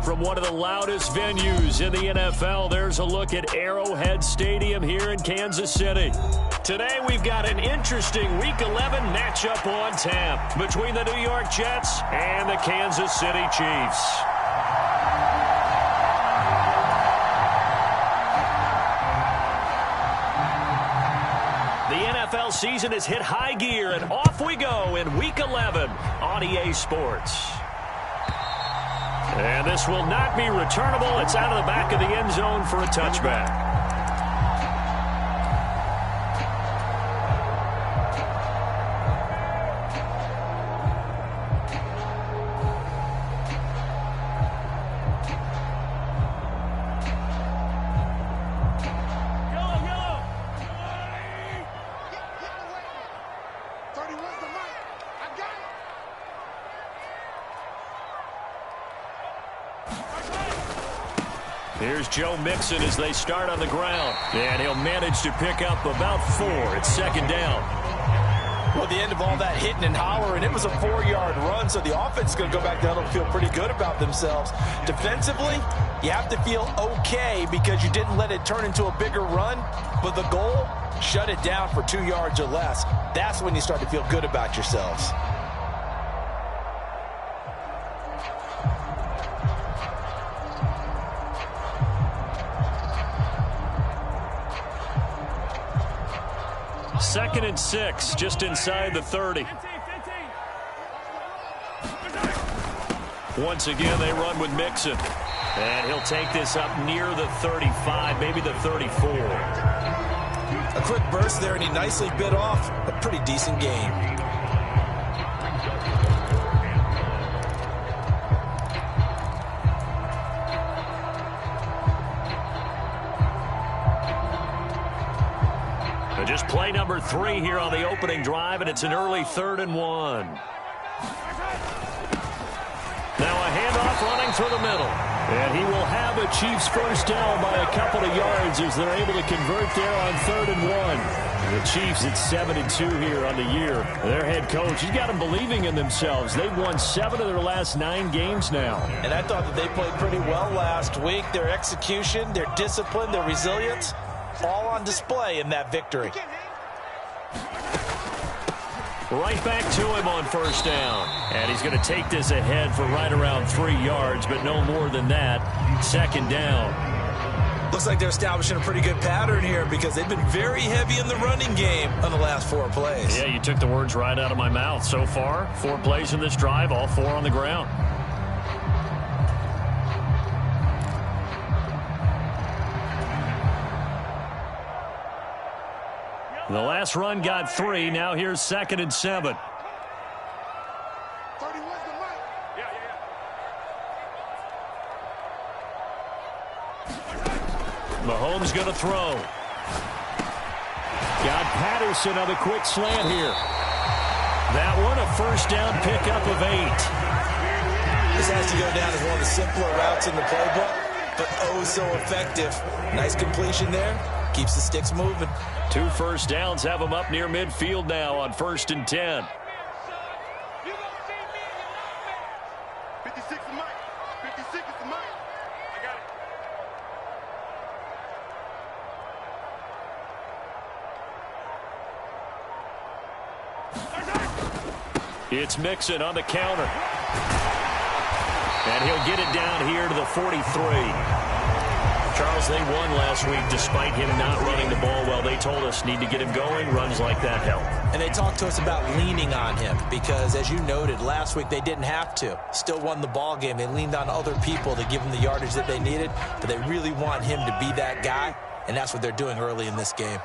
from one of the loudest venues in the NFL. There's a look at Arrowhead Stadium here in Kansas City. Today we've got an interesting Week 11 matchup on tap between the New York Jets and the Kansas City Chiefs. The NFL season has hit high gear, and off we go in Week 11 on EA Sports. And this will not be returnable. It's out of the back of the end zone for a touchback. Here's Joe Mixon as they start on the ground. And he'll manage to pick up about 4. It's second down. Well, at the end of all that hitting and hollering, it was a 4-yard run, so the offense is going to go back down and feel pretty good about themselves. Defensively, you have to feel okay because you didn't let it turn into a bigger run, but the goal, shut it down for 2 yards or less. That's when you start to feel good about yourselves. Second and 6, just inside the 30. Once again, they run with Mixon. And he'll take this up near the 35, maybe the 34. A quick burst there, and he nicely bit off a pretty decent gain. Just play number 3 here on the opening drive, and it's an early 3rd and 1. Now a handoff running through the middle. And he will have a Chiefs first down by a couple of yards as they're able to convert there on 3rd and 1. The Chiefs at 7-2 here on the year. Their head coach, he's got them believing in themselves. They've won 7 of their last 9 games now. And I thought that they played pretty well last week. Their execution, their discipline, their resilience, all on display in that victory. Right back to him on first down. And he's going to take this ahead for right around 3 yards, but no more than that. Second down. Looks like they're establishing a pretty good pattern here because they've been very heavy in the running game on the last 4 plays. Yeah, you took the words right out of my mouth. So far, 4 plays in this drive, all 4 on the ground. The last run got 3. Now here's 2nd and 7. Mahomes going to throw. Got Patterson on the quick slant here. That one a first down pickup of 8. This has to go down as one of the simpler routes in the playbook, but oh so effective. Nice completion there. Keeps the sticks moving. 2 first downs have them up near midfield now on 1st and 10. It's Mixon on the counter. And he'll get it down here to the 43. Charles, they won last week despite him not running the ball well. They told us need to get him going. Runs like that help. And they talked to us about leaning on him because, as you noted, last week they didn't have to. Still won the ball game. They leaned on other people to give them the yardage that they needed, but they really want him to be that guy, and that's what they're doing early in this game.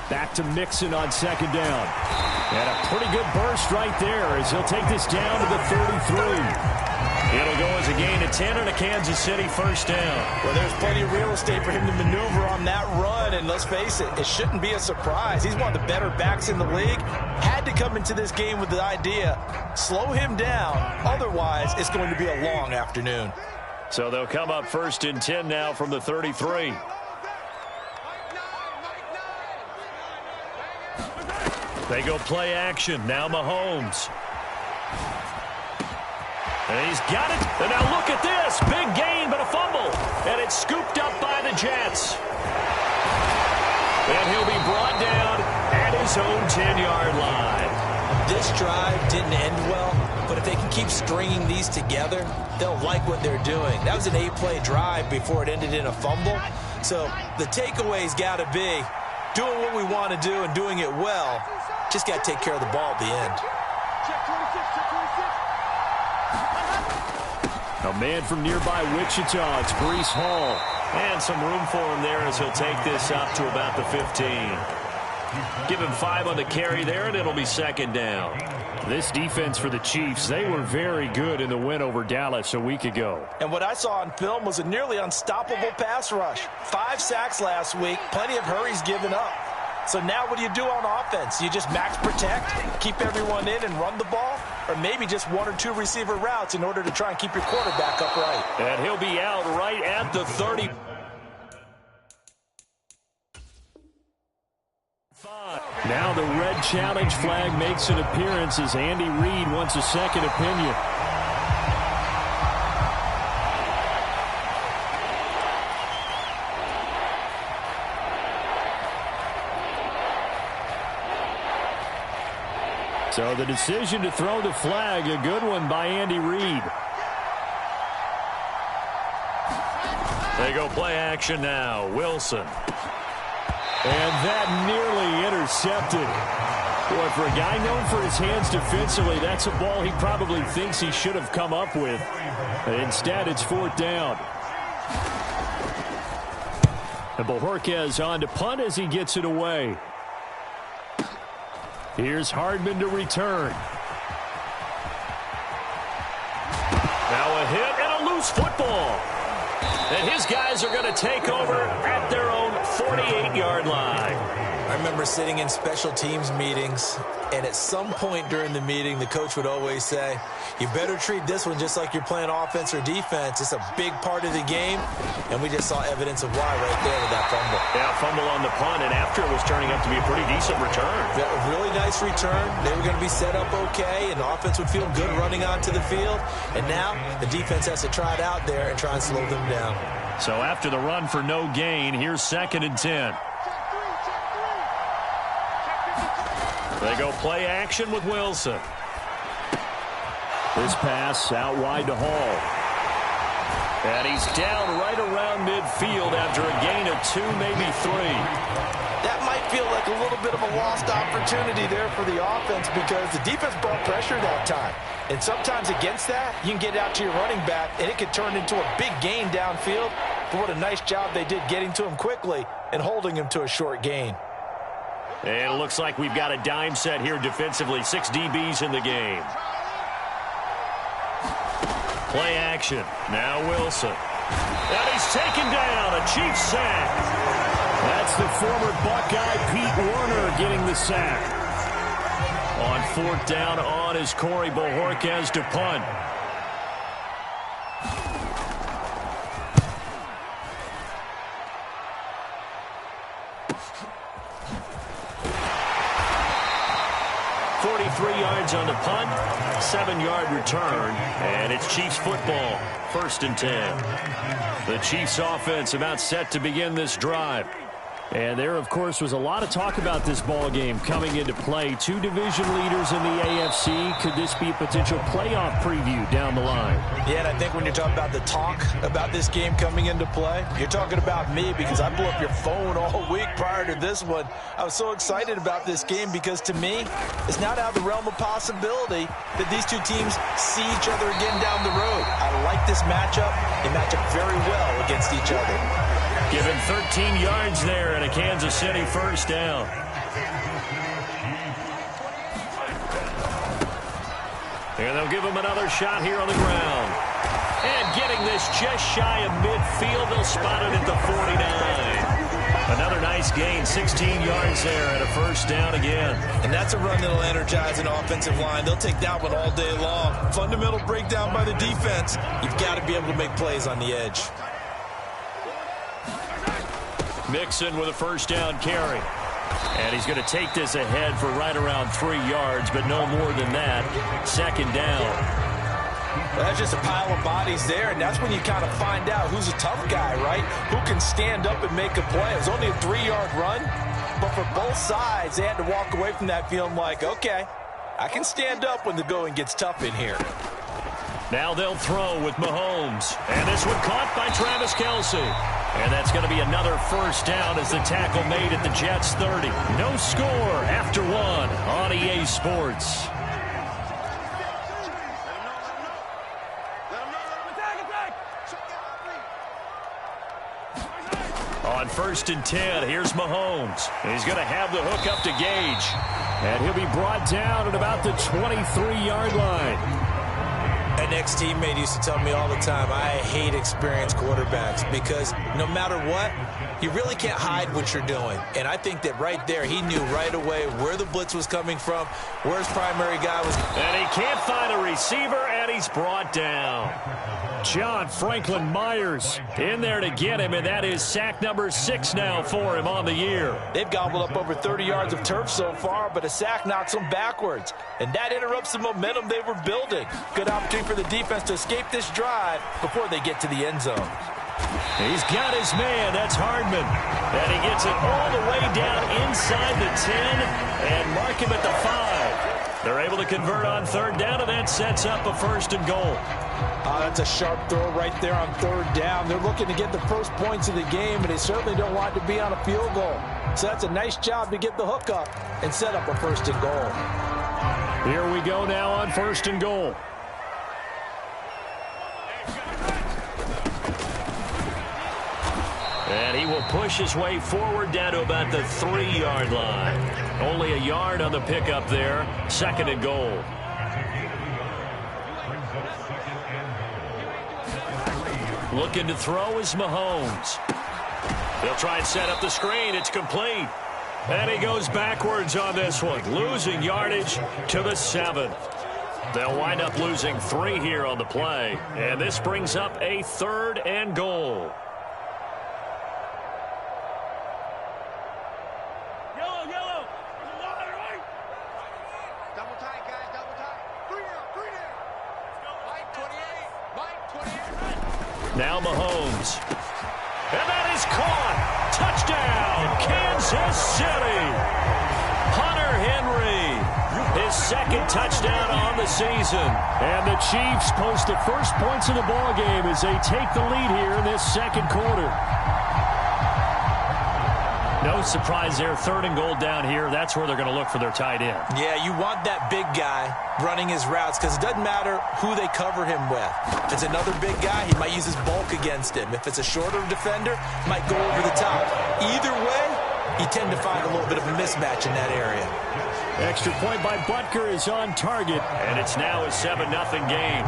Back to Mixon on 2nd down. And a pretty good burst right there as he'll take this down to the 33. It'll go as a gain of 10 and a Kansas City first down. Well, there's plenty of real estate for him to maneuver on that run, and let's face it, it shouldn't be a surprise. He's one of the better backs in the league. Had to come into this game with the idea, slow him down, otherwise it's going to be a long afternoon. So they'll come up 1st and 10 now from the 33. They go play action. Now Mahomes. And he's got it. And now look at this. Big gain, but a fumble. And it's scooped up by the Jets. And he'll be brought down at his own 10-yard line. This drive didn't end well, but if they can keep stringing these together, they'll like what they're doing. That was an 8-play drive before it ended in a fumble. So the takeaway's got to be doing what we want to do and doing it well. Just got to take care of the ball at the end. A man from nearby Wichita, it's Breece Hall. And some room for him there as he'll take this up to about the 15. Give him 5 on the carry there, and it'll be second down. This defense for the Chiefs, they were very good in the win over Dallas a week ago. And what I saw on film was a nearly unstoppable pass rush. 5 sacks last week, plenty of hurries given up. So now what do you do on offense? You just max protect, keep everyone in and run the ball? Or maybe just 1 or 2 receiver routes in order to try and keep your quarterback upright. And he'll be out right at the 30. Now the red challenge flag makes an appearance as Andy Reid wants a second opinion. So the decision to throw the flag, a good one by Andy Reid. They go play action now. Wilson. And that nearly intercepted. Boy, for a guy known for his hands defensively, that's a ball he probably thinks he should have come up with. Instead, it's 4th down. And Bojorquez on to punt as he gets it away. Here's Hardman to return. Now a hit and a loose football. And his guys are going to take over at their own 48-yard line. I remember sitting in special teams meetings, and at some point during the meeting, the coach would always say, you better treat this one just like you're playing offense or defense. It's a big part of the game, and we just saw evidence of why right there with that fumble. Yeah, fumble on the punt, and after it was turning up to be a pretty decent return. Yeah, a really nice return. They were going to be set up okay, and the offense would feel good running onto the field. And now the defense has to try it out there and try and slow them down. So after the run for no gain, here's 2nd and 10. They go play action with Wilson. This pass out wide to Hall. And he's down right around midfield after a gain of 2, maybe 3. That might feel like a little bit of a lost opportunity there for the offense because the defense brought pressure that time. And sometimes against that, you can get out to your running back, and it could turn into a big gain downfield. But what a nice job they did getting to him quickly and holding him to a short gain. And it looks like we've got a dime set here defensively. 6 DBs in the game. Play action. Now Wilson. And he's taken down. A Chiefs sack. That's the former Buckeye Pete Werner getting the sack. On 4th down on is Corey Bojorquez to punt. On the punt, 7-yard return, and it's Chiefs football, 1st and 10. The Chiefs offense about set to begin this drive. And there, of course, was a lot of talk about this ball game coming into play. 2 division leaders in the AFC. Could this be a potential playoff preview down the line? Yeah, and I think when you're talking about the talk about this game coming into play, you're talking about me because I blew up your phone all week prior to this one. I was so excited about this game because, to me, it's not out of the realm of possibility that these 2 teams see each other again down the road. I like this matchup. They match up very well against each other. Give him 13 yards there and a Kansas City 1st down. And they'll give him another shot here on the ground. And getting this just shy of midfield, they'll spot it at the 49. Another nice gain, 16 yards there and a 1st down again. And that's a run that'll energize an offensive line. They'll take that one all day long. Fundamental breakdown by the defense. You've got to be able to make plays on the edge. Mixon with a 1st down carry. And he's going to take this ahead for right around 3 yards, but no more than that. 2nd down. That's just a pile of bodies there, and that's when you kind of find out who's a tough guy, right? Who can stand up and make a play. It was only a 3-yard run, but for both sides, they had to walk away from that feeling like, okay, I can stand up when the going gets tough in here. Now they'll throw with Mahomes. And this one caught by Travis Kelce. And that's going to be another first down as the tackle made at the Jets' 30. No score after 1 on EA Sports. On 1st and 10, here's Mahomes. He's going to have the hook up to Gage. And he'll be brought down at about the 23-yard line. An ex-teammate used to tell me all the time, I hate experienced quarterbacks because no matter what, you really can't hide what you're doing. And I think that right there, he knew right away where the blitz was coming from, where his primary guy was. And he can't find a receiver, and he's brought down. John Franklin Myers in there to get him, and that is sack number 6 now for him on the year. They've gobbled up over 30 yards of turf so far, but a sack knocks them backwards, and that interrupts the momentum they were building. Good opportunity for the defense to escape this drive before they get to the end zone. He's got his man. That's Hardman. And he gets it all the way down inside the 10 and mark him at the 5. They're able to convert on 3rd down, and that sets up a 1st and goal. That's a sharp throw right there on 3rd down. They're looking to get the first points of the game, and they certainly don't want to be on a field goal. So that's a nice job to get the hook up and set up a 1st and goal. Here we go now on 1st and goal. And he will push his way forward down to about the 3-yard line. Only a yard on the pickup there. 2nd and goal. Looking to throw is Mahomes. They'll try and set up the screen. It's complete. And he goes backwards on this one, losing yardage to the 7. They'll wind up losing 3 here on the play. And this brings up a 3rd and goal. Now Mahomes. And that is caught. Touchdown, Kansas City. Hunter Henry, his 2nd touchdown on the season. And the Chiefs post the first points of the ballgame as they take the lead here in this 2nd quarter. No surprise there. 3rd and goal down here. That's where they're going to look for their tight end. Yeah, you want that big guy running his routes because it doesn't matter who they cover him with. If it's another big guy, he might use his bulk against him. If it's a shorter defender, might go over the top. Either way, you tend to find a little bit of a mismatch in that area. Extra point by Butker is on target, and it's now a 7-0 game.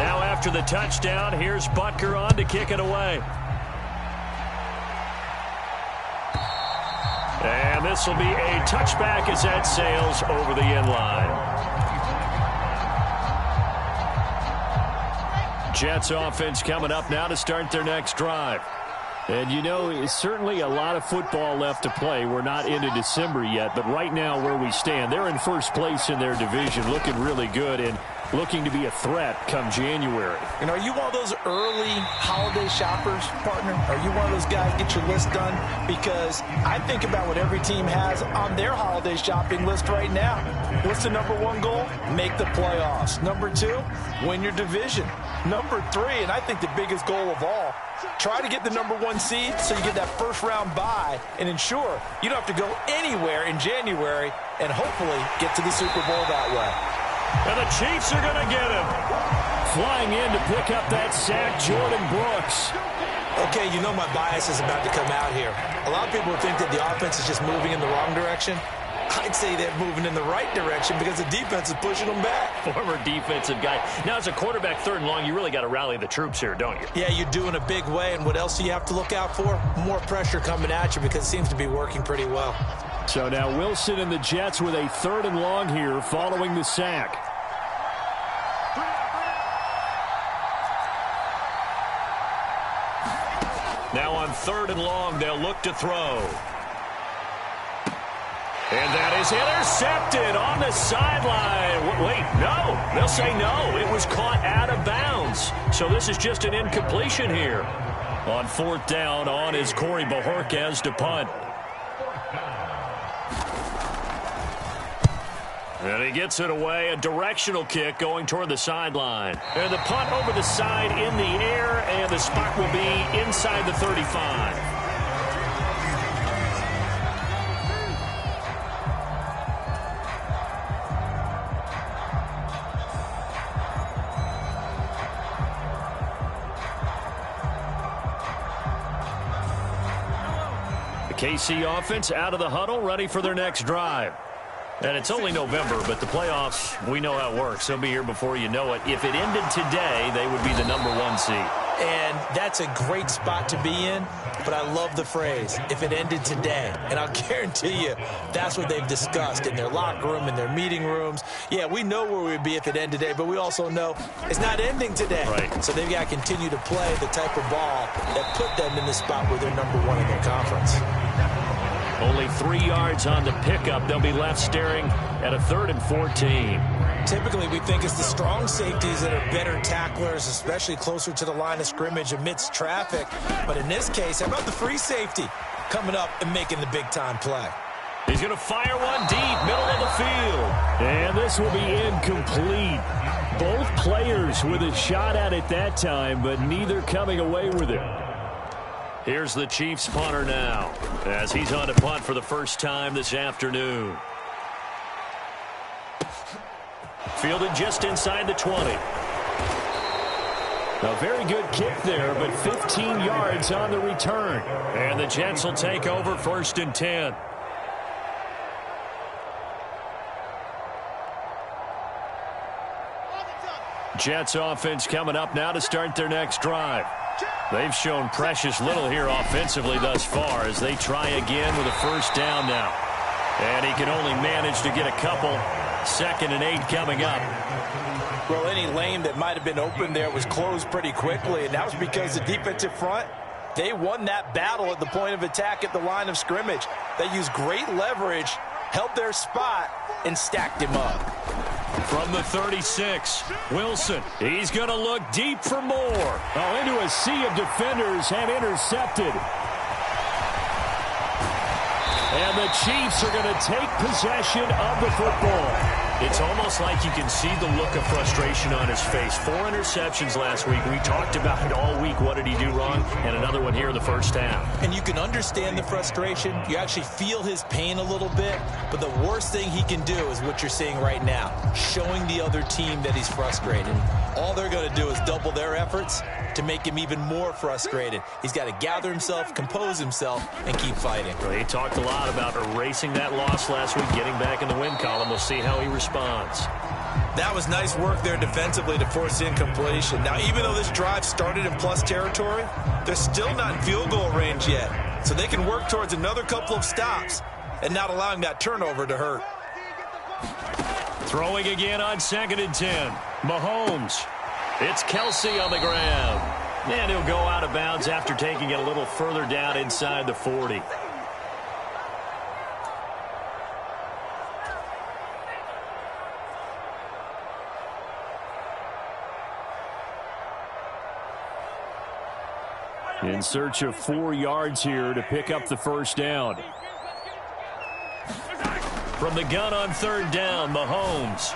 Now after the touchdown, here's Butker on to kick it away. And this will be a touchback as that sails over the end line. Jets offense coming up now to start their next drive. And, you know, it's certainly a lot of football left to play. We're not into December yet, but right now where we stand, they're in 1st place in their division, looking really good and looking to be a threat come January. And are you one of those early holiday shoppers, partner? Are you one of those guys get your list done? Because I think about what every team has on their holiday shopping list right now. What's the number 1 goal? Make the playoffs. Number 2, win your division. Number 3, and I think the biggest goal of all, try to get the number 1 seed so you get that 1st round bye and ensure you don't have to go anywhere in January and hopefully get to the Super Bowl that way. And the Chiefs are going to get him. Flying in to pick up that sack, Jordan Brooks. Okay, you know my bias is about to come out here. A lot of people think that the offense is just moving in the wrong direction. I'd say they're moving in the right direction because the defense is pushing them back. Former defensive guy. Now, as a quarterback 3rd and long, you really got to rally the troops here, don't you? Yeah, you do in a big way. And what else do you have to look out for? More pressure coming at you because it seems to be working pretty well. So now Wilson and the Jets with a 3rd and long here following the sack. Now on 3rd and long, they'll look to throw. And that is intercepted on the sideline. Wait, no. They'll say no. It was caught out of bounds. So this is just an incompletion here. On fourth down, on is Corey Bajorquez to punt. And he gets it away, a directional kick going toward the sideline. And the punt over the side in the air, and the spot will be inside the 35. KC offense out of the huddle, ready for their next drive. And it's only November, but the playoffs, we know how it works. They'll be here before you know it. If it ended today, they would be the #1 seed. And that's a great spot to be in, but I love the phrase, if it ended today. And I'll guarantee you, that's what they've discussed in their locker room, in their meeting rooms. Yeah, we know where we'd be if it ended today, but we also know it's not ending today. Right. So they've got to continue to play the type of ball that put them in the spot where they're #1 in their conference. Only 3 yards on the pickup. They'll be left staring at a 3rd and 14. Typically, we think it's the strong safeties that are better tacklers, especially closer to the line of scrimmage amidst traffic. But in this case, how about the free safety coming up and making the big-time play? He's going to fire one deep, middle of the field. And this will be incomplete. Both players with a shot at it that time, but neither coming away with it. Here's the Chiefs punter now, as he's on to punt for the first time this afternoon. Fielded just inside the 20. A very good kick there, but 15 yards on the return. And the Jets will take over 1st and 10. Jets offense coming up now to start their next drive. They've shown precious little here offensively thus far as they try again with a 1st down now. And he can only manage to get a couple. 2nd and 8 coming up. Well, any lane that might have been open there was closed pretty quickly, and that was because the defensive front, they won that battle at the point of attack at the line of scrimmage. They used great leverage, held their spot, and stacked him up. From the 36, Wilson. He's going to look deep for more. Oh, into a sea of defenders and intercepted. And the Chiefs are going to take possession of the football. It's almost like you can see the look of frustration on his face. 4 interceptions last week. We talked about it all week. What did he do wrong? And another one here in the first half. And you can understand the frustration. You actually feel his pain a little bit. But the worst thing he can do is what you're seeing right now, showing the other team that he's frustrated. All they're going to do is double their efforts to make him even more frustrated. He's got to gather himself, compose himself, and keep fighting. Well, he talked a lot about erasing that loss last week, getting back in the win column. We'll see how he responds. That was nice work there defensively to force incompletion. Now, even though this drive started in plus territory, they're still not in field goal range yet. So they can work towards another couple of stops and not allowing that turnover to hurt. Throwing again on 2nd and 10. Mahomes. It's Kelsey on the ground. And he'll go out of bounds after taking it a little further down inside the 40. In search of 4 yards here to pick up the 1st down. From the gun on 3rd down, Mahomes.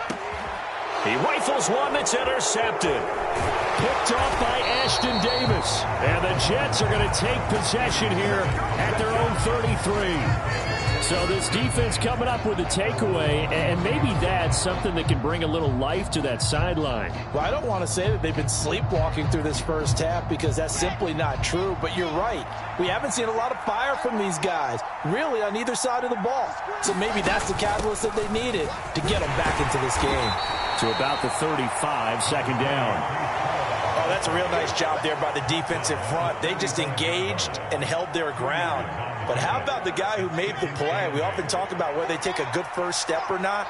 He rifles one that's intercepted. Picked off by Ashton Davis. And the Jets are going to take possession here at their own 33. So this defense coming up with a takeaway, and maybe that's something that can bring a little life to that sideline. Well, I don't want to say that they've been sleepwalking through this first half because that's simply not true, but you're right. We haven't seen a lot of fire from these guys, really, on either side of the ball. So maybe that's the catalyst that they needed to get them back into this game. To about the 35, 2nd down. Oh, that's a real nice job there by the defensive front. They just engaged and held their ground. But how about the guy who made the play? We often talk about whether they take a good first step or not.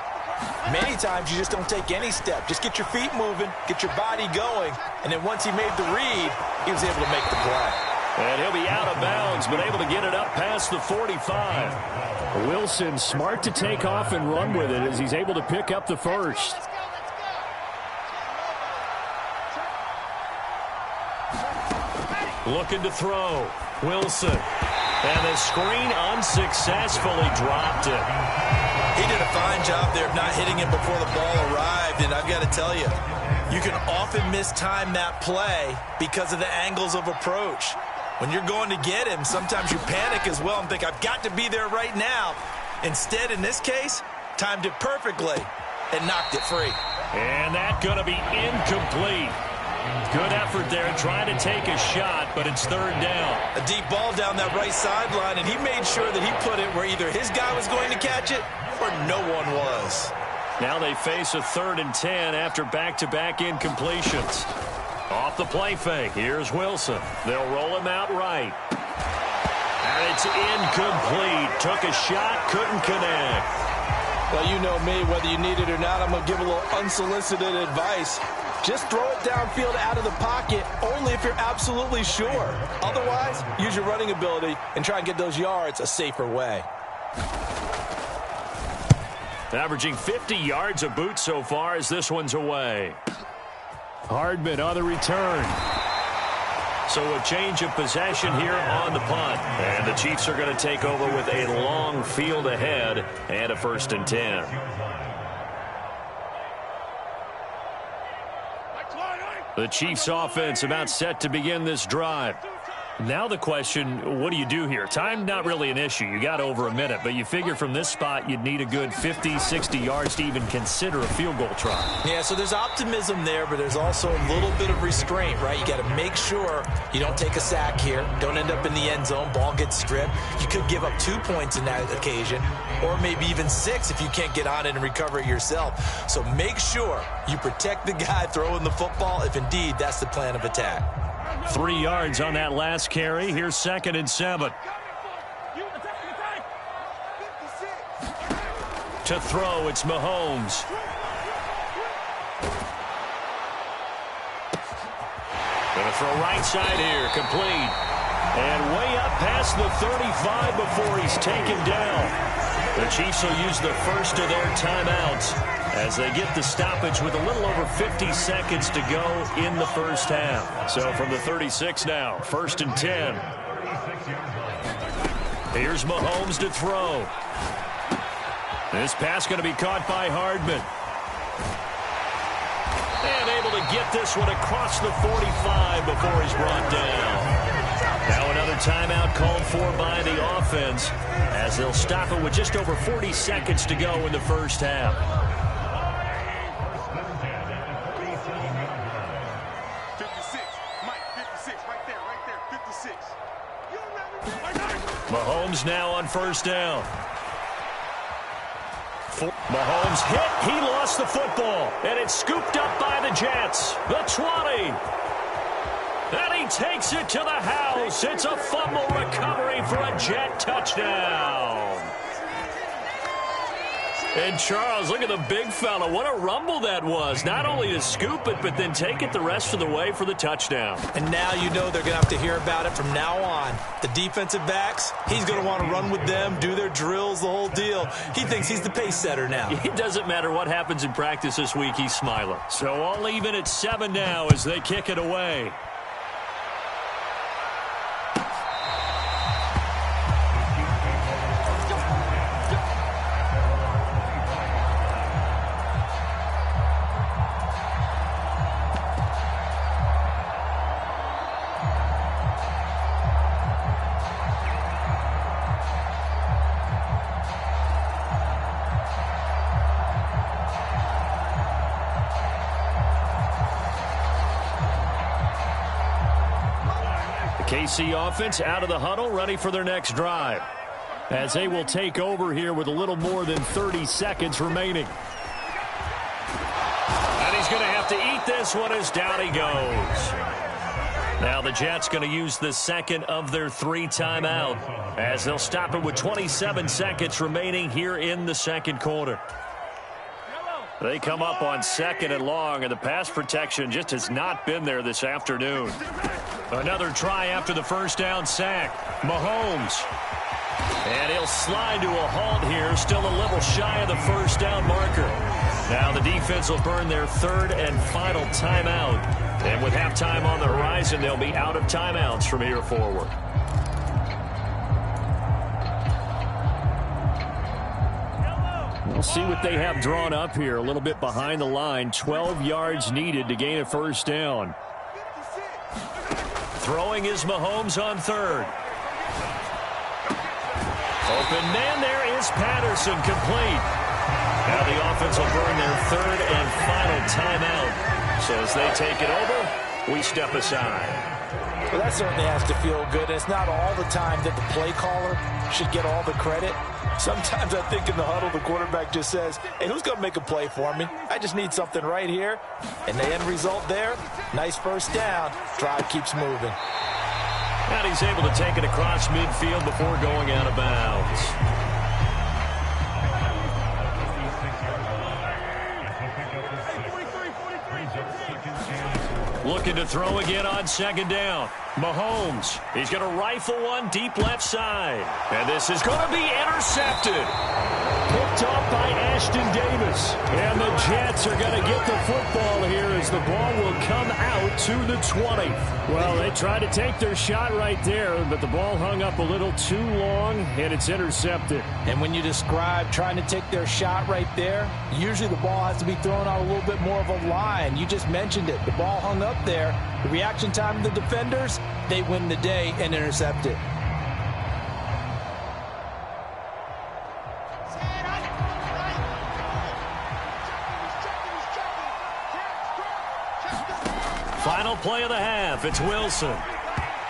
Many times you just don't take any step. Just get your feet moving, get your body going, and then once he made the read, he was able to make the play. And he'll be out of bounds, but able to get it up past the 45. Wilson smart to take off and run with it as he's able to pick up the first. Looking to throw. Wilson. And the screen unsuccessfully dropped it. He did a fine job there of not hitting it before the ball arrived, and I've got to tell you, you can often mistime that play because of the angles of approach. When you're going to get him, sometimes you panic as well and think, I've got to be there right now. Instead, in this case, timed it perfectly and knocked it free. And that's going to be incomplete. Good effort there trying to take a shot, but it's third down. A deep ball down that right sideline, and he made sure that he put it where either his guy was going to catch it or no one was. Now they face a 3rd and 10 after back-to-back incompletions. Off the play fake, here's Wilson. They'll roll him out right. And it's incomplete. Took a shot, couldn't connect. Well, you know me, whether you need it or not, I'm going to give a little unsolicited advice. Just throw it downfield out of the pocket, only if you're absolutely sure. Otherwise, use your running ability and try and get those yards a safer way. Averaging 50 yards a boot so far as this one's away. Hardman on the return. So a change of possession here on the punt. And the Chiefs are going to take over with a long field ahead and a 1st and 10. The Chiefs offense about set to begin this drive. Now the question, what do you do here? Time not really an issue. You got over a minute, but you figure from this spot you'd need a good 50, 60 yards to even consider a field goal try. Yeah, so there's optimism there, but there's also a little bit of restraint, right? You got to make sure you don't take a sack here. Don't end up in the end zone. Ball gets stripped. You could give up 2 points in that occasion, or maybe even 6 if you can't get on it and recover it yourself. So make sure you protect the guy throwing the football if indeed that's the plan of attack. 3 yards on that last carry. Here's 2nd and 7. To throw, it's Mahomes. Gonna throw right side here, complete. And way up past the 35 before he's taken down. The Chiefs will use the first of their timeouts as they get the stoppage with a little over 50 seconds to go in the first half. So from the 36 now, 1st and 10. Here's Mahomes to throw. This pass going to be caught by Hardman. And able to get this one across the 45 before he's brought down. Now another timeout called for by the offense as they'll stop it with just over 40 seconds to go in the first half. 56, Mike, 56, right there, 56. Mahomes now on 1st down. Mahomes hit, he lost the football, and it's scooped up by the Jets. The 20. And he takes it to the house. It's a fumble recovery for a Jet touchdown. And Charles, look at the big fella. What a rumble that was. Not only to scoop it, but then take it the rest of the way for the touchdown. And now you know they're going to have to hear about it from now on. The defensive backs, he's going to want to run with them, do their drills, the whole deal. He thinks he's the pace setter now. It doesn't matter what happens in practice this week, he's smiling. So all even at 7 now as they kick it away. KC offense out of the huddle, ready for their next drive, as they will take over here with a little more than 30 seconds remaining. And he's going to have to eat this one as down he goes. Now the Jets going to use the second of their 3 timeout as they'll stop it with 27 seconds remaining here in the second quarter. They come up on 2nd and long, and the pass protection just has not been there this afternoon. Another try after the first down sack. Mahomes. And he'll slide to a halt here, still a little shy of the first down marker. Now the defense will burn their third and final timeout. And with halftime on the horizon, they'll be out of timeouts from here forward. We'll see what they have drawn up here. A little bit behind the line. 12 yards needed to gain a first down. Throwing is Mahomes on third. Open man, there is Patterson, complete. Now the offense will burn their third and final timeout. So as they take it over, we step aside. Well, that certainly has to feel good. It's not all the time that the play caller should get all the credit. Sometimes I think in the huddle, the quarterback just says, hey, who's going to make a play for me? I just need something right here. And the end result there, nice first down. Drive keeps moving. And he's able to take it across midfield before going out of bounds. Looking to throw again on second down. Mahomes. He's going to rifle one deep left side. And this is going to be intercepted. Picked off by Ashton Davis. And the Jets are going to get the football here as the ball will come out to the 20. Well, they tried to take their shot right there, but the ball hung up a little too long, and it's intercepted. And when you describe trying to take their shot right there, usually the ball has to be thrown out a little bit more of a line. You just mentioned it. The ball hung up there. The reaction time of the defenders, they win the day and intercept it. Final play of the half. It's Wilson.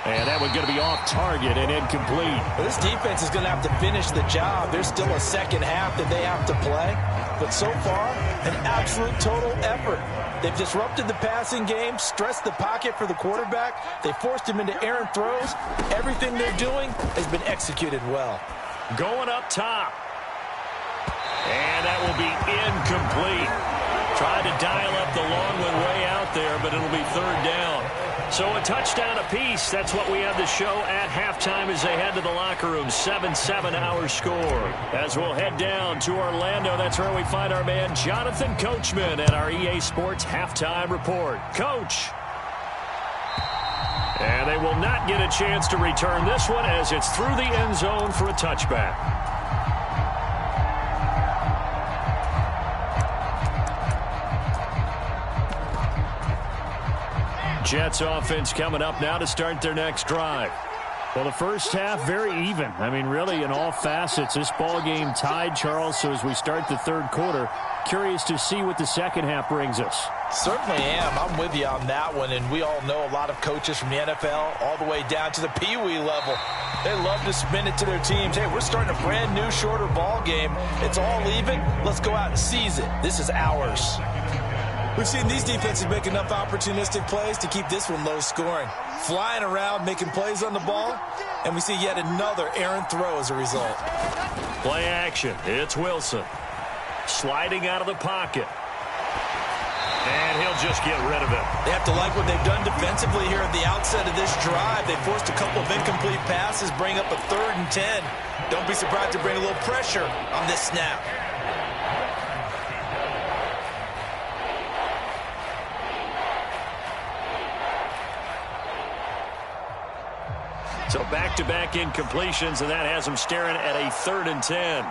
And that one's going to be off target and incomplete. Well, this defense is going to have to finish the job. There's still a second half that they have to play. But so far, an absolute total effort. They've disrupted the passing game, stressed the pocket for the quarterback. They forced him into errant throws. Everything they're doing has been executed well. Going up top. And that will be incomplete. Tried to dial up the long one way out there, but it'll be third down. So a touchdown apiece. That's what we have to show at halftime as they head to the locker room. 7-7 our score. As we'll head down to Orlando, that's where we find our man Jonathan Coachman at our EA Sports Halftime Report. Coach. And they will not get a chance to return this one as it's through the end zone for a touchback. Jets offense coming up now to start their next drive. Well, the first half, very even. I mean, really, in all facets, this ball game tied, Charles. So as we start the third quarter, curious to see what the second half brings us. Certainly am. I'm with you on that one. And we all know a lot of coaches from the NFL all the way down to the Pee-wee level. They love to spin it to their teams. Hey, we're starting a brand new, shorter ball game. It's all even. Let's go out and seize it. This is ours. We've seen these defenses make enough opportunistic plays to keep this one low scoring. Flying around, making plays on the ball, and we see yet another errant throw as a result. Play action. It's Wilson. Sliding out of the pocket. And he'll just get rid of it. They have to like what they've done defensively here at the outset of this drive. They forced a couple of incomplete passes, bring up a 3rd and 10. Don't be surprised to bring a little pressure on this snap. So back-to-back incompletions, and that has them staring at a 3rd and 10.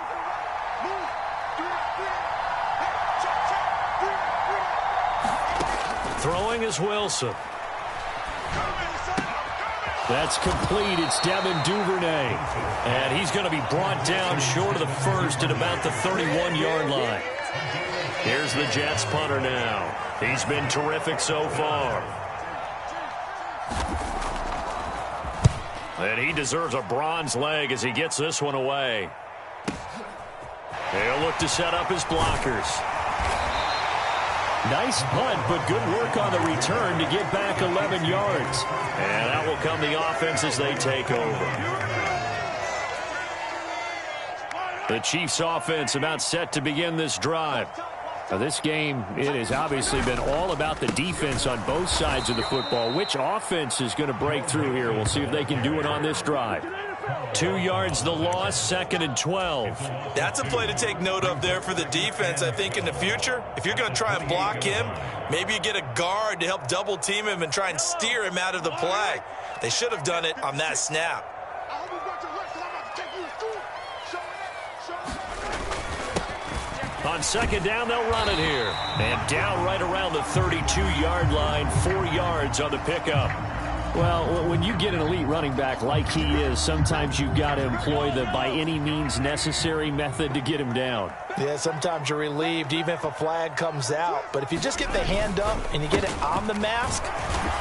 Throwing is Wilson. That's complete. It's Devin Duvernay. And he's going to be brought down short of the first at about the 31-yard line. Here's the Jets punter now. He's been terrific so far. And he deserves a bronze leg as he gets this one away. He'll look to set up his blockers. Nice punt, but good work on the return to get back 11 yards. And that will come the offense as they take over. The Chiefs offense about set to begin this drive. Now, this game, it has obviously been all about the defense on both sides of the football. Which offense is going to break through here? We'll see if they can do it on this drive. 2 yards the loss, 2nd and 12. That's a play to take note of there for the defense. I think in the future, if you're going to try and block him, maybe you get a guard to help double team him and try and steer him out of the play. They should have done it on that snap. On 2nd down, they'll run it here. And down right around the 32-yard line, 4 yards on the pickup. Well, when you get an elite running back like he is, sometimes you've got to employ the by any means necessary method to get him down. Yeah, sometimes you're relieved even if a flag comes out. But if you just get the hand up and you get it on the mask,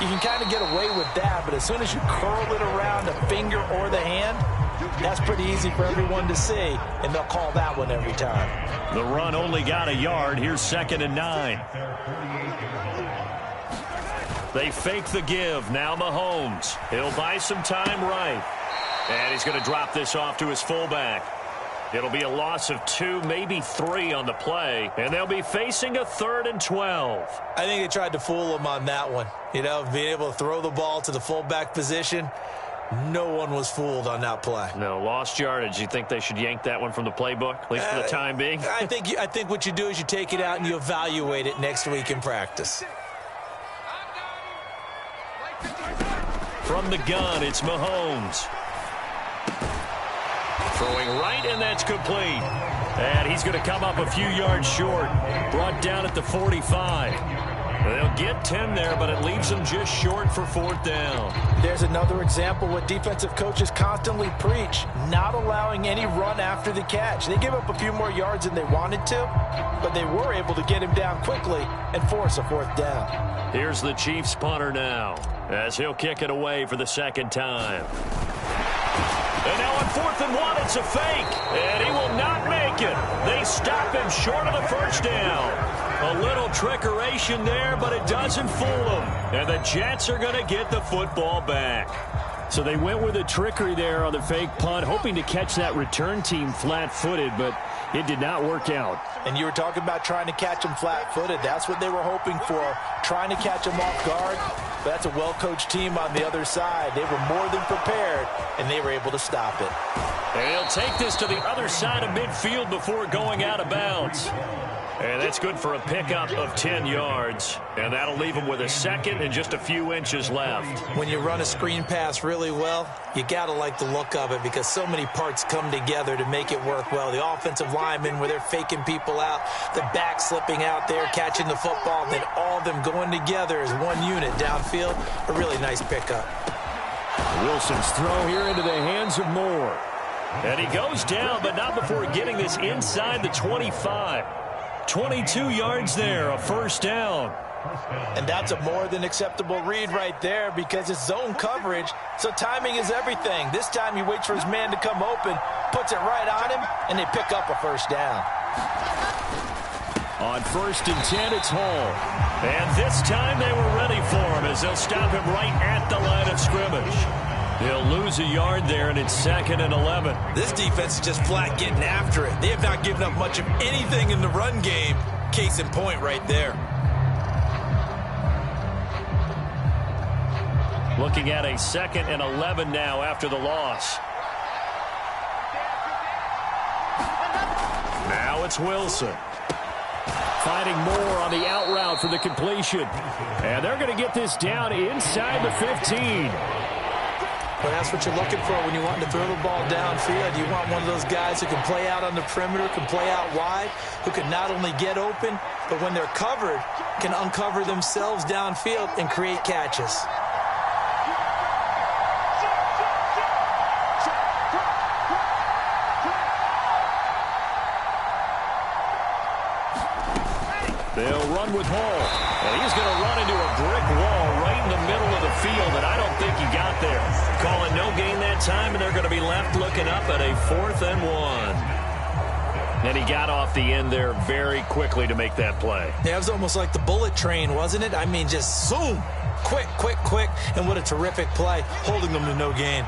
you can kind of get away with that. But as soon as you curl it around the finger or the hand, that's pretty easy for everyone to see, and they'll call that one every time. The run only got a yard. Here's 2nd and 9. They fake the give. Now Mahomes. He'll buy some time right. And he's going to drop this off to his fullback. It'll be a loss of 2, maybe 3 on the play. And they'll be facing a 3rd and 12. I think they tried to fool him on that one. You know, being able to throw the ball to the fullback position. No one was fooled on that play. No, lost yardage. You think they should yank that one from the playbook, at least for the time being? I think what you do is you take it out and you evaluate it next week in practice. From the gun, it's Mahomes. Throwing right, and that's complete. And he's going to come up a few yards short. Brought down at the 45. They'll get 10 there, but it leaves them just short for 4th down. There's another example what defensive coaches constantly preach, not allowing any run after the catch. They gave up a few more yards than they wanted to, but they were able to get him down quickly and force a 4th down. Here's the Chiefs punter now, as he'll kick it away for the 2nd time. And now on 4th and 1, it's a fake, and he will not make it. They stop him short of the 1st down. A little trickeration there, but it doesn't fool them. And the Jets are going to get the football back. So they went with a trickery there on the fake punt, hoping to catch that return team flat-footed, but it did not work out. And you were talking about trying to catch them flat-footed. That's what they were hoping for, trying to catch them off guard. But that's a well-coached team on the other side. They were more than prepared, and they were able to stop it. And he'll take this to the other side of midfield before going out of bounds. And that's good for a pickup of 10 yards. And that'll leave him with a 2nd and just a few inches left. When you run a screen pass really well, you got to like the look of it because so many parts come together to make it work well. The offensive linemen, where they're faking people out, the back slipping out there, catching the football, then all of them going together as one unit downfield. A really nice pickup. Wilson's throw here into the hands of Moore. And he goes down, but not before getting this inside the 25. 22 yards there, a 1st down. And that's a more than acceptable read right there because it's zone coverage, so timing is everything. This time he waits for his man to come open, puts it right on him, and they pick up a 1st down. On 1st and 10, it's Hall. And this time they were ready for him as they'll stop him right at the line of scrimmage. They'll lose a yard there, and it's 2nd and 11. This defense is just flat getting after it. They have not given up much of anything in the run game. Case in point right there. Looking at a 2nd and 11 now after the loss. Now it's Wilson. Finding Moore on the out route for the completion. And they're going to get this down inside the 15. Well, that's what you're looking for when you want to throw the ball downfield. You want one of those guys who can play out on the perimeter, can play out wide, who can not only get open, but when they're covered, can uncover themselves downfield and create catches. They'll run with Hall. And he's going to run into a brick wall right in the middle of the field, and I don't think he got there. Calling no gain that time, and they're going to be left looking up at a 4th and 1. And he got off the end there very quickly to make that play. Yeah, it was almost like the bullet train, wasn't it? I mean, just zoom. Quick, quick, quick. And what a terrific play, holding them to no gain.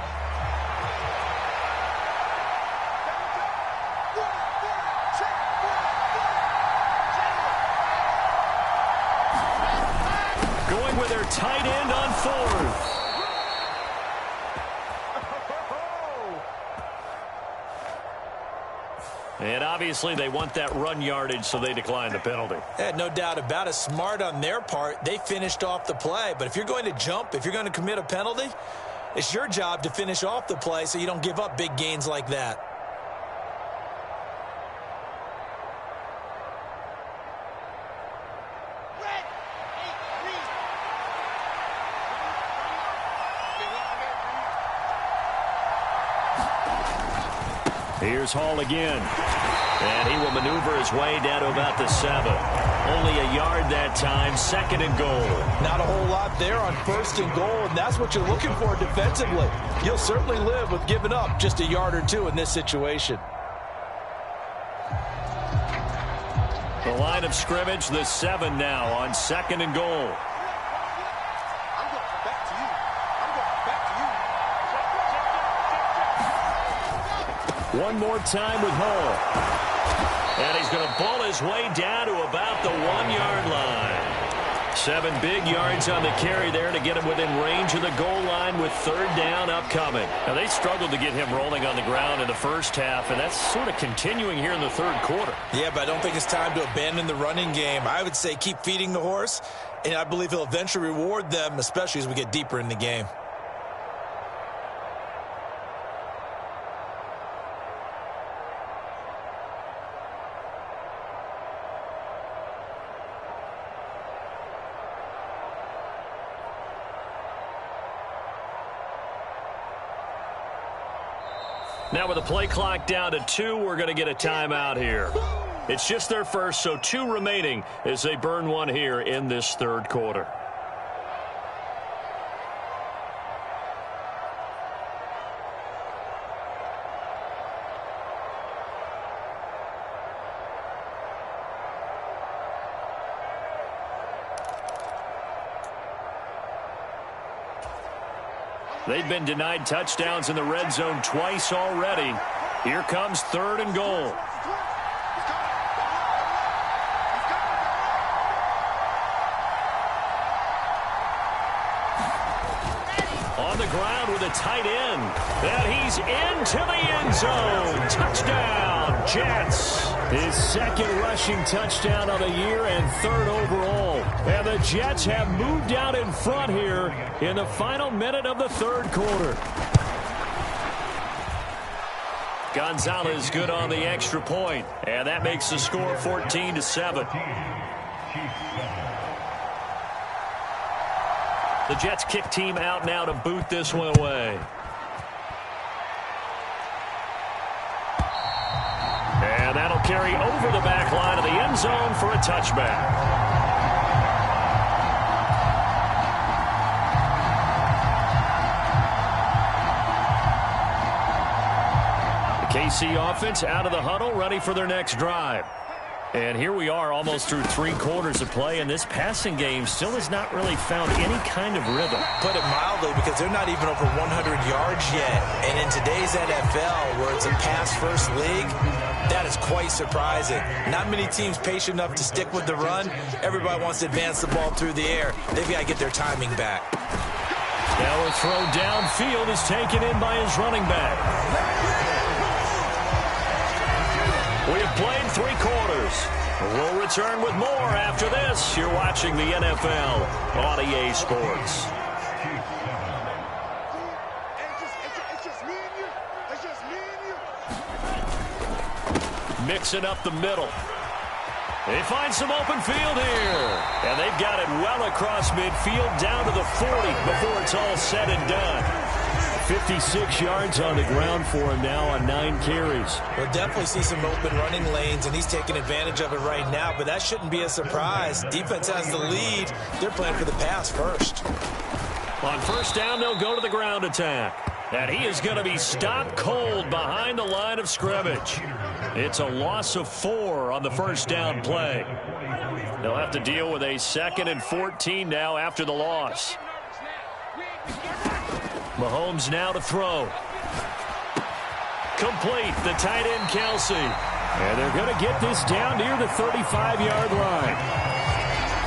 tight end on fourth. And obviously they want that run yardage, so they decline the penalty. Yeah, no doubt about it. Smart on their part. They finished off the play. But if you're going to jump, if you're going to commit a penalty, it's your job to finish off the play so you don't give up big gains like that. Here's Hall again. And he will maneuver his way down to about the 7. Only a yard that time, 2nd and goal. Not a whole lot there on 1st and goal, and that's what you're looking for defensively. You'll certainly live with giving up just a yard or two in this situation. The line of scrimmage, the 7 now on 2nd and goal. One more time with Hall. And he's going to ball his way down to about the 1-yard line. 7 big yards on the carry there to get him within range of the goal line with 3rd down upcoming. Now, they struggled to get him rolling on the ground in the first half, and that's sort of continuing here in the 3rd quarter. Yeah, but I don't think it's time to abandon the running game. I would say keep feeding the horse, and I believe he'll eventually reward them, especially as we get deeper in the game. Now with the play clock down to 2, we're going to get a timeout here. It's just their first, so 2 remaining as they burn one here in this 3rd quarter. They've been denied touchdowns in the red zone twice already. Here comes 3rd and goal. On the ground with a tight end. And he's into the end zone. Touchdown, Jets. His 2nd rushing touchdown of the year and 3rd overall. And the Jets have moved out in front here in the final minute of the 3rd quarter. Gonzalez good on the extra point, and that makes the score 14-7. The Jets kick team out now to boot this one away. And that'll carry over the back line of the end zone for a touchback. KC offense out of the huddle, ready for their next drive. And here we are almost through 3 quarters of play, and this passing game still has not really found any kind of rhythm. Put it mildly, because they're not even over 100 yards yet. And in today's NFL, where it's a pass-first league, that is quite surprising. Not many teams patient enough to stick with the run. Everybody wants to advance the ball through the air. They've got to get their timing back. Now a throw downfield is taken in by his running back. We have played 3 quarters. We'll return with more after this. You're watching the NFL on EA Sports. Mixing up the middle. They find some open field here. And they've got it well across midfield down to the 40 before it's all said and done. 56 yards on the ground for him now on 9 carries. We'll definitely see some open running lanes, and he's taking advantage of it right now, but that shouldn't be a surprise. Defense has the lead. They're playing for the pass first. On 1st down, they'll go to the ground attack. And he is going to be stopped cold behind the line of scrimmage. It's a loss of 4 on the 1st down play. They'll have to deal with a 2nd and 14 now after the loss. Mahomes now to throw. Complete, the tight end Kelsey. And they're going to get this down near the 35-yard line.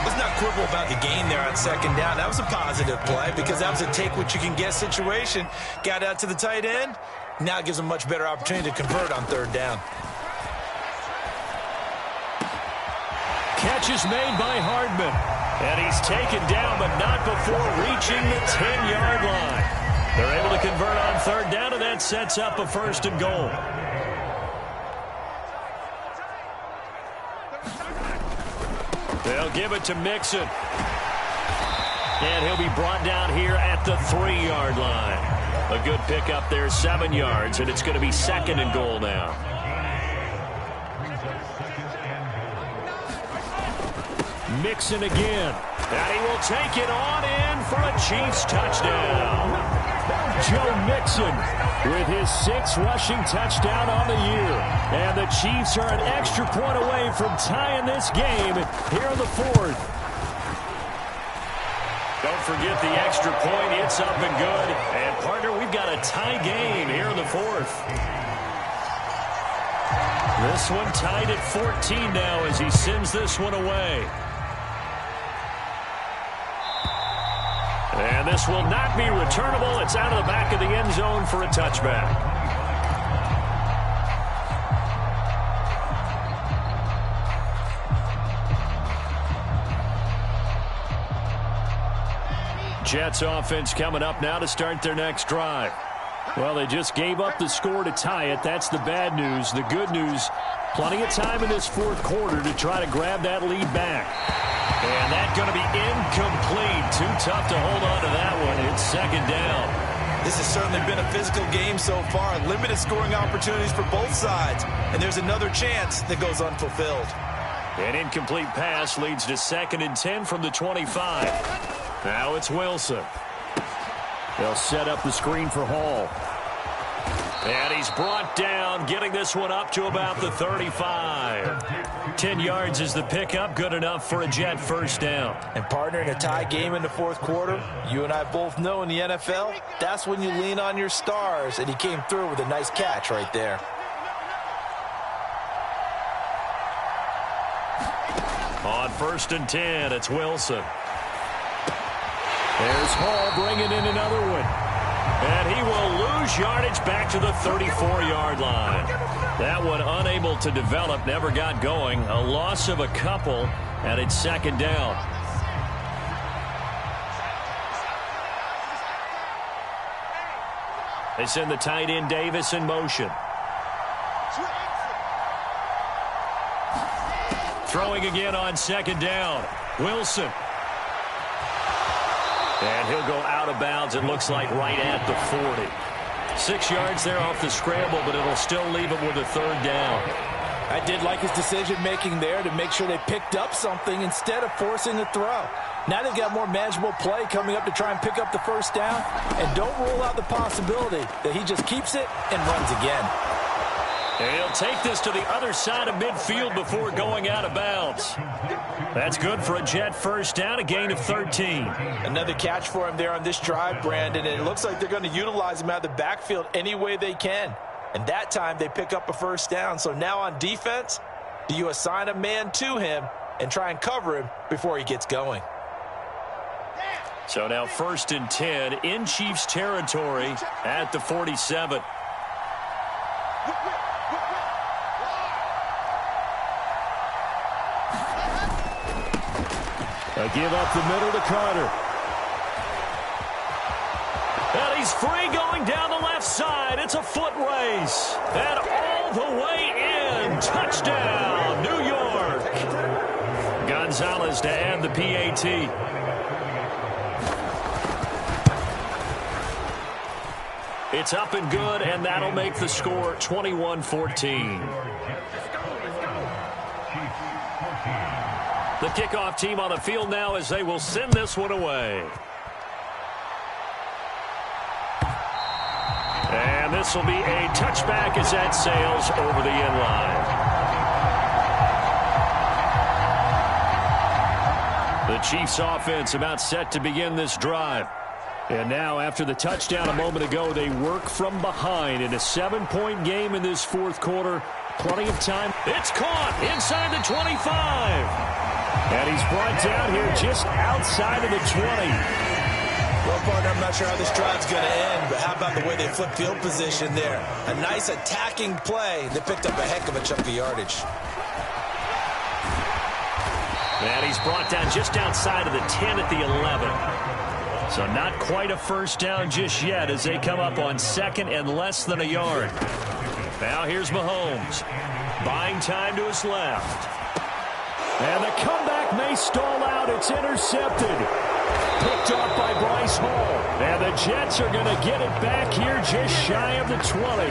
It's not quibble about the gain there on second down. That was a positive play because that was a take-what-you-can-get situation. Got out to the tight end. Now it gives them a much better opportunity to convert on third down. Catch is made by Hardman. And he's taken down, but not before reaching the 10-yard line. They're able to convert on third down, and that sets up a 1st and goal. They'll give it to Mixon. And he'll be brought down here at the 3-yard line. A good pickup there, 7 yards, and it's going to be 2nd and goal now. Mixon again. And he will take it on in for a Chiefs touchdown. Joe Mixon with his 6th rushing touchdown on the year. And the Chiefs are an extra point away from tying this game here in the 4th. Don't forget the extra point. It's up and good. And, partner, we've got a tie game here in the 4th. This one tied at 14 now as he sends this one away. And this will not be returnable. It's out of the back of the end zone for a touchback. Jets offense coming up now to start their next drive. Well, they just gave up the score to tie it. That's the bad news. The good news, plenty of time in this 4th quarter to try to grab that lead back. And that's going to be incomplete. Too tough to hold on to that one. It's 2nd down. This has certainly been a physical game so far. Limited scoring opportunities for both sides. And there's another chance that goes unfulfilled. An incomplete pass leads to 2nd and 10 from the 25. Now it's Wilson. They'll set up the screen for Hall. And he's brought down, getting this one up to about the 35. 10 yards is the pickup, good enough for a Jet 1st down. And, partner, in a tie game in the 4th quarter, you and I both know in the NFL, that's when you lean on your stars, and he came through with a nice catch right there. On 1st and 10, it's Wilson. There's Hall bringing in another one. And he will lose yardage back to the 34-yard line. That one unable to develop, never got going. A loss of a couple, and it's 2nd down. They send the tight end Davis in motion. Throwing again on 2nd down. Wilson. And he'll go out of bounds, it looks like right at the 40. 6 yards there off the scramble, but it'll still leave him with a 3rd down. I did like his decision-making there to make sure they picked up something instead of forcing a throw. Now they've got more manageable play coming up to try and pick up the 1st down. And don't rule out the possibility that he just keeps it and runs again. And he'll take this to the other side of midfield before going out of bounds. That's good for a Jet 1st down, a gain of 13. Another catch for him there on this drive, Brandon, and it looks like they're going to utilize him out of the backfield any way they can. And that time they pick up a 1st down. So now on defense, do you assign a man to him and try and cover him before he gets going? So now 1st and 10 in Chiefs territory at the 47. A give up the middle to Carter. And he's free going down the left side. It's a foot race. And all the way in. Touchdown, New York. Gonzalez to add the PAT. It's up and good, and that'll make the score 21-14. The kickoff team on the field now as they will send this one away. And this will be a touchback as that sails over the end line. The Chiefs offense about set to begin this drive. And now after the touchdown a moment ago, they work from behind in a 7-point game in this 4th quarter. Plenty of time. It's caught inside the 25. And he's brought down here just outside of the 20. Well, partner, I'm not sure how this drive's going to end, but how about the way they flip field position there? A nice attacking play. They picked up a heck of a chunk of yardage. And he's brought down just outside of the 10 at the 11. So not quite a first down just yet as they come up on second and less than a yard. Now here's Mahomes. Buying time to his left. And the comeback may stall out. It's intercepted. Picked off by Bryce Hall. And the Jets are going to get it back here just shy of the 20.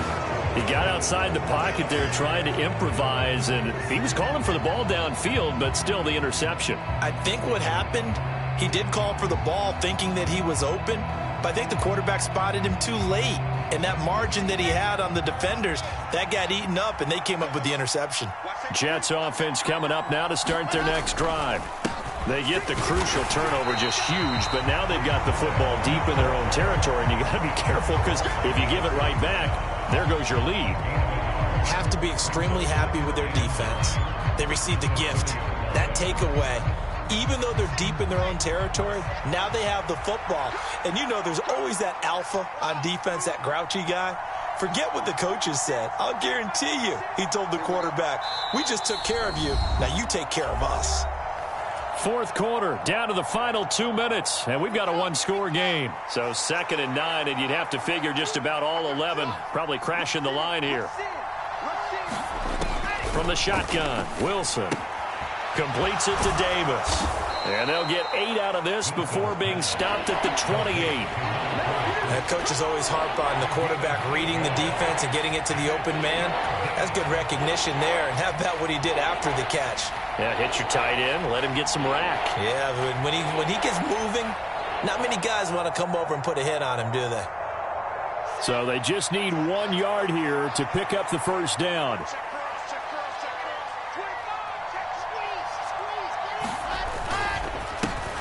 He got outside the pocket there trying to improvise, and he was calling for the ball downfield, but still the interception. I think what happened, he did call for the ball thinking that he was open, but I think the quarterback spotted him too late. And that margin that he had on the defenders, that got eaten up, and they came up with the interception. Jets offense coming up now to start their next drive. They get the crucial turnover, just huge, but now they've got the football deep in their own territory, and you got to be careful because if you give it right back, there goes your lead. Have to be extremely happy with their defense. They received a gift. That takeaway, even though they're deep in their own territory, now they have the football. And you know there's always that alpha on defense, that grouchy guy. Forget what the coaches said. I'll guarantee you, he told the quarterback, we just took care of you. Now you take care of us. Fourth quarter, down to the final 2 minutes, and we've got a one-score game. So 2nd and 9, and you'd have to figure just about all 11 probably crashing the line here. From the shotgun, Wilson completes it to Davis. And they'll get 8 out of this before being stopped at the 28. That coaches always harp on the quarterback reading the defense and getting it to the open man. That's good recognition there. And how about what he did after the catch? Yeah, hit your tight end, let him get some rack. Yeah, when he gets moving, not many guys want to come over and put a hit on him, do they? So they just need 1 yard here to pick up the first down.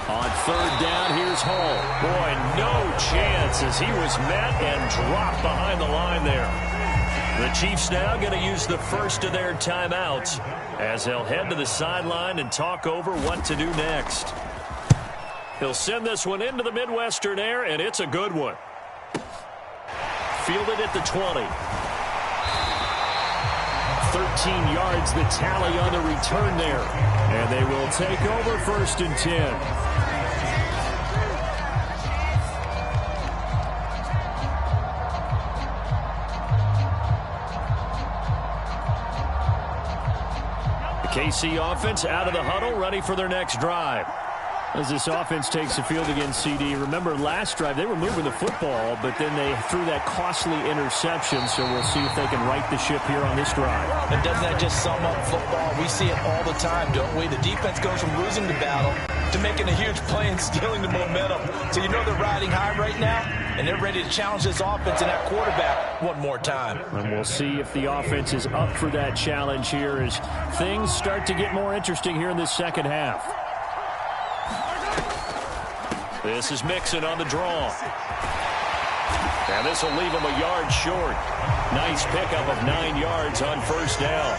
On 3rd down, here's Hall. Boy, no chance as he was met and dropped behind the line there. The Chiefs now going to use the first of their timeouts as they'll head to the sideline and talk over what to do next. He'll send this one into the Midwestern air, and it's a good one. Fielded at the 20. 13 yards the tally on the return there. And they will take over 1st and 10. KC offense out of the huddle, ready for their next drive. As this offense takes the field against CD, remember last drive they were moving the football, but then they threw that costly interception, so we'll see if they can right the ship here on this drive. And doesn't that just sum up football? We see it all the time, don't we? The defense goes from losing the battle to making a huge play and stealing the momentum. So you know they're riding high right now, and they're ready to challenge this offense and that quarterback one more time. And we'll see if the offense is up for that challenge here as things start to get more interesting here in this second half. This is Mixon on the draw. And this will leave him a yard short. Nice pickup of 9 yards on 1st down.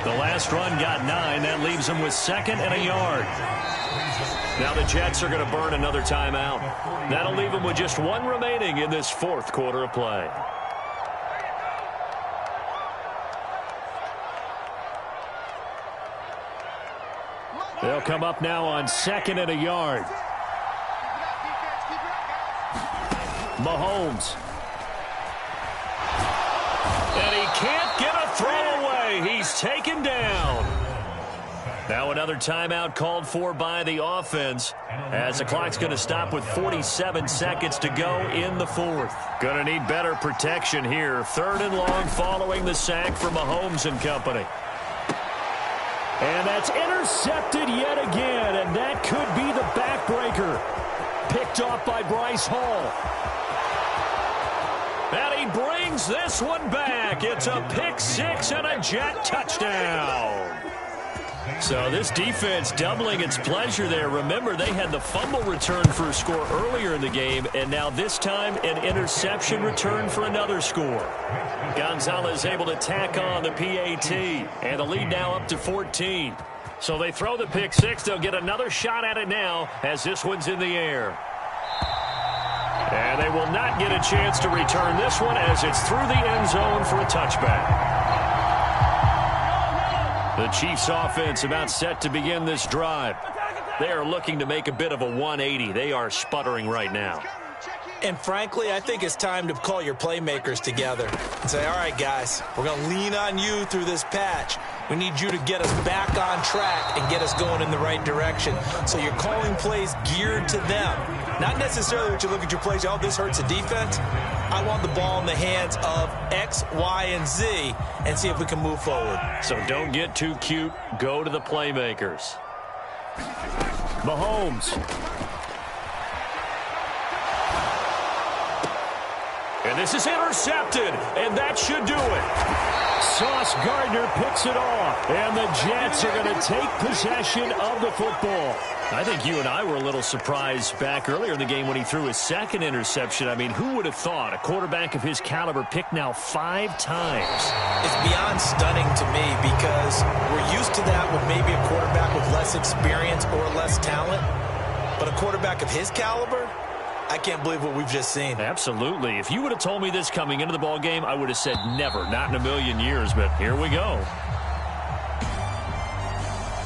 The last run got 9. That leaves him with 2nd and a yard. Now the Jets are going to burn another timeout. That'll leave them with just 1 remaining in this 4th quarter of play. They'll come up now on 2nd and a yard. Mahomes. And he can't get a throwaway. He's taken down. Now another timeout called for by the offense as the clock's going to stop with 47 seconds to go in the 4th. Going to need better protection here. 3rd and long following the sack for Mahomes and company. And that's intercepted yet again, and that could be the backbreaker. Picked off by Bryce Hall. And he brings this one back. It's a pick 6 and a Jet touchdown. So this defense doubling its pleasure there. Remember, they had the fumble return for a score earlier in the game, and now this time an interception return for another score. Gonzalez able to tack on the PAT, and the lead now up to 14. So they throw the pick six. They'll get another shot at it now as this one's in the air. And they will not get a chance to return this one as it's through the end zone for a touchback. The Chiefs offense about set to begin this drive. They are looking to make a bit of a 180. They are sputtering right now. And frankly, I think it's time to call your playmakers together and say, all right, guys, we're going to lean on you through this patch. We need you to get us back on track and get us going in the right direction. So you're calling plays geared to them. Not necessarily that you look at your plays, oh, this hurts the defense. I want the ball in the hands of X, Y, and Z and see if we can move forward. So don't get too cute. Go to the playmakers. Mahomes. And this is intercepted, and that should do it. Sauce Gardner picks it off, and the Jets are going to take possession of the football. I think you and I were a little surprised back earlier in the game when he threw his second interception. I mean, who would have thought a quarterback of his caliber picked now 5 times? It's beyond stunning to me because we're used to that with maybe a quarterback with less experience or less talent. But a quarterback of his caliber, I can't believe what we've just seen. Absolutely. If you would have told me this coming into the ball game, I would have said never, not in a million years, but here we go.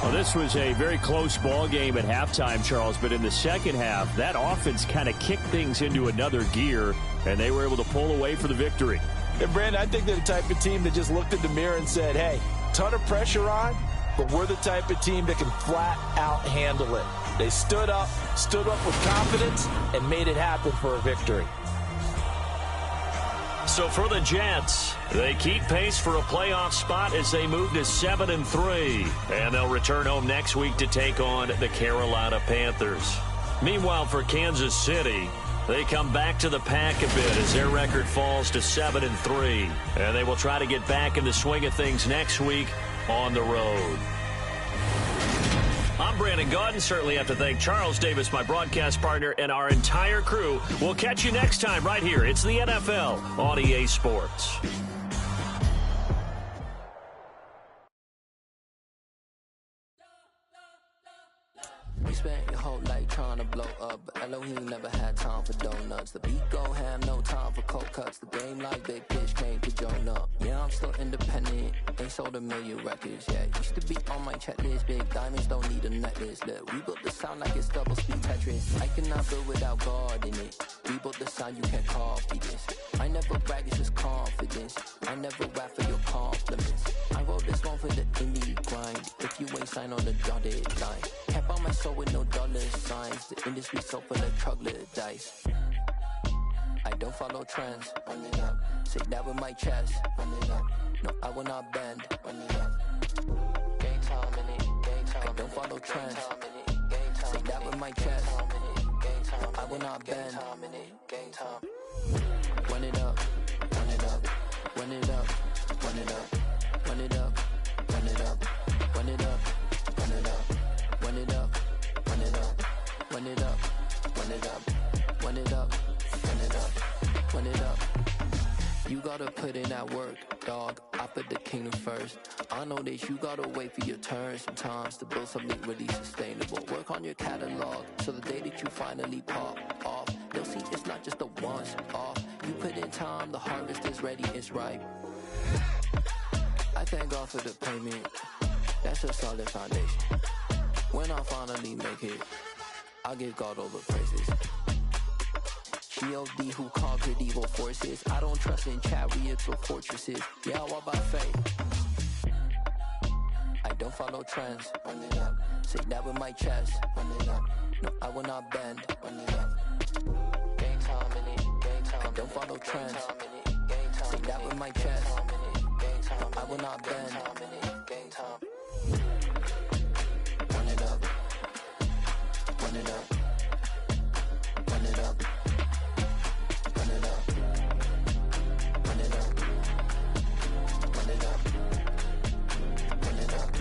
Well, this was a very close ball game at halftime, Charles, but in the second half, that offense kind of kicked things into another gear, and they were able to pull away for the victory. And, Brandon, I think they're the type of team that just looked in the mirror and said, hey, ton of pressure on, but we're the type of team that can flat out handle it. They stood up with confidence, and made it happen for a victory. So for the Jets, they keep pace for a playoff spot as they move to 7-3. And they'll return home next week to take on the Carolina Panthers. Meanwhile, for Kansas City, they come back to the pack a bit as their record falls to 7-3. And they will try to get back in the swing of things next week on the road. I'm Brandon Gaudin. Certainly have to thank Charles Davis, my broadcast partner, and our entire crew. We'll catch you next time right here. It's the NFL on EA Sports. We spent your whole life trying to blow up, but Elohim never had time for donuts. The beat go ham, no time for cold cuts. The game like Big Pitch came to join up. Yeah, I'm still independent, ain't sold a million records yet. Used to be on my checklist, big diamonds don't need a necklace. Look, we built the sound like it's double speed Tetris. I cannot build without God in it. We built the sound, you can't copy this. I never brag, it's just confidence. I never rap for your compliments. I wrote this one for the indie grind. If you ain't signed on the dotted line, can't buy my soul with no dollar signs. The industry so full of troglodytes. I don't follow trends. Run it up. Say that with my chest. Run it up. No, I will not bend. Run it up. Game time in it. Game time. I don't follow trends. Say that with my chest. I will not bend. Game time. Run it up. Run it up. Run it up. Run it up. Run it up. Run it up. Run it up. Run it up. Run it up. Run it up. Run it up. Run it up. Run it up. Run it up. Run it up. You gotta put in that work, dog. I put the kingdom first. I know that you gotta wait for your turn sometimes to build something really sustainable. Work on your catalog so the day that you finally pop off, they'll see it's not just a once off. You put in time, the harvest is ready, it's ripe. I thank God for the payment. That's a solid foundation. When I finally make it, I'll give God all the praises. G.O.D. who conquered evil forces. I don't trust in chariots or fortresses. Yeah, I walk by faith. I don't follow trends. Run it up. Say that with my chest. Run it up. No, I will not bend. Run it up. Game time in it. Game time. I don't follow trends. Say that with my chest. I will not bend. Game time. Run it up. Run it up. Run it up. Run it up. Run it up. Run it up. Run it up.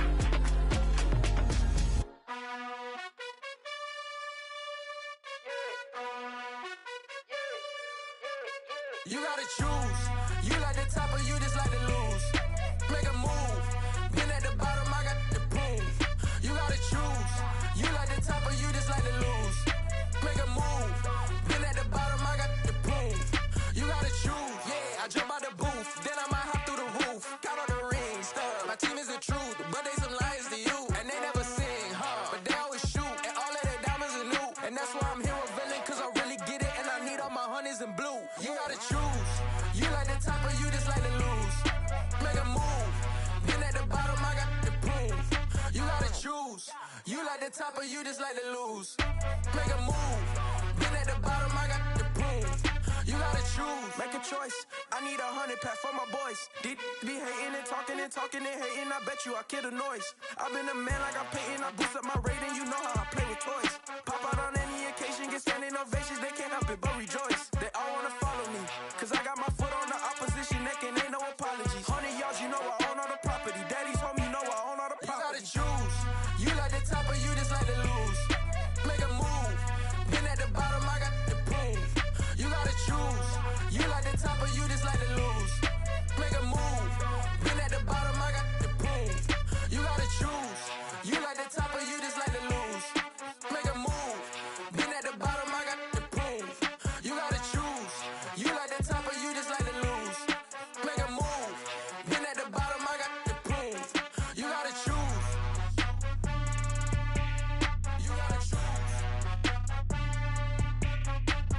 You gotta choose. You like the top or you just like to lose. Make a move. Been at the bottom, I got the prove. You You gotta choose. You like the top or you just like to lose. Make a move. Been at the bottom, I got the proof. You gotta choose. You like the top or you just like to lose. Make a move. Been at the bottom, I got the proof. You gotta choose. Make a choice. I need 100 pack for my boys. These be hating and talking and hating. I bet you I kill the noise. I've been a man like I'm Peyton. I boost up my rating. You know how I play with toys. Pop out on any occasion, get standing ovations. They can't help it but rejoice. They all wanna follow me, cause I got my foot on the opposition neck and ain't no apologies. 100 yards, you know I own all the property. Daddy's home, you know I own all the property. You gotta choose. You like the top or you just like to lose. Make a move. Been at the bottom, I got the proof. You gotta choose. You like the top or you just like to lose. Make a move. Been at the bottom, I got the proof. You gotta choose. You like the top or you just like to lose. Make a move. Been at the bottom, I got the proof. You gotta choose. You like the top or you just like to lose. Make a move. Been at the bottom, I got the proof. You gotta choose. You gotta choose.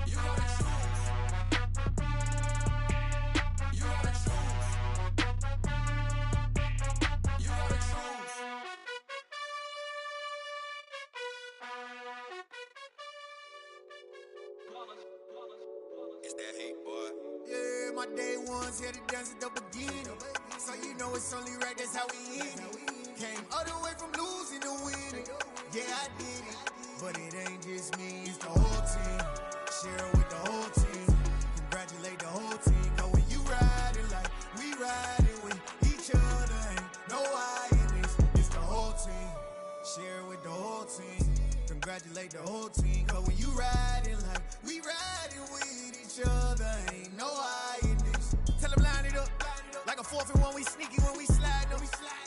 You gotta choose. You gotta choose. You gotta choose. It's that hate, boy. Yeah, my day ones here to dance at the beginning. So you know it's only right, that's how we end it. Came all the way from losing to winning. Yeah, I did it. But it ain't just me, it's the whole team. Share it with the whole team. Congratulate the whole team. Cause when you riding like we riding with each other, ain't no I in this. It's the whole team. Share it with the whole team. Congratulate the whole team. Cause when you riding like we riding with each other, ain't no I in this. Tell them line it up. Like a 4th and 1, we sneaky when we slide them.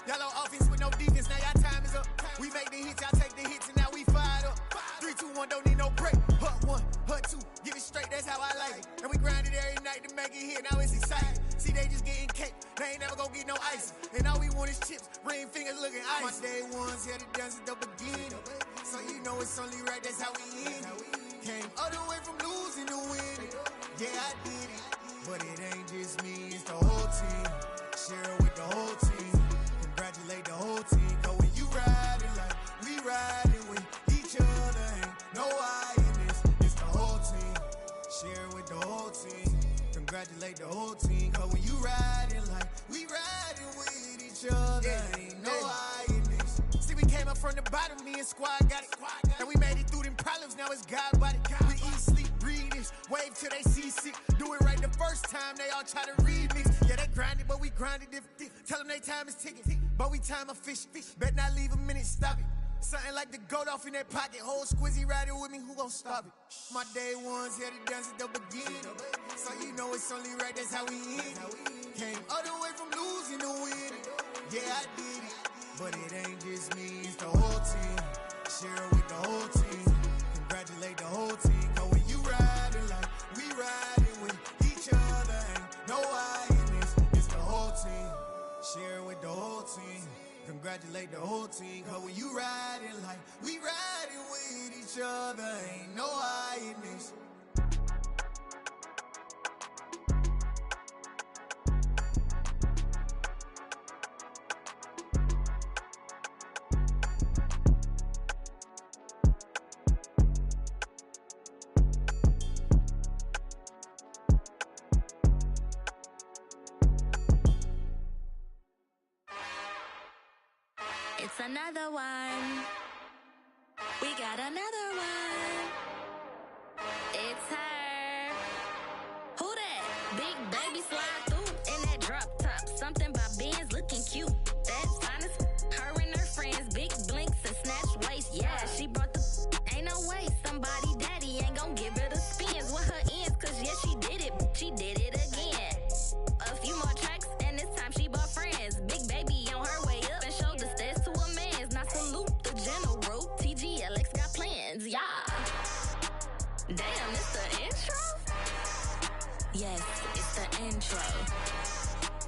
Y'all on offense with no defense, now y'all time is up. We make the hits, y'all take the hits, and now we fired up. 3, 2, 1, don't need no break. Hut 1, hut 2, get it straight, that's how I like it. And we grind it every night to make it hit, now it's exciting. See, they just getting cake, they ain't never gonna get no ice. And all we want is chips, ring fingers looking ice. My day ones here to dance at the beginning. So you know it's only right, that's how we end it. Came all the way from losing to winning. Yeah, I did it. But it ain't just me, it's the whole team. Share it with the whole team. Congratulate the whole team. Cause when you riding like we riding with each other, ain't no I in this. It's the whole team. Share it with the whole team. Congratulate the whole team. Cause when you riding like we riding with each other, ain't no I in this. See, we came up from the bottom, me and squad got it. And we made it through them problems, now it's God body. We eat, sleep, breathe this, wave till they see sick. Do it right the first time, they all try to remix. Yeah, they grinded, but we grinded different. Tell them they time is ticking, but we time a fish. Bet not leave a minute, stop it. Something like the goat off in that pocket. Whole squizzy riding with me, who gon' stop it? My day ones here to dance at the beginning. So you know it's only right, that's how we end it. Came all the way from losing to winning. Yeah, I did it. But it ain't just me, it's the whole team. Share it with the whole team. Congratulate the whole team. Cause when you riding like we riding with each other, ain't no I in this. It's the whole team. Share it with the whole team. Congratulate the whole team. Cause when you riding like we riding with each other, ain't no I in this. It's another one. We got another one. It's her. Who that? Big baby slide through in that drop top. Something by Benz looking cute. That's honest. Her and her friends, big blinks and snatch waist. Yeah, she brought the. Ain't no way somebody daddy ain't gon' give her the spins with her ends. Cause yeah, she did it. She did it again. A few more tracks and this time she bought friends. Big baby on her way up and showed the stairs to a man's. Now salute the general. TGLX got plans, yeah. Damn, it's the intro? Yes, it's the intro.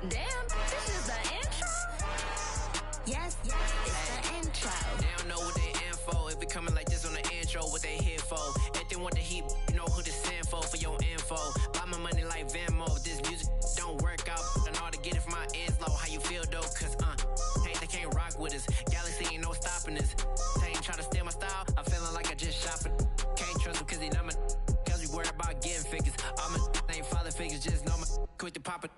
Damn, this is the intro? Yes, it's the intro. They don't know what they in for. If we coming like this on the intro, what they here for? If they want the heat, you know who to send for your info. Buy my money like slow, how you feel though? Cause, they can't rock with us. Galaxy ain't no stopping us. They ain't trying to steal my style. I'm feeling like I just shopping. Can't trust him cause he not my. Cause we worried about getting figures. All my ain't father figures, just know my quit the poppin'.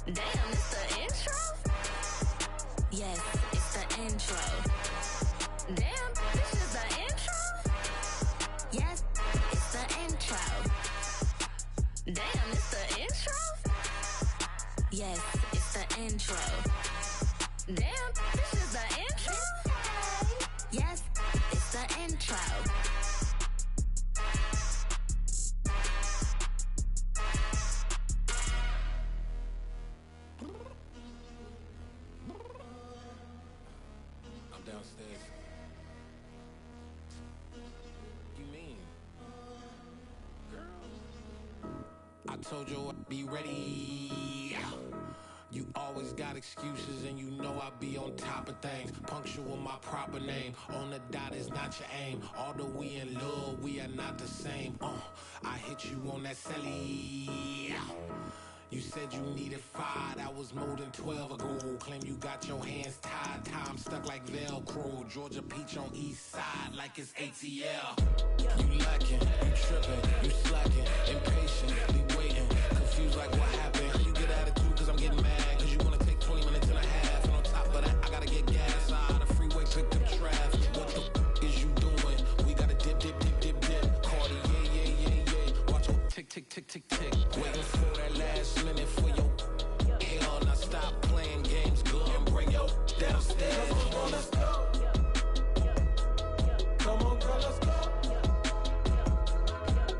Damn, it's the intro? Yes, it's the intro. Damn, this is the intro? Yes, it's the intro. Damn, it's the intro? Yes, it's the intro. Damn, this is the intro? Yes, it's the intro. I'm downstairs. You mean? Girl, I told you I'd be ready. You always got excuses and you know I be on top of things. Punctual my proper name. On the dot is not your aim. Although we in love, we are not the same. I hit you on that celly. You said you needed 5, that was more than 12 ago. Claim you got your hands tied, time stuck like Velcro. Georgia Peach on east side like it's ATL. You lacking, you tripping, you slacking, impatient, be waiting, confused like what happened. You get attitude cause I'm getting mad, cause you wanna take 20 minutes and a half. And on top of that, I gotta get gas out of the freeway, pick up traffic. What the is you doing? We gotta dip, dip, dip, dip, dip. Cardi, yeah. Watch your tick, tick, tick, tick, tick. Waiting for that last minute for your hell. Now stop playing games, go and bring your downstairs. Come on, let's go. Come on, girl, let's go.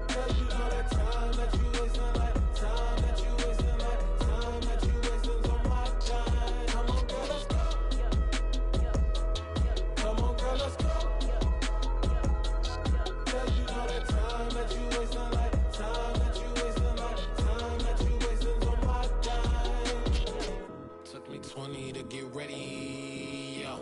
Cause you know that time that you wasting, like time that you wasting, like time that you wasting's on my time. Come on, girl, let's go. Come on, girl, let's go. Cause you know that time that you wasting, like time that you wasting, like time that you wasting's on my time. Took me 20 to get ready, yo.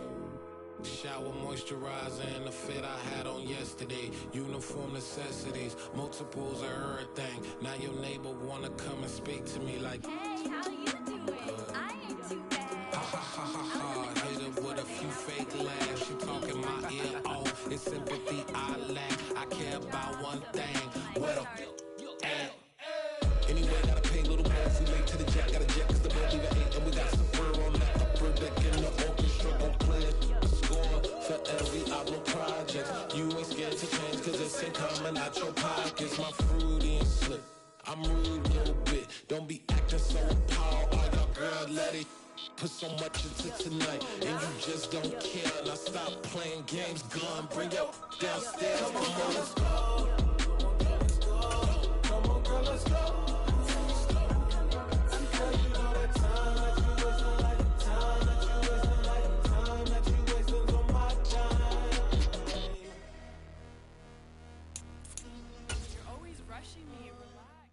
Shower, moisturizer, and the fit I had on yesterday. Uniform necessities, multiples of everything. Now your neighbor wanna come and speak to me like, Hey, how you doing? I ain't too bad. ha ha ha ha ha. Hit her with a few fake laughs. She talking my ear off. It's sympathy I lack. I care about one thing. Where the at? Anyway, gotta pay a little more if we late to the jet. Got a jet cause the boat leave at 8. And we got some fur on the upper deck in the orchestra. Gon' play a score for every album project. You ain't scared to change cause it's ain't coming out your pockets. My fruity and slip. I'm rude a little bit. Don't be acting so appalled. All y'all girl, let it put so much into tonight. And you just don't care. Now stop playing games. Gun, bring your downstairs. Come on, let's go. Come on, girl, let's go. Cause you know that time that you wasting, like time that you wasting, like time that you wasting's on my time. You're always rushing me. Relax.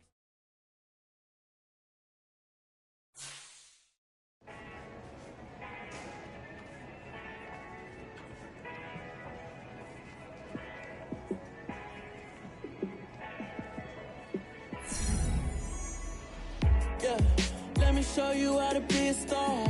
Yeah, let me show you how to be a star.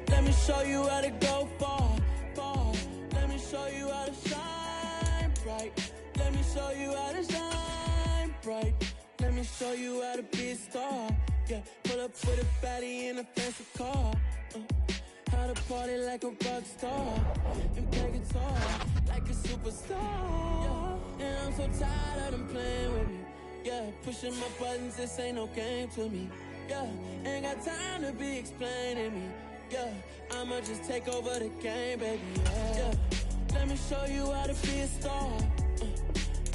Let me show you how to go far, far. Let me show you how to shine bright. Let me show you how to shine bright. Let me show you how to be a star. Yeah, pull up with a baddie in a fancy car. How to party like a rock star and play guitar like a superstar. Yeah, and I'm so tired of them playing with me. Yeah, pushing my buttons, this ain't no game to me. Yeah, ain't got time to be explaining me. Yeah, I'ma just take over the game, baby. Yeah, let me show you how to be a star.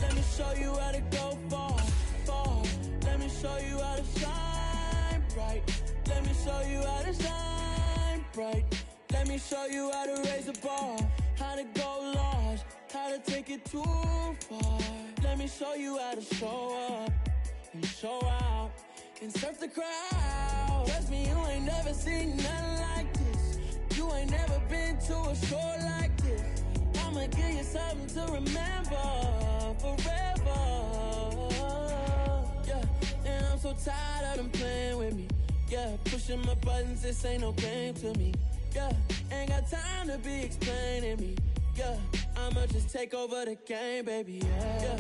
Let me show you how to go far, far. Let me show you how to shine bright. Let me show you how to shine bright. Let me show you how to raise a bar, how to go large, how to take it too far. Let me show you how to show up and show out and surf the crowd. Trust me, you ain't never seen nothing like this. You ain't never been to a show like this. I'ma give you something to remember forever. Yeah, and I'm so tired of them playing with me. Yeah, pushing my buttons, this ain't no game to me. Yeah, ain't got time to be explaining me. Yeah, I'ma just take over the game, baby. Yeah,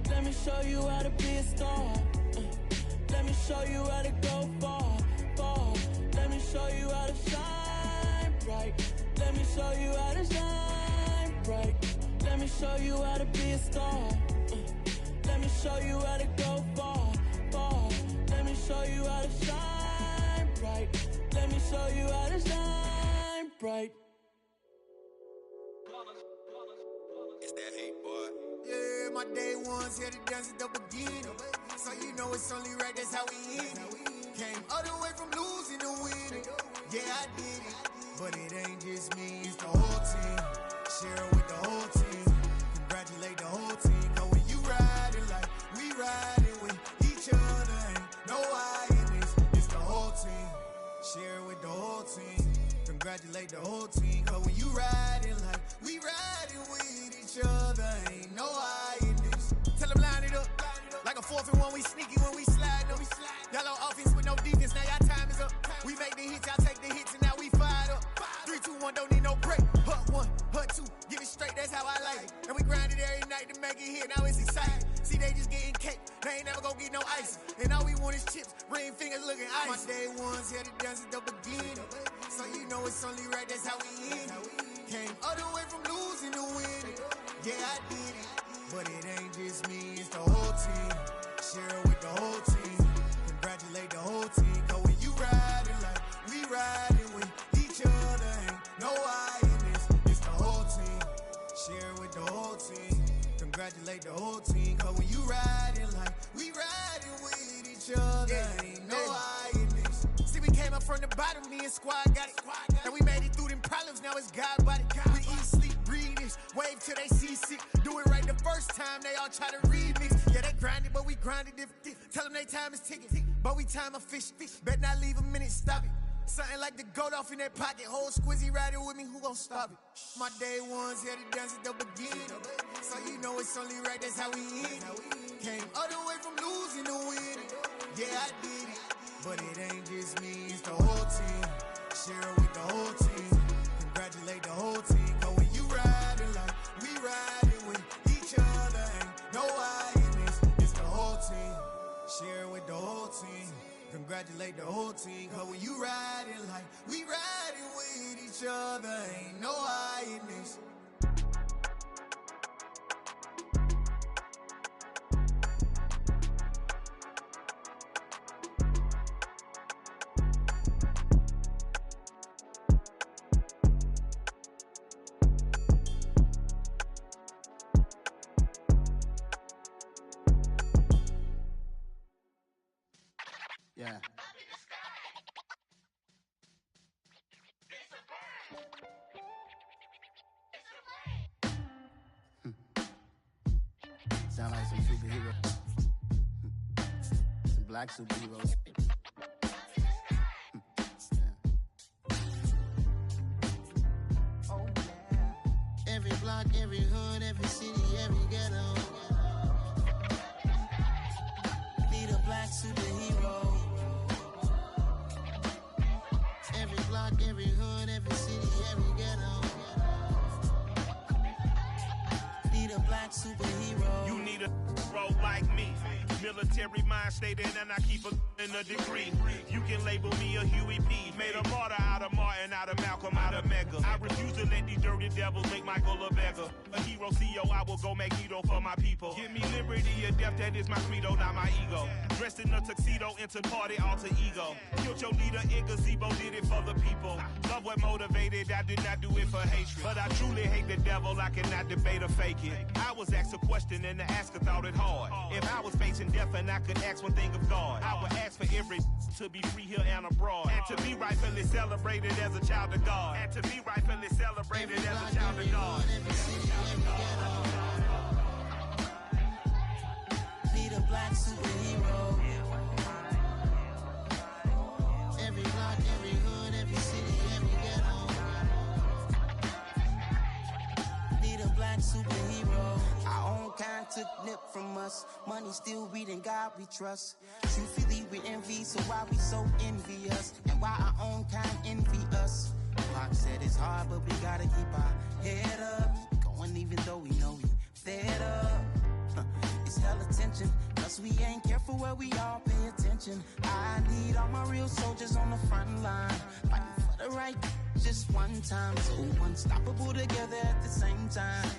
let me show you how to be a star. Let me show you how to go far, far. Let me show you how to shine bright. Let me show you how to shine bright. Let me show you how to be a star. Let me show you how to go far, far. Let me show you how to shine bright. Let me show you how to shine bright. It's that hate, boy. Yeah, my day ones here to dance at the beginning. So you know it's only right, that's how we end it. Came all the way from losing to winning. Yeah, I did it. But it ain't just me, it's the whole team. Share it with the whole team. Congratulate the whole team. Cause when you riding like we riding with each other, ain't no I in this. It's the whole team. Share it with the whole team. Congratulate the whole team. Cause when you riding like we riding with each other, ain't no I in this. Tell them line it up. Like a 4th and 1, we sneaky when we slide. No, we slide. Y'all on offense with no defense, now y'all time is up. We make the hits, y'all take the hits, and now we fired up. 3, 2, 1, don't need no break. Hut 1, hut 2, give it straight, that's how I like it. And we grind it every night to make it here, now it's exciting. See, they just getting cake, they ain't never gonna get no ice. And all we want is chips, ring fingers looking ice. My day ones here to dance at the beginning. So you know it's only right, that's how we end it. Came all the way from losing to winning. Yeah, I did it. But it ain't just me, it's the whole team. Share it with the whole team. Congratulate the whole team. Cause when you riding like we riding with each other, ain't no I in this. It's the whole team. Share it with the whole team. Congratulate the whole team. Cause when you riding like we riding with each other, ain't no I in this. See, we came up from the bottom, me and squad got it. And we made it through them problems, now it's God body. We eat, sleep, breathe this, wave till they see sick. Do it right the first time, they all try to remix. Yeah, they grinded, but we grinded different. Tell them they time is ticking, but we time a fish. Bet not leave a minute, stop it. Something like the goat off in that pocket. Whole squizzy riding with me, who gon' stop it? My day ones here to dance at the beginning. So you know it's only right, that's how we end it. Came all the way from losing to winning. Yeah, I did it. But it ain't just me, it's the whole team. Share it with the whole team. Congratulate the whole team. Cause when you riding like we riding with each other, ain't no I in this. It's the whole team. Share it with the whole team. Congratulate the whole team. Cause when you riding like we riding with each other, ain't no I in this. Yeah. Sound like some superheroes. Some black superheroes. Oh, yeah. Every block, every hood, every city, every ghetto. Need a black superhero. Every block, every hood, every city, every ghetto. Need a black superhero. You need a role like me. Military mind stated, and I keep a degree. You can label me a Huey P. Made a martyr out of Martin, out of Malcolm, out of Mega. I refuse to let these dirty devils make Michael a beggar. A hero CEO, I will go Magneto for my people. Give me liberty or death, that is my credo, not my ego. Dressed in a tuxedo, enter party, alter ego. Killed your leader in gazebo, did it for the people. Love what motivated, I did not do it for hatred. But I truly hate the devil, I cannot debate or fake it. I was asked a question and the asker thought it hard. If I was facing death and I could ask one thing of God, I would ask for every to be free here and abroad. And to be rightfully celebrated as a child of God. And to be rightfully celebrated as a child of God. Need a black superhero. Every block, every hood, every city, every ghetto. Need a black superhero. Our own kind took nip from us. Money still reading God we trust. Truthfully, with envy, so why we so envious? And why our own kind envy us? Pac said it's hard, but we gotta keep our head up. Going even though we know we fed up. It's hell attention, cause we ain't careful where we all pay attention. I need all my real soldiers on the front line, fighting for the right just one time. So unstoppable together at the same time,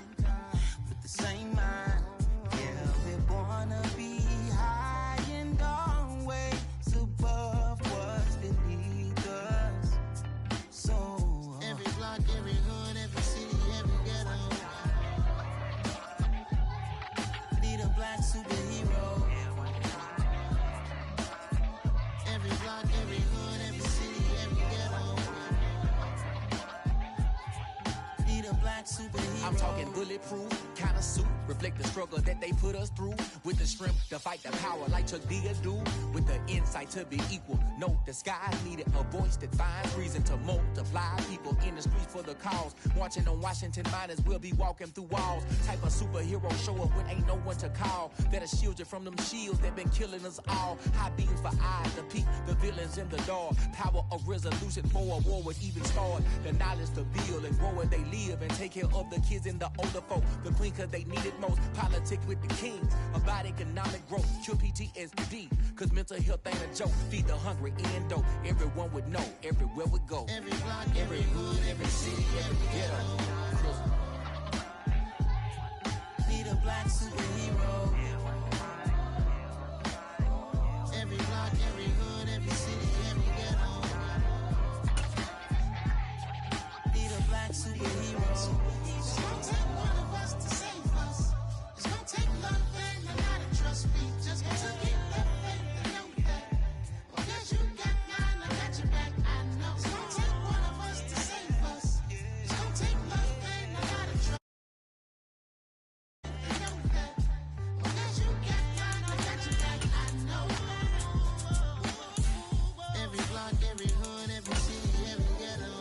with the same mind. Yeah, we're born to be high and always above what's beneath us. So every block, every hood, every city, every ghetto need a black superhero. Every block, every hood, every city, every ghetto need a black superhero. I'm talking bulletproof kind of suit, reflect the struggle that they put us through, with the strength to fight the power like Chuck D do, with the insight to be equal. No, the sky needed a voice that finds reason to multiply people in the streets for the cause. Marching on Washington miners, we'll be walking through walls. Type of superhero show up when ain't no one to call, that'll shield you from them shields that been killing us all. High beams for eyes to peek the villains in the dark. Power of resolution for a war would even start. The knowledge to build and grow where they live and take care of the kids and the older folk. The queen cause they need it most. Politics with the kings about economic growth. Cure PTSD cause mental health ain't a joke. Feed the hungry and dope. Everyone would know everywhere we go. Every block, every hood, every city, every ghetto need a black superhero. Every block, every hood, every city, every ghetto need a black superhero. It's gonna take one of us to save us. It's gonna take love and a lot of trust me. Just to get the faith and know that. Because you got mine, I got your back, I know. It's gonna take one of us to save us. It's gonna take love and a lot of trust. Because you got mine, I got your back, I know. Every block, every hood, every city, every ghetto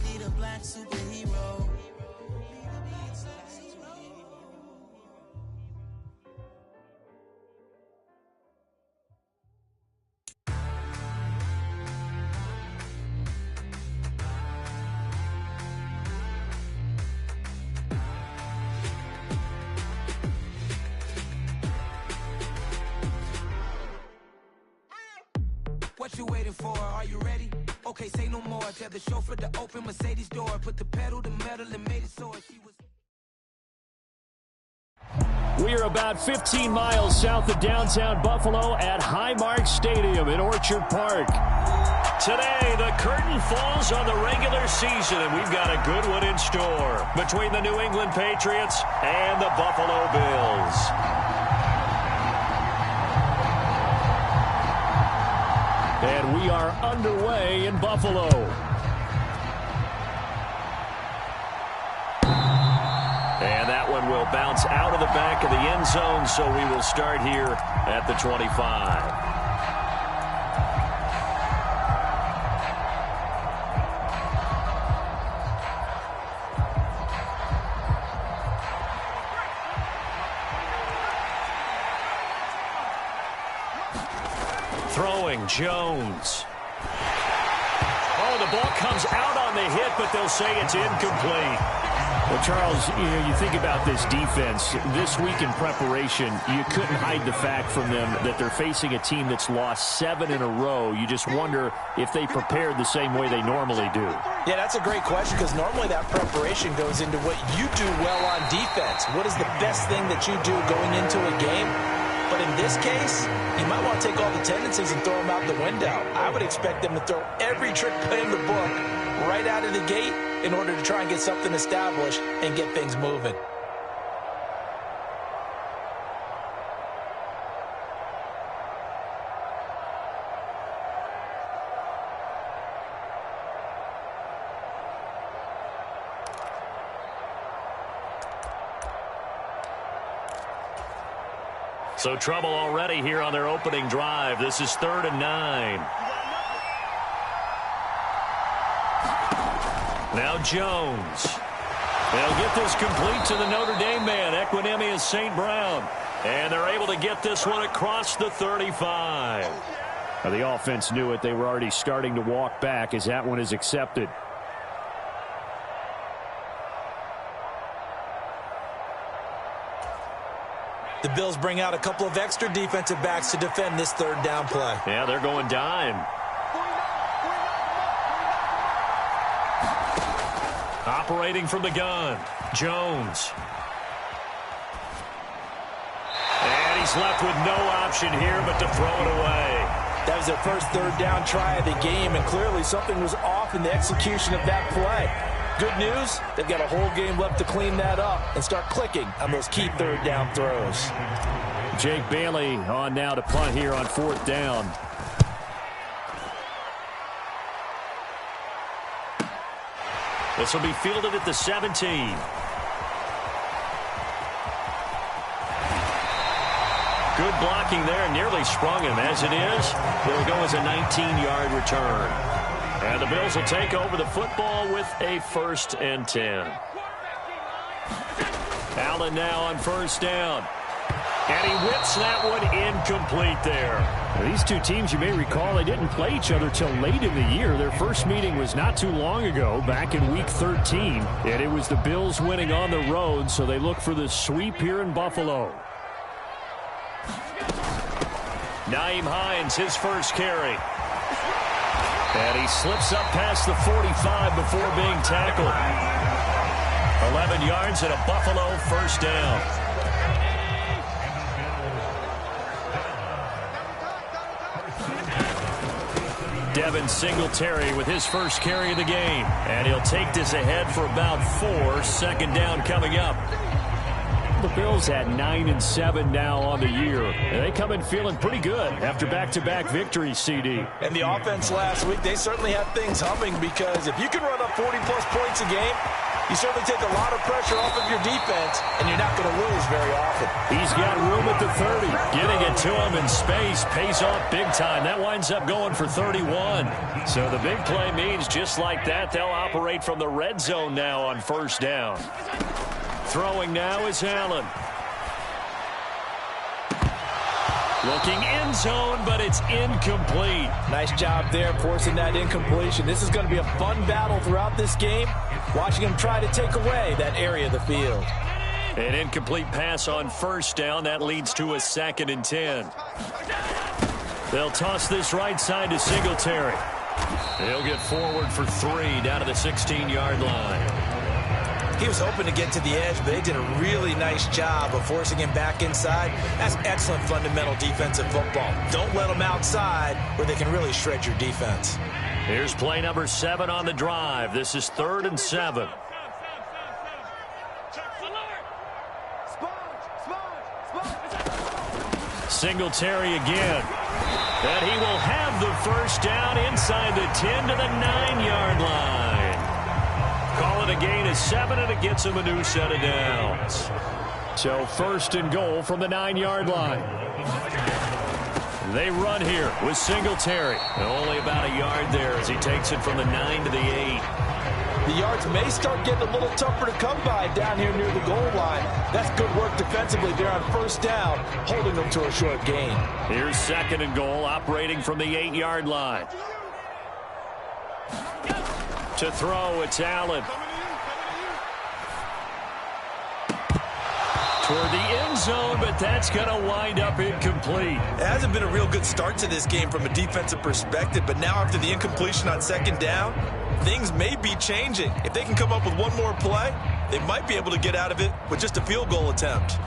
need a black superhero. What you waiting for? Are you ready? Okay, say no more. Tell the chauffeur to open Mercedes door. Put the pedal to metal and made it so she was. We are about 15 miles south of downtown Buffalo at Highmark Stadium in Orchard Park. Today, the curtain falls on the regular season, and we've got a good one in store between the New England Patriots and the Buffalo Bills. And we are underway in Buffalo. And that one will bounce out of the back of the end zone, so we will start here at the 25. Throwing Jones. Oh, the ball comes out on the hit, but they'll say it's incomplete. Well, Charles, you think about this defense. This week in preparation, you couldn't hide the fact from them that they're facing a team that's lost 7 in a row. You just wonder if they prepared the same way they normally do. Yeah, that's a great question because normally that preparation goes into what you do well on defense. What is the best thing that you do going into a game? But in this case, you might want to take all the tendencies and throw them out the window. I would expect them to throw every trick play in the book right out of the gate in order to try and get something established and get things moving. So trouble already here on their opening drive. This is 3rd and 9. Now Jones. They'll get this complete to the Notre Dame man, Equinemius St. Brown. And they're able to get this one across the 35. Now, the offense knew it. They were already starting to walk back as that one is accepted. The Bills bring out a couple of extra defensive backs to defend this third down play. Yeah, they're going dime. Operating from the gun, Jones. And he's left with no option here but to throw it away. That was their first third down try of the game, and clearly something was off in the execution of that play. Good news, they've got a whole game left to clean that up and start clicking on those key third down throws. Jake Bailey on now to punt here on fourth down. This will be fielded at the 17. Good blocking there, nearly sprung him. As it is, it'll go as a 19-yard return. And the Bills will take over the football with a 1st and 10. Allen now on first down. And he whips that one incomplete there. Now, these two teams, you may recall, they didn't play each other till late in the year. Their first meeting was not too long ago, back in Week 13. And it was the Bills winning on the road, so they look for the sweep here in Buffalo. Nyheim Hines, his first carry. And he slips up past the 45 before being tackled. 11 yards and a Buffalo first down. Devin Singletary with his first carry of the game. And he'll take this ahead for about 4. Second down coming up. The Bills at 9-7 now on the year. And they come in feeling pretty good after back-to-back victories, CD. And the offense last week, they certainly had things humming, because if you can run up 40-plus points a game, you certainly take a lot of pressure off of your defense, and you're not going to lose very often. He's got room at the 30. Getting it to him in space pays off big time. That winds up going for 31. So the big play means just like that, they'll operate from the red zone now on first down. Throwing now is Allen. Looking end zone, but it's incomplete. Nice job there forcing that incompletion. This is going to be a fun battle throughout this game, watching him try to take away that area of the field. An incomplete pass on first down. That leads to a 2nd and 10. They'll toss this right side to Singletary. He'll get forward for 3 down to the 16-yard line. He was hoping to get to the edge, but they did a really nice job of forcing him back inside. That's excellent fundamental defensive football. Don't let them outside where they can really shred your defense. Here's play number 7 on the drive. This is 3rd and 7. Singletary again. And he will have the first down inside the 10 to the 9-yard line. Call it a gain of 7, and it gets him a new set of downs. So 1st and goal from the 9-yard line. They run here with Singletary. Only about a yard there as he takes it from the 9 to the 8. The yards may start getting a little tougher to come by down here near the goal line. That's good work defensively there on first down, holding them to a short gain. Here's 2nd and goal, operating from the 8-yard line. To throw, it's Allen. Toward the end zone, but that's going to wind up incomplete. It hasn't been a real good start to this game from a defensive perspective, but now after the incompletion on 2nd down, things may be changing. If they can come up with one more play, they might be able to get out of it with just a field goal attempt.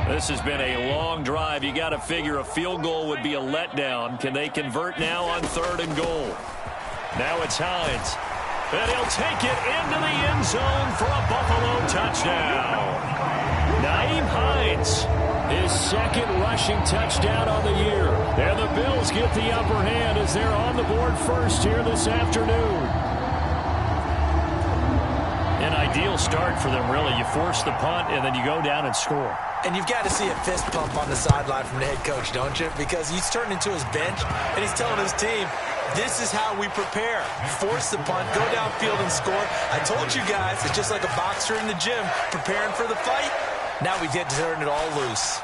This has been a long drive. You got to figure a field goal would be a letdown. Can they convert now on 3rd and goal? Now it's Hines. And he'll take it into the end zone for a Buffalo touchdown. Nyheim Hines, his 2nd rushing touchdown on the year. And the Bills get the upper hand as they're on the board first here this afternoon. An ideal start for them, really. You force the punt, and then you go down and score. And you've got to see a fist pump on the sideline from the head coach, don't you? Because he's turned into his bench, and he's telling his team, This is how we prepare. Force the punt, go downfield and score. I told you guys, it's just like a boxer in the gym preparing for the fight. Now we get to turn it all loose.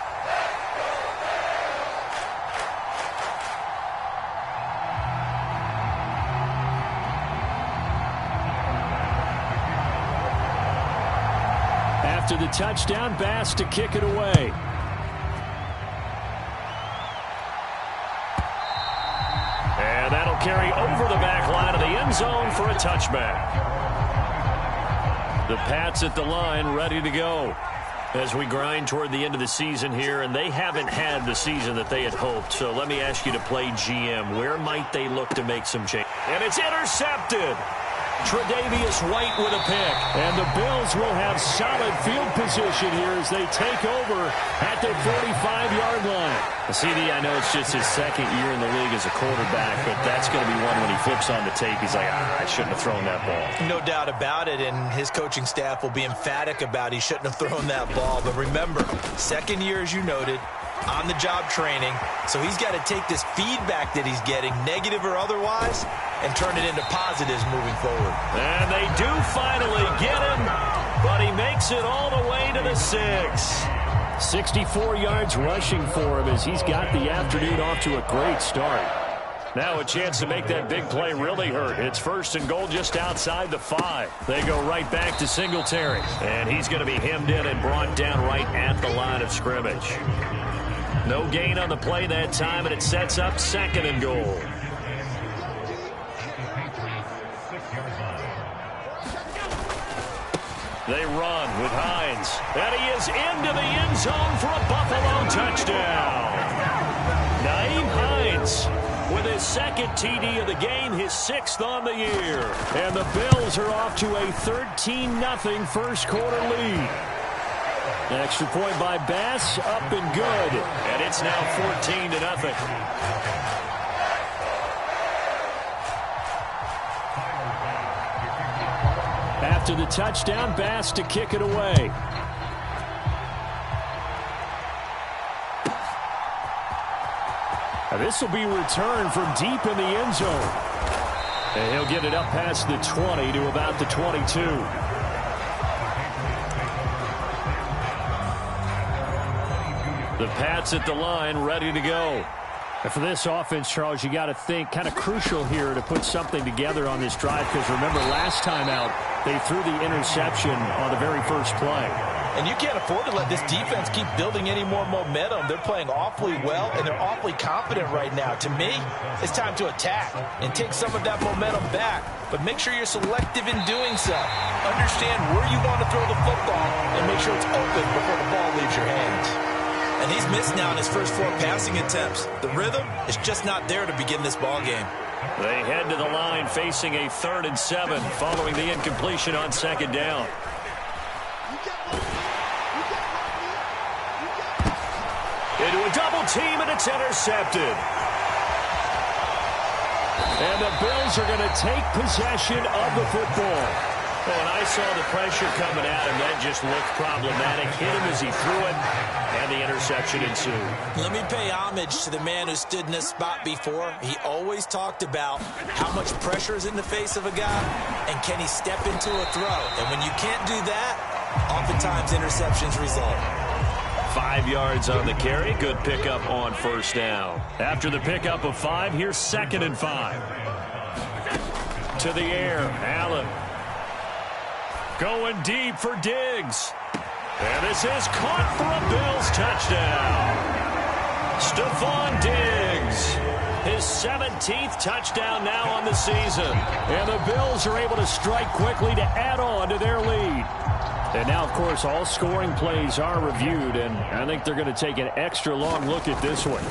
After the touchdown, Bass to kick it away. And that'll carry over the back line of the end zone for a touchback. The Pats at the line, ready to go. As we grind toward the end of the season here, and they haven't had the season that they had hoped. So let me ask you to play GM. Where might they look to make some change? And it's intercepted. Tre'Davious White with a pick. And the Bills will have solid field position here as they take over at their 45-yard line. CD, I know it's just his second year in the league as a quarterback, but that's going to be one when he flips on the tape. He's like, I shouldn't have thrown that ball. No doubt about it, and his coaching staff will be emphatic about he shouldn't have thrown that ball. But remember, second year, as you noted, on-the-job training. So he's got to take this feedback that he's getting, negative or otherwise, and turn it into positives moving forward. And they do finally get him, but he makes it all the way to the 6. 64 yards rushing for him as he's got the afternoon off to a great start. Now a chance to make that big play really hurt. It's 1st and goal just outside the 5. They go right back to Singletary. And he's going to be hemmed in and brought down right at the line of scrimmage. No gain on the play that time, and it sets up 2nd and goal. They run with Hines. And he is into the end zone for a Buffalo touchdown. Nyheim Hines with his 2nd TD of the game, his 6th on the year. And the Bills are off to a 13-0 first quarter lead. Extra point by Bass, up and good. And it's now 14-0. After the touchdown, Bass to kick it away. Now this will be returned from deep in the end zone. And he'll get it up past the 20 to about the 22. The Pats at the line, ready to go. And for this offense, Charles, you got to think kind of crucial here to put something together on this drive, because remember last time out they threw the interception on the very first play. And you can't afford to let this defense keep building any more momentum. They're playing awfully well, and they're awfully confident right now. To me, it's time to attack and take some of that momentum back. But make sure you're selective in doing so. Understand where you want to throw the football and make sure it's open before the ball leaves your hands. And he's missed now in his first 4 passing attempts. The rhythm is just not there to begin this ball game. They head to the line facing a 3rd and 7 following the incompletion on 2nd down. Into a double team, and it's intercepted. And the Bills are going to take possession of the football. Oh, and I saw the pressure coming at him. That just looked problematic. Hit him as he threw it, and the interception ensued. Let me pay homage to the man who stood in this spot before. He always talked about how much pressure is in the face of a guy, and can he step into a throw. And when you can't do that, oftentimes interceptions result. 5 yards on the carry. Good pickup on 1st down. After the pickup of 5, here's 2nd and 5. To the air, Allen. Going deep for Diggs. And this is caught for a Bills touchdown. Stephon Diggs. His 17th touchdown now on the season. And the Bills are able to strike quickly to add on to their lead. And now, of course, all scoring plays are reviewed, and I think they're going to take an extra long look at this one.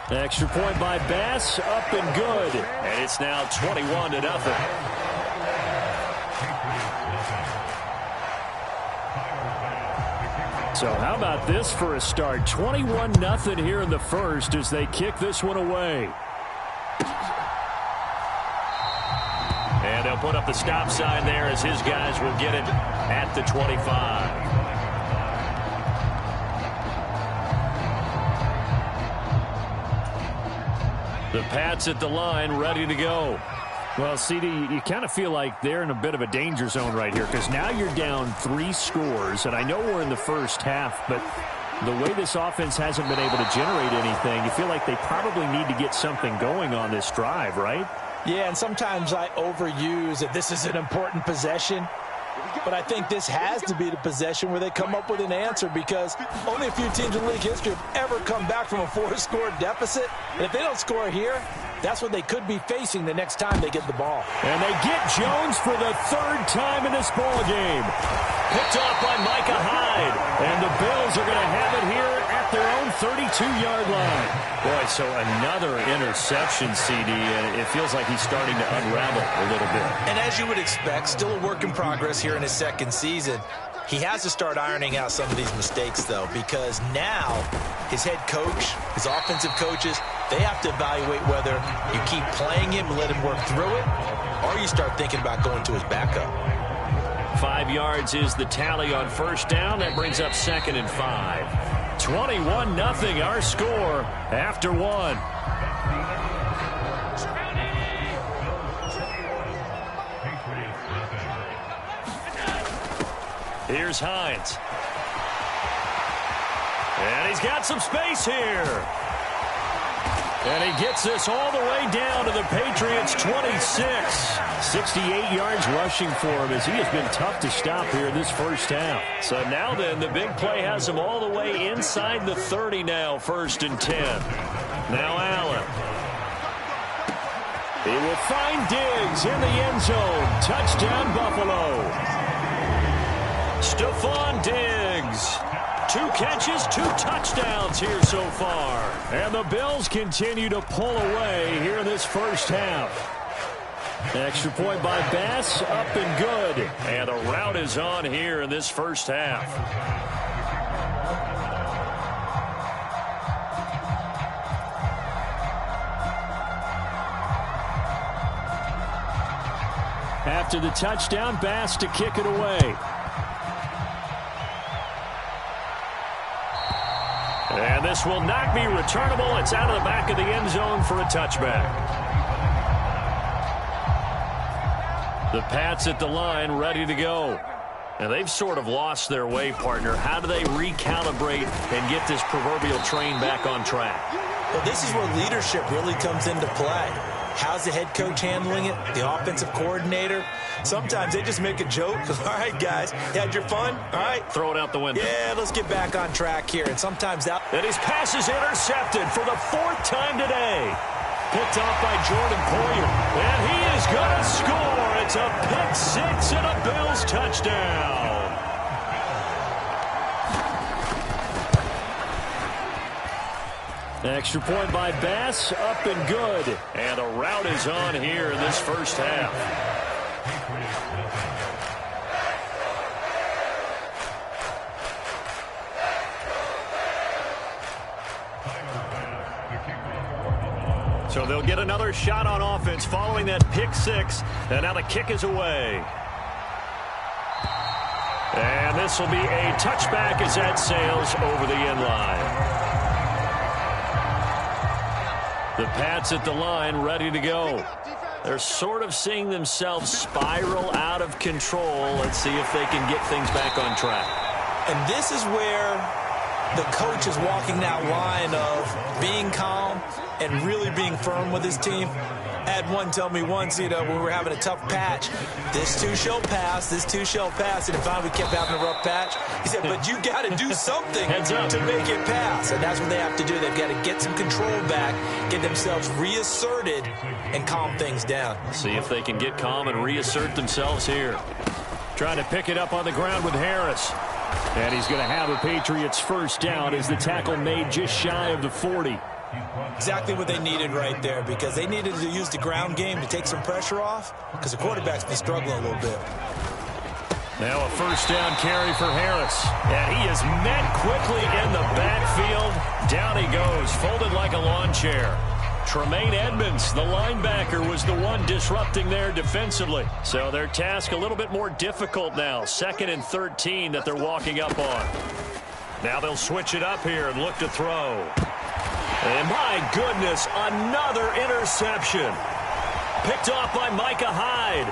Extra point by Bass, up and good. And it's now 21-0. So how about this for a start? 21-0 here in the first as they kick this one away. And they'll put up the stop sign there as his guys will get it at the 25. The Pats at the line, ready to go. Well, CD, you kind of feel like they're in a bit of a danger zone right here because now you're down 3 scores, and I know we're in the first half, but the way this offense hasn't been able to generate anything, you feel like they probably need to get something going on this drive, right? Yeah, and sometimes I overuse that this is an important possession. But I think this has to be the possession where they come up with an answer because only a few teams in league history have ever come back from a 4-score deficit. And if they don't score here, that's what they could be facing the next time they get the ball. And they get Jones for the 3rd time in this ball game. Picked off by Micah Hyde. And the Bills are going to have it here at their own 32-yard line. Boy, so another interception, CD, and it feels like he's starting to unravel a little bit. And as you would expect, still a work in progress here in his 2nd season. He has to start ironing out some of these mistakes, though, because now his head coach, his offensive coaches, they have to evaluate whether you keep playing him and let him work through it, or you start thinking about going to his backup. 5 yards is the tally on 1st down. That brings up 2nd and 5. 21-0 our score after 1. Here's Hines. And he's got some space here. And he gets this all the way down to the Patriots' 26. 68 yards rushing for him as he has been tough to stop here in this first half. So now then, the big play has him all the way inside the 30 now, 1st and 10. Now Allen. He will find Diggs in the end zone. Touchdown, Buffalo. Stephon Diggs. 2 catches, 2 touchdowns here so far. And the Bills continue to pull away here in this first half. Extra point by Bass, up and good. And the route is on here in this first half. After the touchdown, Bass to kick it away. And this will not be returnable. It's out of the back of the end zone for a touchback. The Pats at the line, ready to go. And they've sort of lost their way, partner. How do they recalibrate and get this proverbial train back on track? Well, this is where leadership really comes into play. How's the head coach handling it? The offensive coordinator? Sometimes they just make a joke. All right, guys, you had your fun? All right. Throw it out the window. Yeah, let's get back on track here. And sometimes that... And his pass is intercepted for the 4th time today. Picked off by Jordan Poyer. And he is going to score. It's a pick 6 and a Bills touchdown. Extra point by Bass, up and good. And a route is on here in this first half. So they'll get another shot on offense following that pick 6. And now the kick is away. And this will be a touchback as that sails over the end line. The Pats at the line, ready to go. They're sort of seeing themselves spiral out of control. Let's see if they can get things back on track. And this is where the coach is walking that line of being calm and really being firm with his team. I had one tell me once, when we were having a tough patch, this too shall pass, this too shall pass. And finally we kept having a rough patch. He said, but you got to do something to make it pass. And that's what they have to do. They've got to get some control back, get themselves reasserted, and calm things down. See if they can get calm and reassert themselves here. Trying to pick it up on the ground with Harris. And he's going to have a Patriots first down as the tackle made just shy of the 40. Exactly what they needed right there, because they needed to use the ground game to take some pressure off, because the quarterback's been struggling a little bit. Now a first down carry for Harris. And he is met quickly in the backfield. Down he goes, folded like a lawn chair. Tremaine Edmonds, the linebacker, was the one disrupting there defensively. So their task a little bit more difficult now. 2nd and 13 that they're walking up on. Now they'll switch it up here and look to throw. And my goodness, another interception. Picked off by Micah Hyde.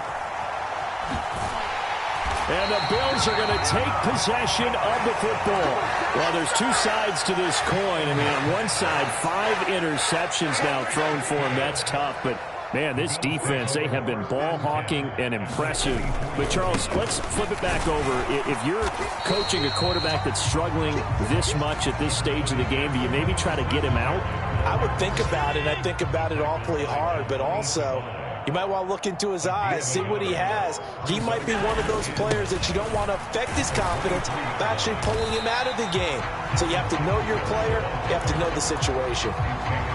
And the Bills are going to take possession of the football. Well, there's two sides to this coin. I mean, on one side, 5 interceptions now thrown for him. That's tough, but man, this defense, they have been ball hawking and impressive. But, Charles, let's flip it back over. If you're coaching a quarterback that's struggling this much at this stage of the game, do you maybe try to get him out? I would think about it. I think about it awfully hard, but also you might want to look into his eyes, see what he has. He might be one of those players that you don't want to affect his confidence by actually pulling him out of the game. So you have to know your player. You have to know the situation.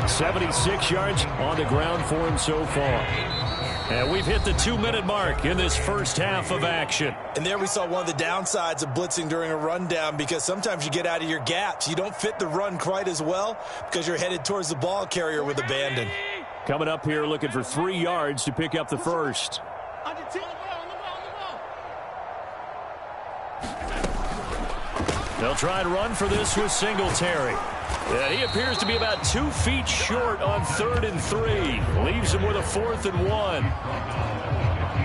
76 yards on the ground for him so far. And we've hit the 2-minute mark in this first half of action. And there we saw one of the downsides of blitzing during a rundown, because sometimes you get out of your gaps. You don't fit the run quite as well because you're headed towards the ball carrier with abandon. Coming up here looking for 3 yards to pick up the first. They'll try and run for this with Singletary. Yeah, he appears to be about 2 feet short on 3rd and 3. Leaves him with a 4th and 1.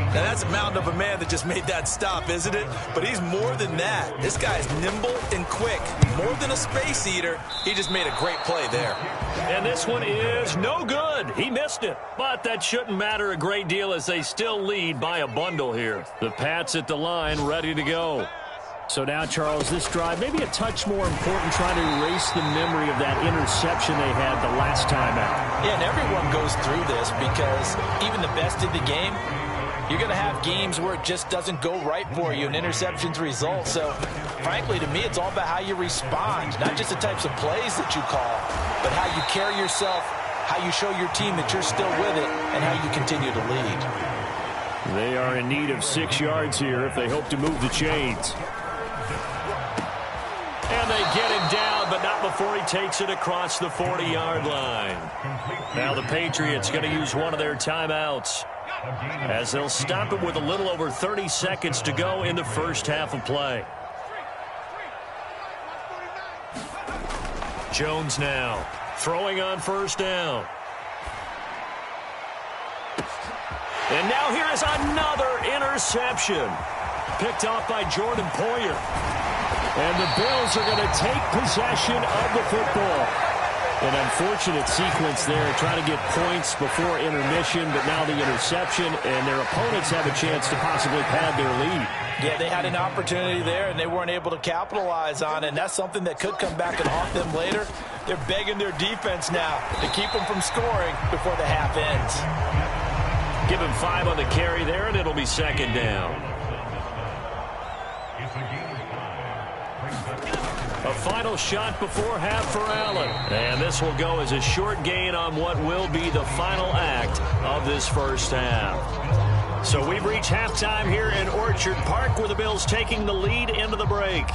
Now that's a mountain of a man that just made that stop, isn't it? But he's more than that. This guy's nimble and quick. More than a space eater, he just made a great play there. And this one is no good. He missed it. But that shouldn't matter a great deal as they still lead by a bundle here. The Pats at the line ready to go. So now, Charles, this drive maybe a touch more important, trying to erase the memory of that interception they had the last time out. Yeah, and everyone goes through this because even the best in the game, you're going to have games where it just doesn't go right for you and interceptions result. So, frankly, to me, it's all about how you respond, not just the types of plays that you call, but how you carry yourself, how you show your team that you're still with it, and how you continue to lead. They are in need of 6 yards here if they hope to move the chains. And they get him down, but not before he takes it across the 40-yard line. Now the Patriots going to use one of their timeouts, as they'll stop it with a little over 30 seconds to go in the first half of play. Jones now throwing on 1st down. And now here is another interception, picked off by Jordan Poyer. And the Bills are going to take possession of the football. An unfortunate sequence there, trying to get points before intermission, but now the interception, and their opponents have a chance to possibly pad their lead. Yeah, they had an opportunity there, and they weren't able to capitalize on it, and that's something that could come back and haunt them later. They're begging their defense now to keep them from scoring before the half ends. Give him 5 on the carry there, and it'll be 2nd down. A final shot before half for Allen. And this will go as a short gain on what will be the final act of this first half. So we've reached halftime here in Orchard Park, with the Bills taking the lead into the break.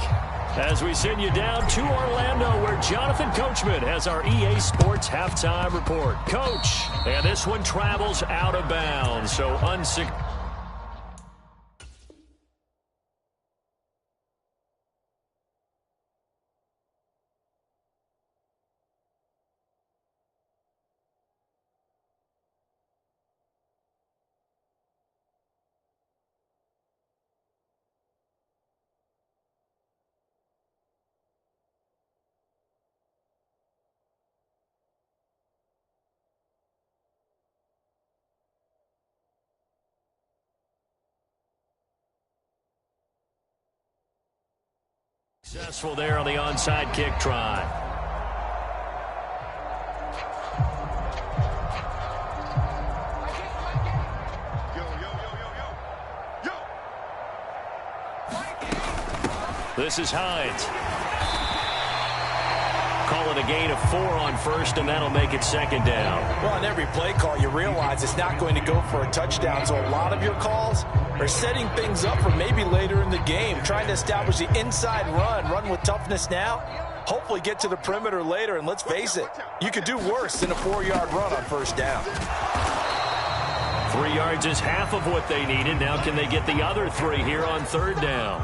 As we send you down to Orlando, where Jonathan Coachman has our EA Sports halftime report. Coach, and this one travels out of bounds, so unsuccessful. Successful there on the onside kick try. This is Hines. Calling a gain of 4 on 1st, and that'll make it 2nd down. Well, on every play call, you realize it's not going to go for a touchdown, so a lot of your calls are setting things up for maybe later in the game, trying to establish the inside run with toughness now, hopefully get to the perimeter later, and let's face it, you could do worse than a 4-yard run on 1st down. 3 yards is half of what they needed. Now can they get the other 3 here on 3rd down?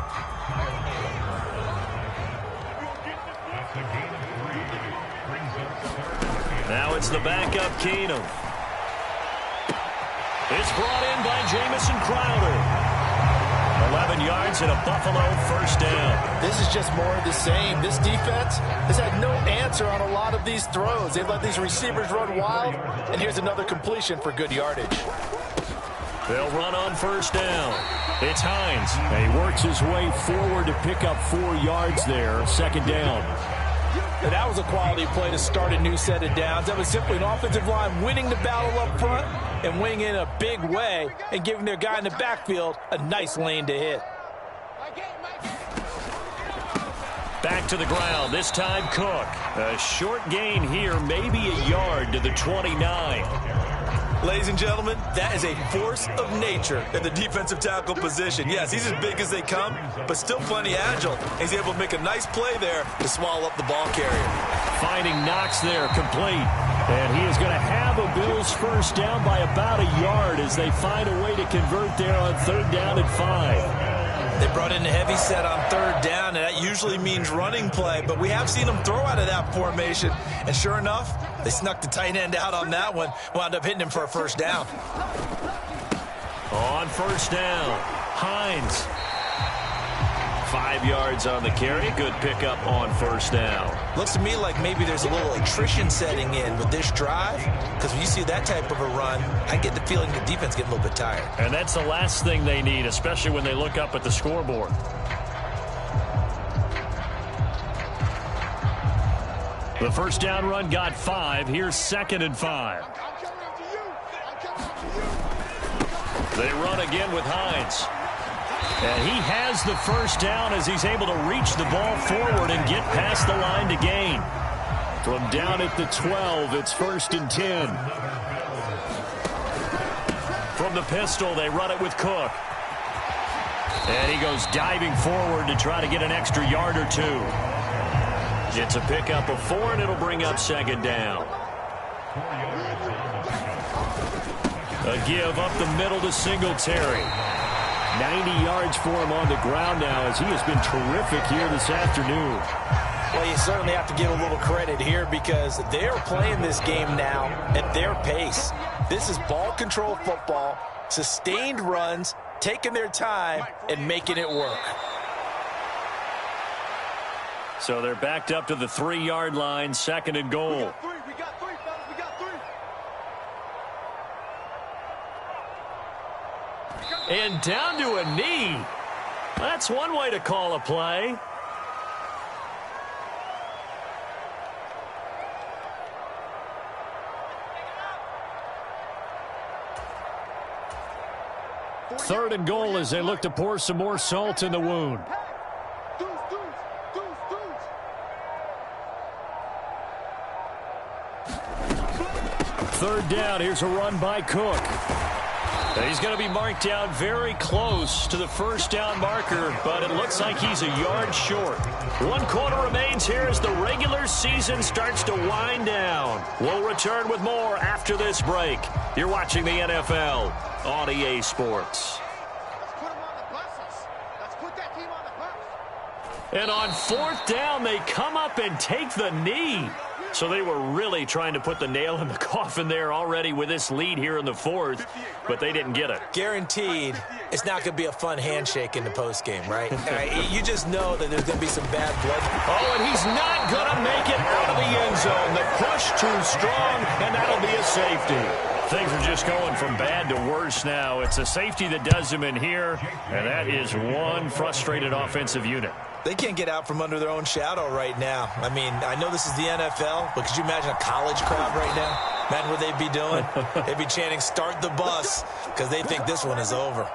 Now it's the backup Keenum. It's brought in by Jamison Crowder. 11 yards and a Buffalo first down. This is just more of the same. This defense has had no answer on a lot of these throws. They've let these receivers run wild, and here's another completion for good yardage. They'll run on first down. It's Hines. And he works his way forward to pick up 4 yards there. Second down. And that was a quality play to start a new set of downs. That was simply an offensive line winning the battle up front and winning in a big way and giving their guy in the backfield a nice lane to hit. Back to the ground, this time Cook. A short gain here, maybe a yard to the 29. Ladies and gentlemen, that is a force of nature at the defensive tackle position. Yes, he's as big as they come, but still plenty agile. He's able to make a nice play there to swallow up the ball carrier. Finding Knox there, complete. And he is going to have a Bills first down by about a yard as they find a way to convert there on third down and 5. They brought in a heavy set on third down, and that usually means running play. But we have seen them throw out of that formation. And sure enough, they snuck the tight end out on that one, wound up hitting him for a first down. On first down, Hines. 5 yards on the carry. Good pickup on first down. Looks to me like maybe there's a little attrition setting in with this drive, because when you see that type of a run, I get the feeling the defense getting a little bit tired. And that's the last thing they need, especially when they look up at the scoreboard. The first down run got 5. Here's second and 5. They run again with Hines. And he has the first down as he's able to reach the ball forward and get past the line to gain. From down at the 12, it's first and 10. From the pistol, they run it with Cook. And he goes diving forward to try to get an extra yard or 2. It's a pickup of 4, and it'll bring up second down. A give up the middle to Singletary. 90 yards for him on the ground now as he has been terrific here this afternoon. Well, you certainly have to give a little credit here because they're playing this game now at their pace. This is ball control football, sustained runs, taking their time, and making it work. So they're backed up to the 3-yard line, second and goal. We got 3, fellas. We got 3. And down to a knee. That's one way to call a play. Third and goal as they look to pour some more salt in the wound. Third down, here's a run by Cook. He's going to be marked down very close to the first down marker, but it looks like he's a yard short. 1 quarter remains here as the regular season starts to wind down. We'll return with more after this break. You're watching the NFL on EA Sports. And on fourth down, they come up and take the knee. So they were really trying to put the nail in the coffin there already with this lead here in the fourth, but they didn't get it. Guaranteed, it's not going to be a fun handshake in the postgame, right? You just know that there's going to be some bad blood. Oh, and he's not going to make it out of the end zone. The push too strong, and that'll be a safety. Things are just going from bad to worse now. It's a safety that does him in here, and that is one frustrated offensive unit. They can't get out from under their own shadow right now. I mean, I know this is the NFL, but could you imagine a college crowd right now? Imagine what they'd be doing. They'd be chanting, "Start the bus," because they think this one is over.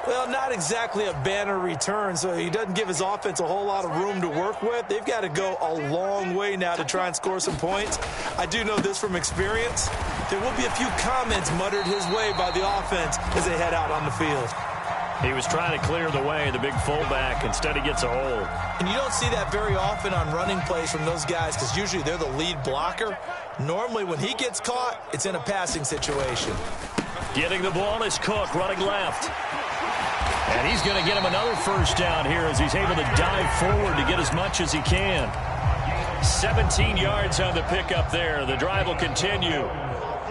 Well, not exactly a banner return, so he doesn't give his offense a whole lot of room to work with. They've got to go a long way now to try and score some points. I do know this from experience. There will be a few comments muttered his way by the offense as they head out on the field. He was trying to clear the way, the big fullback. Instead, he gets a hold. And you don't see that very often on running plays from those guys because usually they're the lead blocker. Normally, when he gets caught, it's in a passing situation. Getting the ball is Cook, running left. And he's going to get him another first down here as he's able to dive forward to get as much as he can. 17 yards on the pickup there. The drive will continue.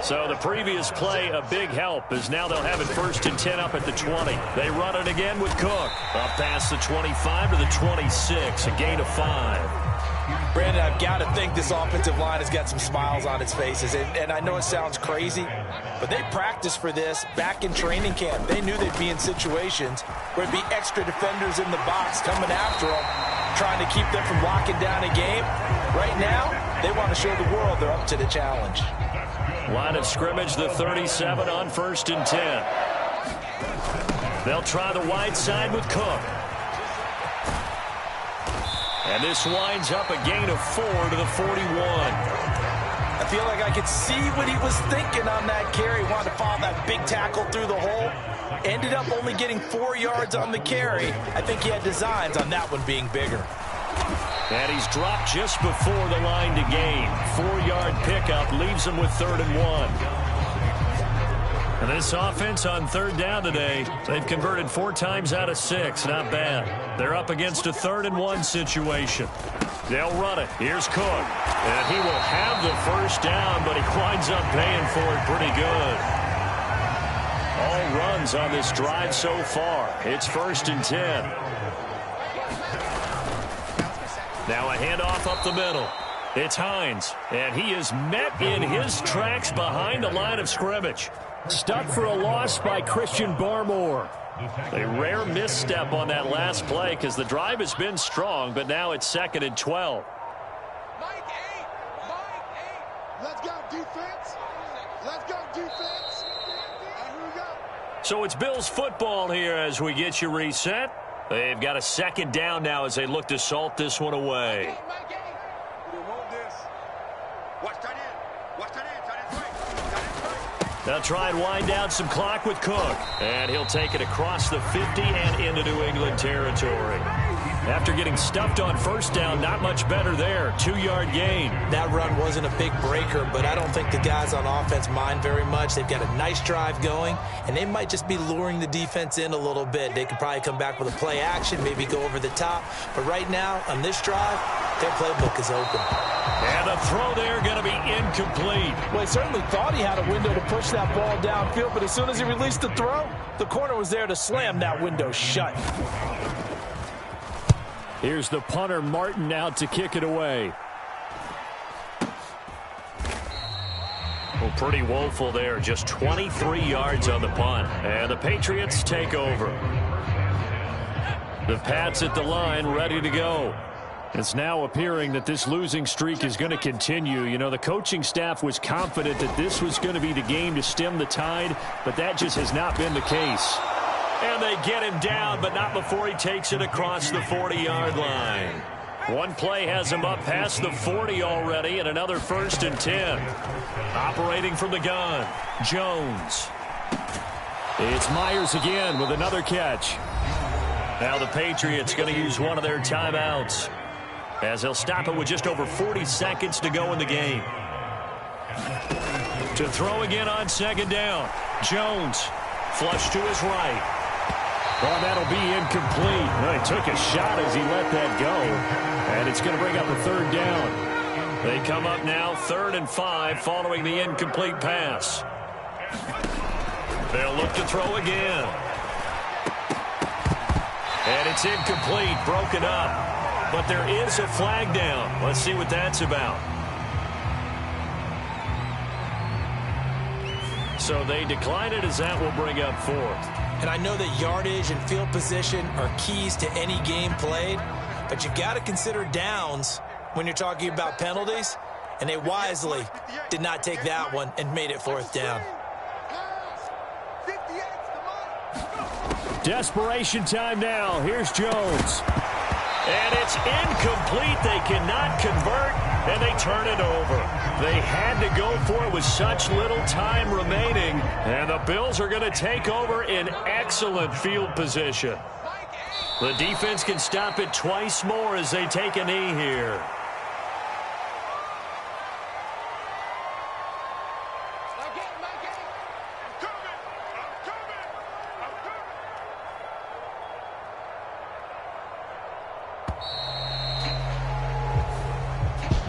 So the previous play, a big help, as now they'll have it 1st and 10 up at the 20. They run it again with Cook. Up past the 25 to the 26, a gain of 5. Brandon, I've got to think this offensive line has got some smiles on its faces. And I know it sounds crazy, but they practiced for this back in training camp. They knew they'd be in situations where it'd be extra defenders in the box coming after them, trying to keep them from locking down a game. Right now, they want to show the world they're up to the challenge. Line of scrimmage, the 37 on 1st and 10. They'll try the wide side with Cook. And this winds up a gain of 4 to the 41. I feel like I could see what he was thinking on that carry. Wanted to follow that big tackle through the hole. Ended up only getting 4 yards on the carry. I think he had designs on that one being bigger. And he's dropped just before the line to gain. 4-yard pickup leaves him with 3rd and 1. And this offense on 3rd down today, they've converted 4 times out of 6. Not bad. They're up against a 3rd and 1 situation. They'll run it. Here's Cook. And he will have the 1st down, but he winds up paying for it pretty good. All runs on this drive so far. It's 1st and 10. Now a handoff up the middle. It's Hines, and he is met in his tracks behind the line of scrimmage. Stuck for a loss by Christian Barmore. A rare misstep on that last play because the drive has been strong, but now it's 2nd and 12. Mike 8. Let's go, defense. Let's go, defense. Here we go. So it's Bills football here as we get you reset. They've got a 2nd down now as they look to salt this one away. They'll try and wind down some clock with Cook. And he'll take it across the 50 and into New England territory. After getting stuffed on 1st down, not much better there. 2-yard gain. That run wasn't a big breaker, but I don't think the guys on offense mind very much. They've got a nice drive going, and they might just be luring the defense in a little bit. They could probably come back with a play action, maybe go over the top. But right now, on this drive, their playbook is open. And the throw there going to be incomplete. Well, he certainly thought he had a window to push that ball downfield, but as soon as he released the throw, the corner was there to slam that window shut. Here's the punter, Martin, out to kick it away. Well, pretty woeful there. Just 23 yards on the punt. And the Patriots take over. The Pats at the line, ready to go. It's now appearing that this losing streak is going to continue. You know, the coaching staff was confident that this was going to be the game to stem the tide, but that just has not been the case. And they get him down, but not before he takes it across the 40-yard line. One play has him up past the 40 already, and another 1st and 10. Operating from the gun, Jones. It's Myers again with another catch. Now the Patriots going to use one of their timeouts, as they'll stop it with just over 40 seconds to go in the game. To throw again on 2nd down. Jones, flush to his right. Oh, that'll be incomplete. Well, he took a shot as he let that go. And it's going to bring up a 3rd down. They come up now 3rd and 5 following the incomplete pass. They'll look to throw again. And it's incomplete, broken up. But there is a flag down. Let's see what that's about. So they decline it as that will bring up 4th. And I know that yardage and field position are keys to any game played, but you've got to consider downs when you're talking about penalties, and they wisely did not take that one and made it 4th down. Desperation time now. Here's Jones. And it's incomplete. They cannot convert, and they turn it over. They had to go for it with such little time remaining, and the Bills are going to take over in excellent field position. The defense can stop it twice more as they take a knee here.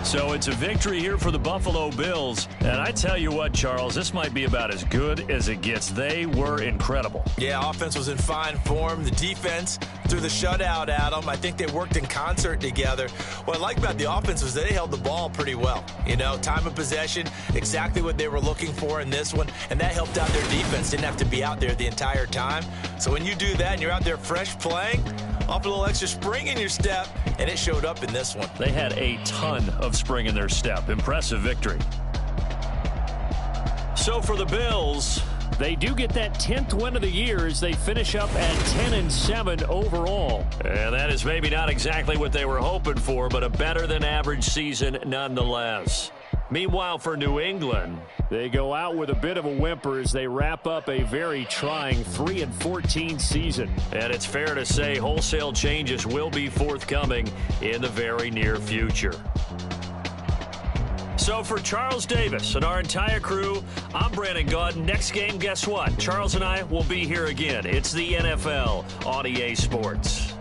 So it's a victory here for the Buffalo Bills. And I tell you what, Charles, this might be about as good as it gets. They were incredible. Yeah, offense was in fine form. The defense threw the shutout at them. I think they worked in concert together. What I like about the offense was they held the ball pretty well. You know, time of possession, exactly what they were looking for in this one. And that helped out their defense. Didn't have to be out there the entire time. So when you do that and you're out there fresh playing, off a little extra spring in your step, and it showed up in this one. They had a ton of spring in their step. Impressive victory. So for the Bills, they do get that 10th win of the year as they finish up at 10-7 overall. And that is maybe not exactly what they were hoping for, but a better than average season nonetheless. Meanwhile, for New England, they go out with a bit of a whimper as they wrap up a very trying 3-14 season. And it's fair to say wholesale changes will be forthcoming in the very near future. So for Charles Davis and our entire crew, I'm Brandon Gaudin. Next game, guess what? Charles and I will be here again. It's the NFL on EA Sports.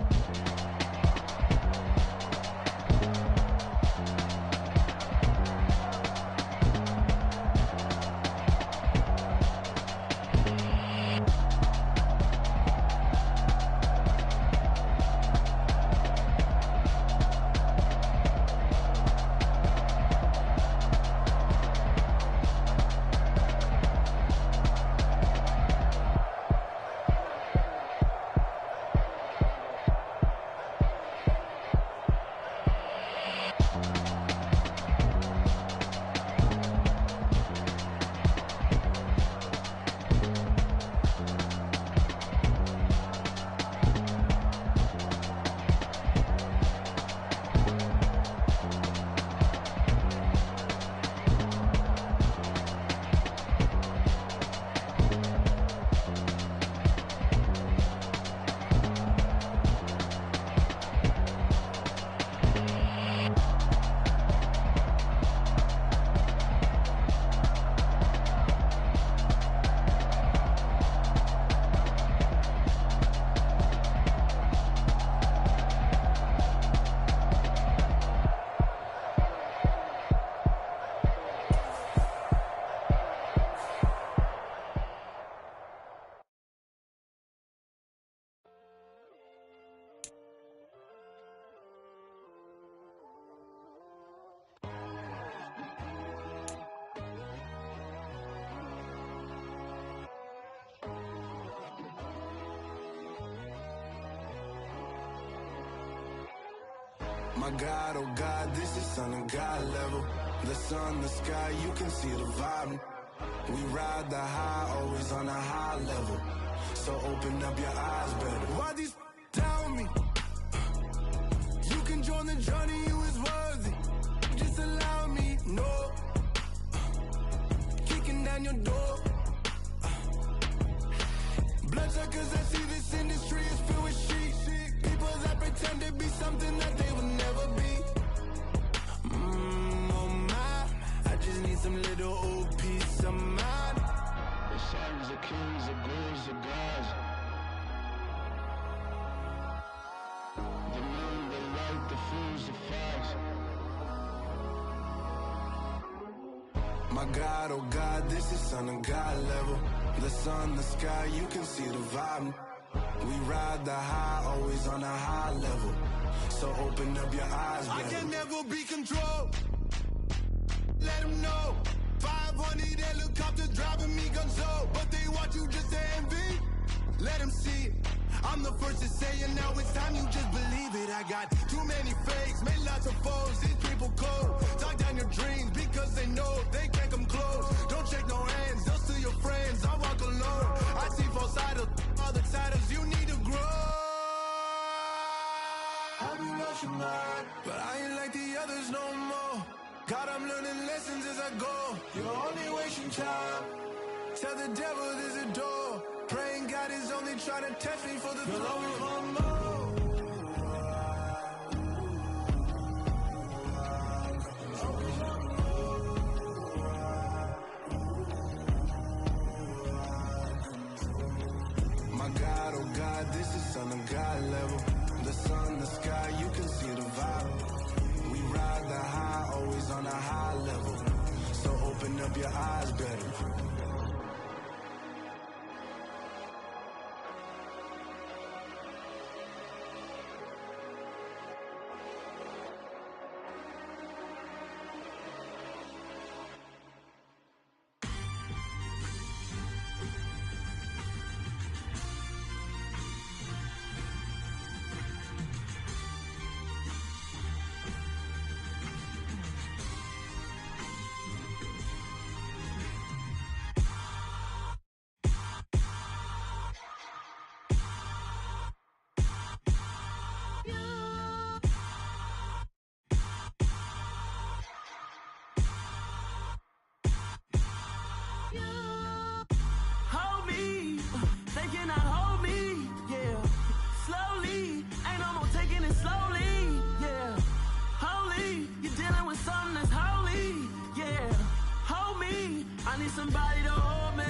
My God, oh God, this is Son of God level. The sun, the sky, you can see the vibe. We ride the high, always on a high level. So open up your eyes better. Why these tell me? You can join the journey, you is worthy. Just allow me, no. Kicking down your door. Bloodsuckers, I see this industry is filled with sheep. People that pretend to be something that they will never be. Oh my, I just need some little old peace of mind. The sons of kings, the ghouls, the gods. The moon, the light, the fools, the facts. My God, oh God, this is Son of God level. The sun, the sky, you can see the vibe. We ride the high, always on a high level. So open up your eyes, baby. I can never be controlled. Let them know. 500 helicopters driving me gunso. But they want you just to envy. Let them see it. I'm the first to say it, now it's time you just believe it. I got too many fakes, made lots of foes. These people cold. Talk down your dreams because they know they can't come close. Don't shake no hands, they'll steal your friends. I walk alone. I see false idols, all the titles you need to grow. Have you lost your mind? But I ain't like the others no more. God, I'm learning lessons as I go. You're only wasting time. Tell the devil there's a door. Praying God is only trying to test me for the throne. My God, oh God, this is Son of God level. The sun, the sky, you can see the vibe. We ride the high, always on a high level. So open up your eyes better. Hold me, they cannot hold me, yeah. Slowly, ain't no more taking it slowly, yeah. Holy, you're dealing with something that's holy, yeah. Hold me, I need somebody to hold me.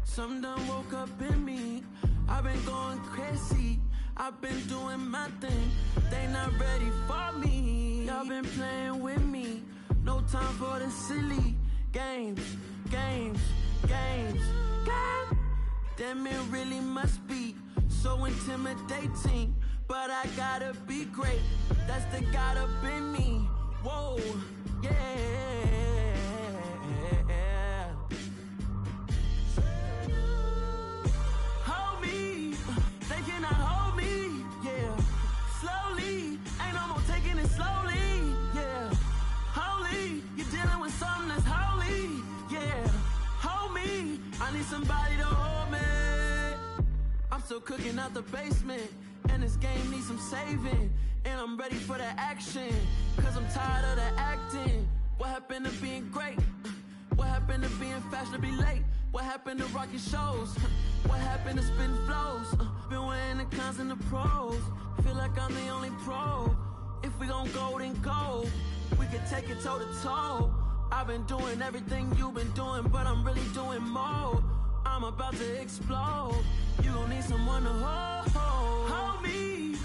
Something done woke up in me. I've been going crazy, I've been doing my thing. They not ready for me. Y'all been playing with me. No time for the silly games, games, games, games. Damn, it really must be so intimidating. But I gotta be great, that's the God up in me. Whoa, yeah. Hold me, they cannot hold me, yeah. Slowly, ain't no more taking it slowly, yeah. Holy, you're dealing with something that's holy, yeah. Hold me, I need somebody to hold me. I'm still cooking out the basement, and this game needs some saving. And I'm ready for the action, cause I'm tired of the acting. What happened to being great? What happened to being fashionably late? What happened to rocking shows? What happened to spitting flows? Been weighing the cons and the pros. Feel like I'm the only pro. If we gon' go, then go. We can take it toe to toe. I've been doing everything you've been doing, but I'm really doing more. I'm about to explode. You gon' need someone to hold. Hold me,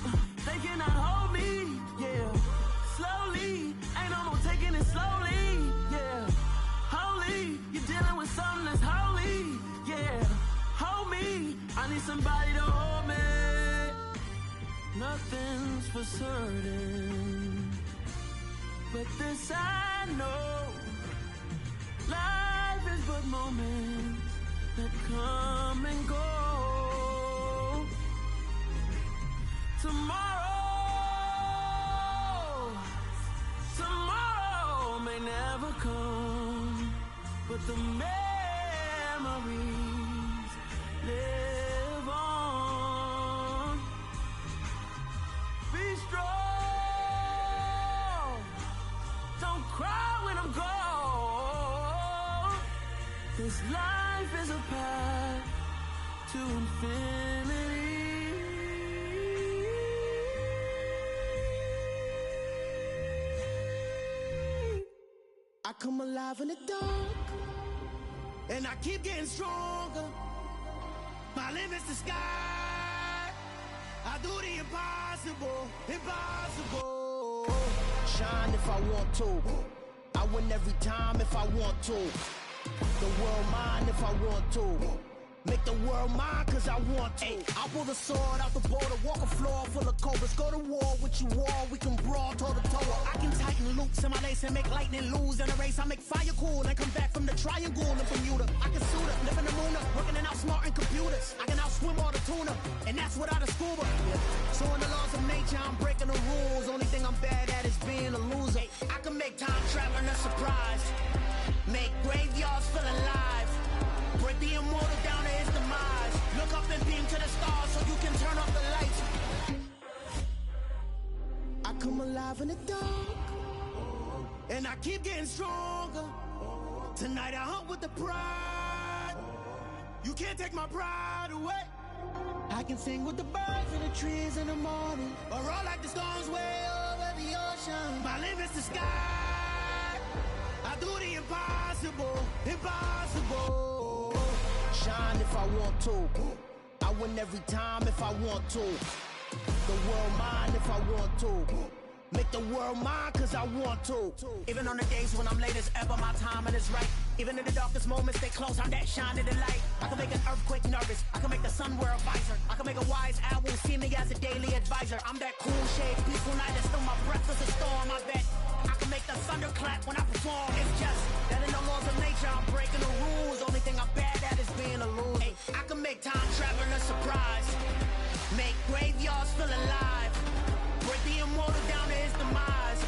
they cannot hold me, yeah. Slowly, ain't no more taking it slowly, yeah. Holy, you're dealing with something that's holy, yeah. Hold me, I need somebody to hold me. Nothing's for certain, but this I know. Life is but moments that come and go. Tomorrow may never come, but the memories live on. Be strong, don't cry when I'm gone. This life is a path to infinity. I come alive in the dark, and I keep getting stronger. My limit's the sky. I do the impossible, impossible. Shine if I want to. I win every time if I want to. The world mine if I want to. Make the world mine cause I want to. I'll pull the sword out the border, walk a floor full of cobras. Go to war with you all, we can brawl toe to toe. I can tighten loops in my lace and make lightning lose in a race. I make fire cool and come back from the triangle in Bermuda. I can suit up, live in the moon up, working and outsmarting computers. I can outswim all the tuna, and that's without a scuba. So in the laws of nature, I'm breaking the rules. Only thing I'm bad at is being a loser. I can make time traveling a surprise, make graveyards feel alive. Break the immortal down to his demise. Look up and beam to the stars so you can turn off the lights. I come alive in the dark, and I keep getting stronger. Tonight I hunt with the pride. You can't take my pride away. I can sing with the birds and the trees in the morning, or roll like the storms way over the ocean. My limit's the sky. I do the impossible, impossible. Shine if I want to. I win every time if I want to. The world mine if I want to. Make the world mine cause I want to. Even on the days when I'm late as ever, my timing is right. Even in the darkest moments, stay close, I'm that shining the light. I can make an earthquake nervous, I can make the sun wear a visor. I can make a wise owl see me as a daily advisor. I'm that cool shade, peaceful night, and still my breath is a storm, I bet. I can make the thunder clap when I perform. It's just that in the laws of nature, I'm breaking the rules. Only thing I'm bad at is being a loser. Hey, I can make time traveling a surprise. Make graveyards feel alive. Break the immortal down to his demise.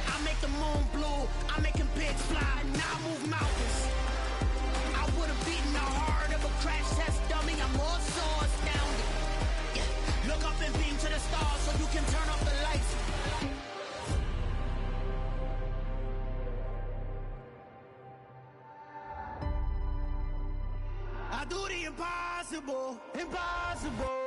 I make the moon blue, I make him pigs fly, and I move mountains. I would've beaten the heart of a crash test dummy. I'm more so astounded. Yeah. Look up and beam to the stars so you can turn off the lights. I do the impossible, impossible.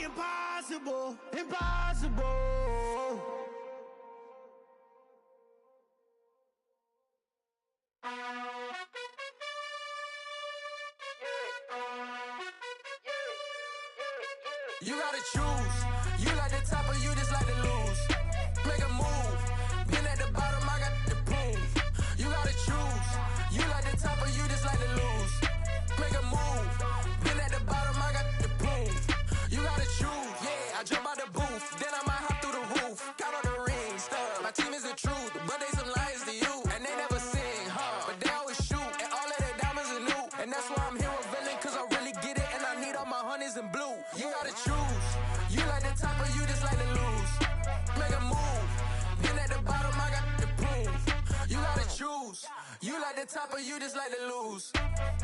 Impossible, impossible. You gotta choose. You like the top or you just like to lose. Make a move. Been at the bottom, I got the proof. You gotta choose. You like the top or you just like to lose. Make a move. Been at the bottom, I got the proof. You gotta choose. Yeah, I jump out the booth. Then I might hop through the roof. Count on the rings. Stuff. My team is the truth, but they some liars to you. And they never sing, but they always shoot. And all of their diamonds are new. And that's why I'm here revealing, cause I really get it. And I need all my honeys in blue. You gotta choose. You like the top or you just like to lose. Make a move. Been at the bottom, I got the proof. You gotta choose. You like the top or you just like to lose.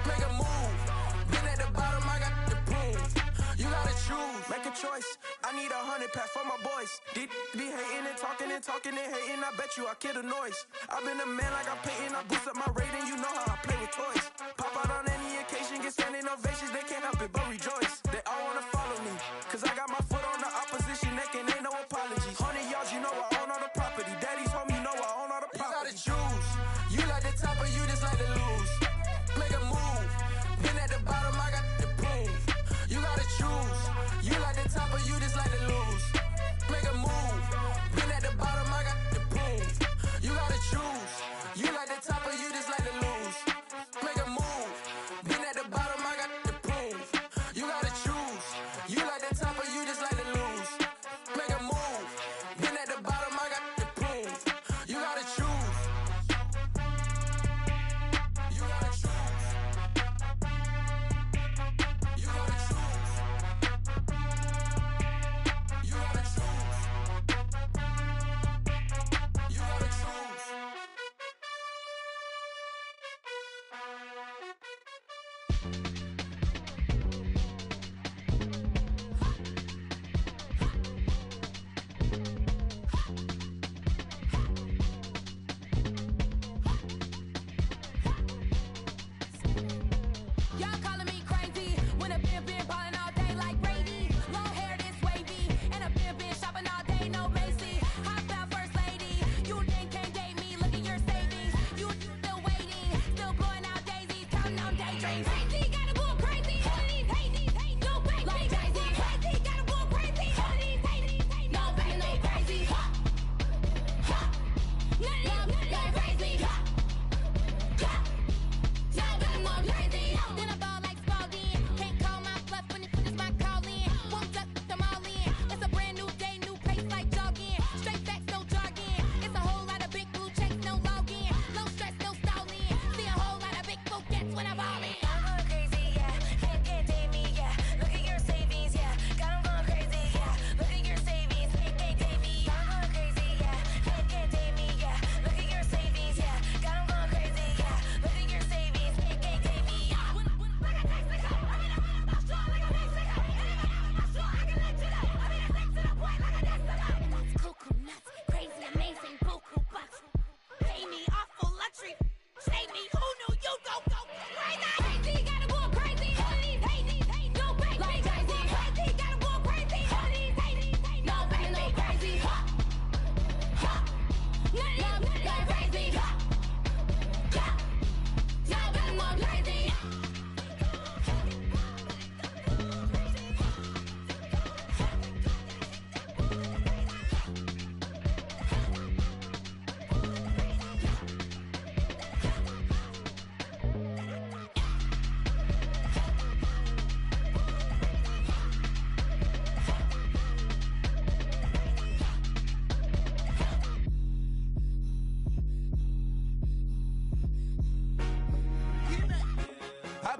Make a move. Been at the bottom, I got the proof. You gotta choose. Make a choice. I need 100 pack for my boys. Be hating and talking and talking and hating. I bet you I kill the noise. I've been a man like I'm Peyton. I boost up my rating. You know how I play with toys. Pop out on any occasion, get standing ovations. They can't help it but rejoice. They all wanna follow me, cause I got my foot on the opposition neck and ain't no apologies. 100 yards, you know I own all the property. Daddy's home, you know I own all the property. You gotta choose. You like the top or you just like to lose. Make a move. Been at the bottom, I got the proof. You gotta choose. You like the top or you just like to lose. Make a move. Been at the bottom, I got the proof. You gotta choose. You like the top or you just like to lose. Make a move. Been at the bottom, I got the proof. You gotta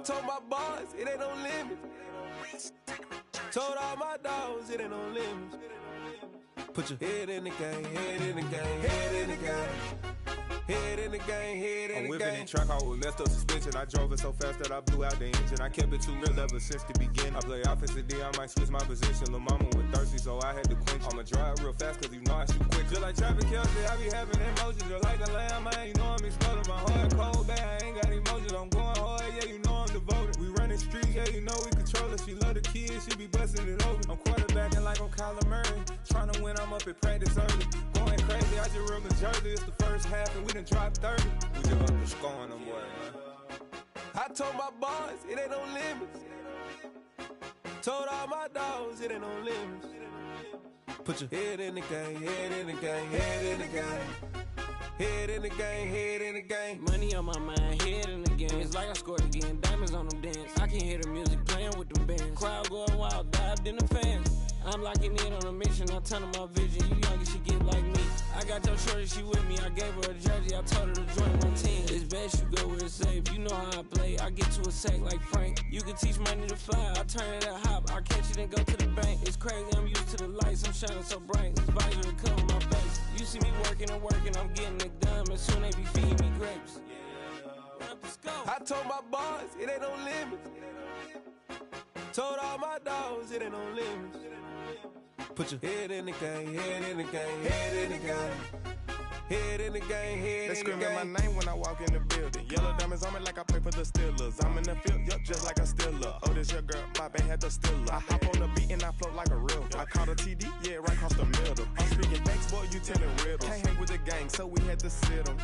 told my boys, it ain't no limits. Told all my dogs, it ain't no limits. Put your head in the game, head in the game, head in the game. Head in the game, head in the game. I'm whipping in track out with messed up suspension. I drove it so fast that I blew out the engine. I kept it too real ever since the beginning. I play offensive D, I might switch my position. Lil' mama was thirsty, so I had to quench. I'ma drive real fast, cause you know I shoot quick. Just like Travis Kelce, I be having emotions. Just like a lamb, man, you know I'm exploding. My heart cold, bad, I ain't got emotions. I'm going hard, yeah, you know I'm devoted. We running streets, yeah, you know we control it. She love the kids, she be busting it open. I'm quarterbacking like I'm Kyler Murray. Trying to win, I'm up at practice early. Going crazy, I just real the jersey. It's the first half, and we done dropped 30. We just up to scoring them boys, man. I told my boys, it ain't no limits. Told all my dogs, it ain't no limits. Put your head in the game, head in the game, head in the game. Head in the game, head in the game. Money on my mind, head in the game. It's like I scored again, diamonds on them dance. I can hear the music playing with them bands. Crowd going wild, dived in the fans. I'm locking in on a mission, I turn on my vision. You young, she get like me. I got your shorty, she with me. I gave her a jersey, I told her to join my team. It's best you go where it's safe. You know how I play. I get to a sack like Frank. You can teach money to fly. I turn it at hop. I catch it and go to the bank. It's crazy, I'm used to the lights. I'm shining so bright. This visor will cover my face. You see me working and working, I'm getting it done. And soon they be feeding me grapes. Let's go. I told my boys, it ain't no limits. Told all my dogs, it ain't no limits. Put your head in the game, head in the game, head in the game. Head in the game, head in the game. They screaming my name when I walk in the building. Yellow diamonds on me like I play for the Steelers. I'm in the field, yup, just like a Steeler. Oh, this your girl, my band had the Steeler. I hop on the beat and I float like a real. I caught a TD, yeah, right across the middle. I'm speaking facts, boy, you telling riddles. Can't hang with the gang, so we had to sit them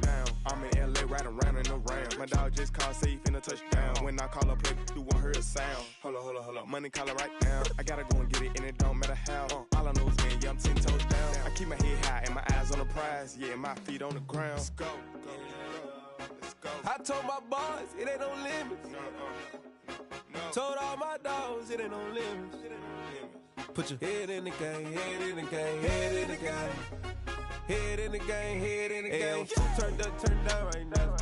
down. I'm in LA, riding round and around. My dog just called, say he finna touchdown. When I call a play, you won't hear a sound. Hold up, money caller right now. I gotta go and get it, and it don't matter how. All I know is win, yeah, I'm 10 toes down. I keep my head high and my eyes on the prize. Yeah, my feet on the ground. Let's go. Let's go. I told my boys, it ain't no limits. No. Told all my dogs, it ain't no limits. Put your head in the game, head in the game, head in the game. Head in the game, head in the game. Turned up, turned down right now.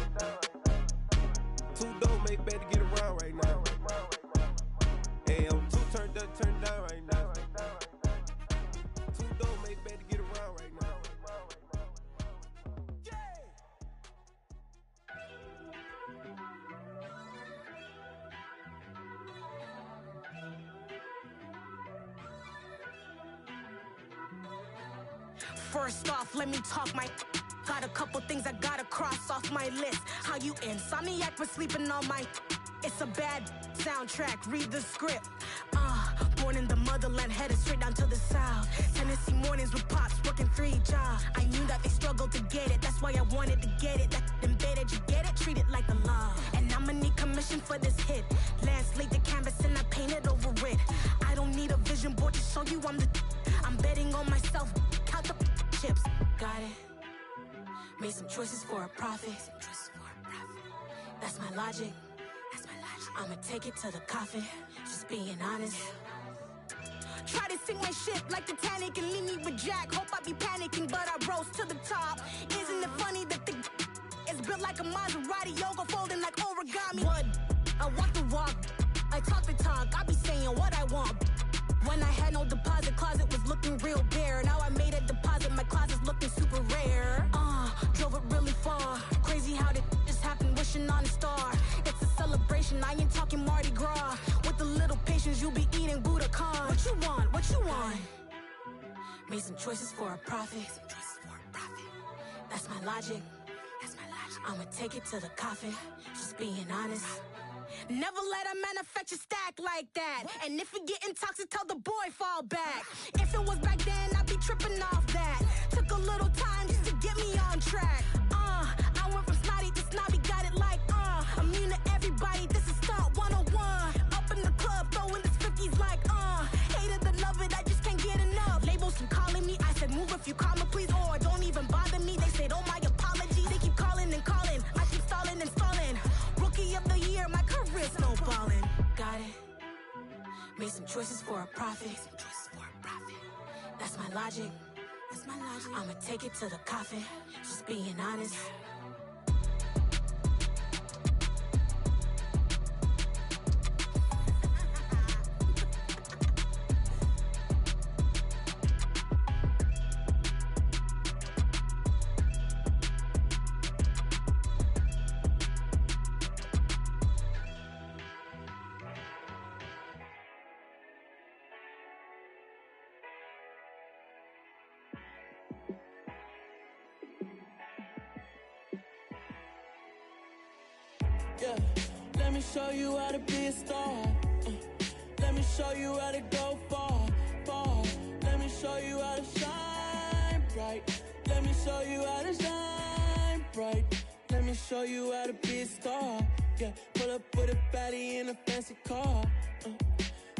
Two dope, make better get around right now. Hey, I'm two turned up, turned down right now. Two dope, make better get around right now. First off, let me talk my. Got a couple things I gotta cross off my list. How you insomniac for sleeping on my. It's a bad soundtrack, read the script. Born in the motherland, headed straight down to the south. Tennessee mornings with pops, working 3 jobs. I knew that they struggled to get it, that's why I wanted to get it. That embedded, you get it, treat it like a law. And I'ma need commission for this hit. Lance laid the canvas and I painted over it. I don't need a vision board to show you I'm betting on myself, count the chips. Got it. Made some choices for a profit. That's my logic. I'ma take it to the coffin, just being honest. Try to sink my ship like Titanic and leave me with Jack. Hope I be panicking, but I rose to the top. Isn't it funny that the is built like a Maserati, yoga folding like origami? What? I walk the walk, I talk the talk, I be saying what I want. When I had no deposit, closet was looking real bare. Now I made a deposit, my closet's looking super rare. Drove it really far. Crazy how did just happen, wishing on a star. It's a celebration, I ain't talking Mardi Gras. With a little patience, you'll be eating Budokan. What you want? What you want? Made some choices for a profit. That's my logic. I'ma take it to the coffin, just being honest. Never let a manufacture stack like that. And if you getting toxic, tell the boy fall back. If it was back then, I'd be tripping off that. Took a little time just to get me on track. I went from snotty to snobby, got it like immune to everybody, this is stunt 101. Up in the club, throwing this 50s like hate it and love it, I just can't get enough. Labels keep calling me, I said move if you call me please, or don't even bother me. They said oh my apology, they keep calling and calling. I keep stalling and stalling. Rookie of the year, my career snowballing. Got it. Made some choices for a profit. That's my logic. I'ma take it to the coffin, just being honest. Yeah, let me show you how to be a star. Let me show you how to go far, far. Let me show you how to shine bright. Let me show you how to shine bright. Let me show you how to be a star. Yeah, pull up with a baddie in a fancy car.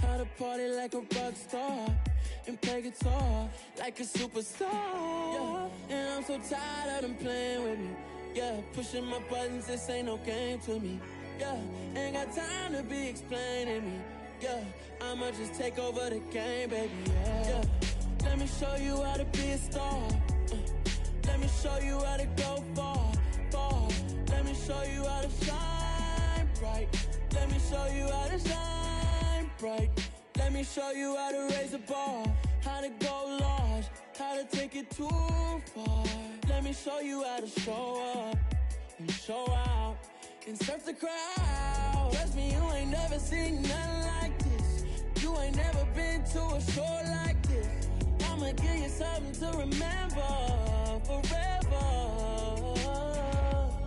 How to party like a rock star and play guitar like a superstar. Yeah, and I'm so tired of them playing with me. Yeah, pushing my buttons, this ain't no game to me. Yeah, ain't got time to be explaining me. Yeah, I'ma just take over the game, baby. Yeah, let me show you how to be a star. Let me show you how to go far, far. Let me show you how to shine bright. Let me show you how to shine bright. Let me show you how to raise a bar, how to go large, how to take it too far. Let me show you how to show up and show out and surf the crowd. Trust me, you ain't never seen nothing like this. You ain't never been to a show like this. I'ma give you something to remember forever.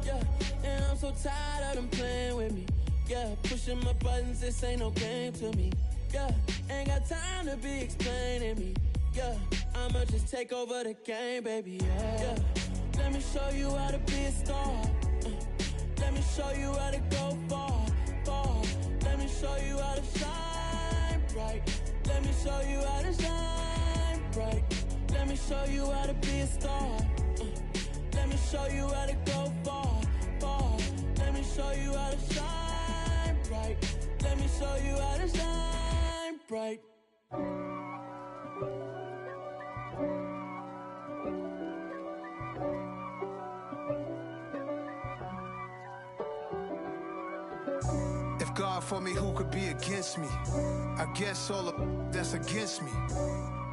Yeah, and I'm so tired of them playing with me. Yeah, pushing my buttons, this ain't no game to me. Yeah, ain't got time to be explaining me. Yeah, I'ma just take over the game, baby. Yeah, let me show you how to be a star. Let me show you how to go far, far. Let me show you how to shine bright. Let me show you how to shine bright. Let me show you how to be a star. Let me show you how to go far, far. Let me show you how to shine bright. Let me show you how to shine bright. If God for me, who could be against me? I guess all of that's against me.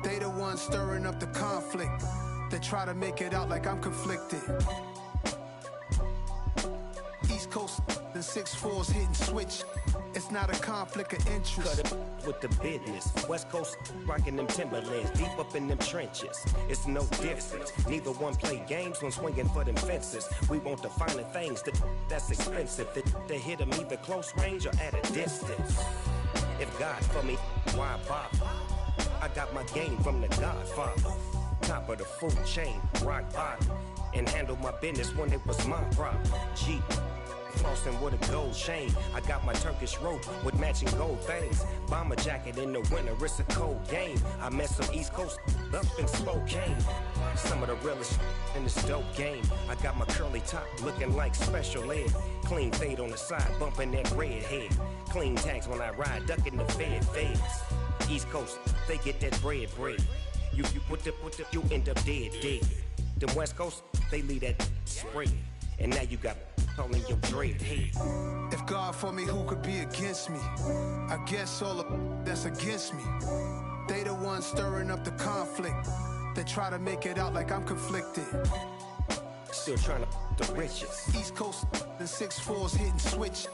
They the ones stirring up the conflict. They try to make it out like I'm conflicted. East Coast and 6'4's hitting switch. It's not a conflict of interest. Cut it with the business. West Coast rocking them Timberlands, deep up in them trenches. It's no difference. Neither one play games when swinging for them fences. We want the finer things that's expensive. They hit them either close range or at a distance. If God for me, why bother? I got my game from the Godfather. Top of the food chain, rock bottom. And handle my business when it was my problem. G. Flossing with a gold chain. I got my Turkish rope with matching gold things. Bomber jacket in the winter, it's a cold game. I met some East Coast up in Spokane. Some of the realest in this dope game. I got my curly top looking like special ed. Clean fade on the side, bumping that red head. Clean tags when I ride, ducking the feds. East Coast, they get that bread. You you end up dead. Them West Coast, they leave that spray. And now you got all in your dread head. If God for me, who could be against me? I guess all of that's against me. They the ones stirring up the conflict. They try to make it out like I'm conflicted. Still trying to the riches. East Coast and 6'4's hitting switch.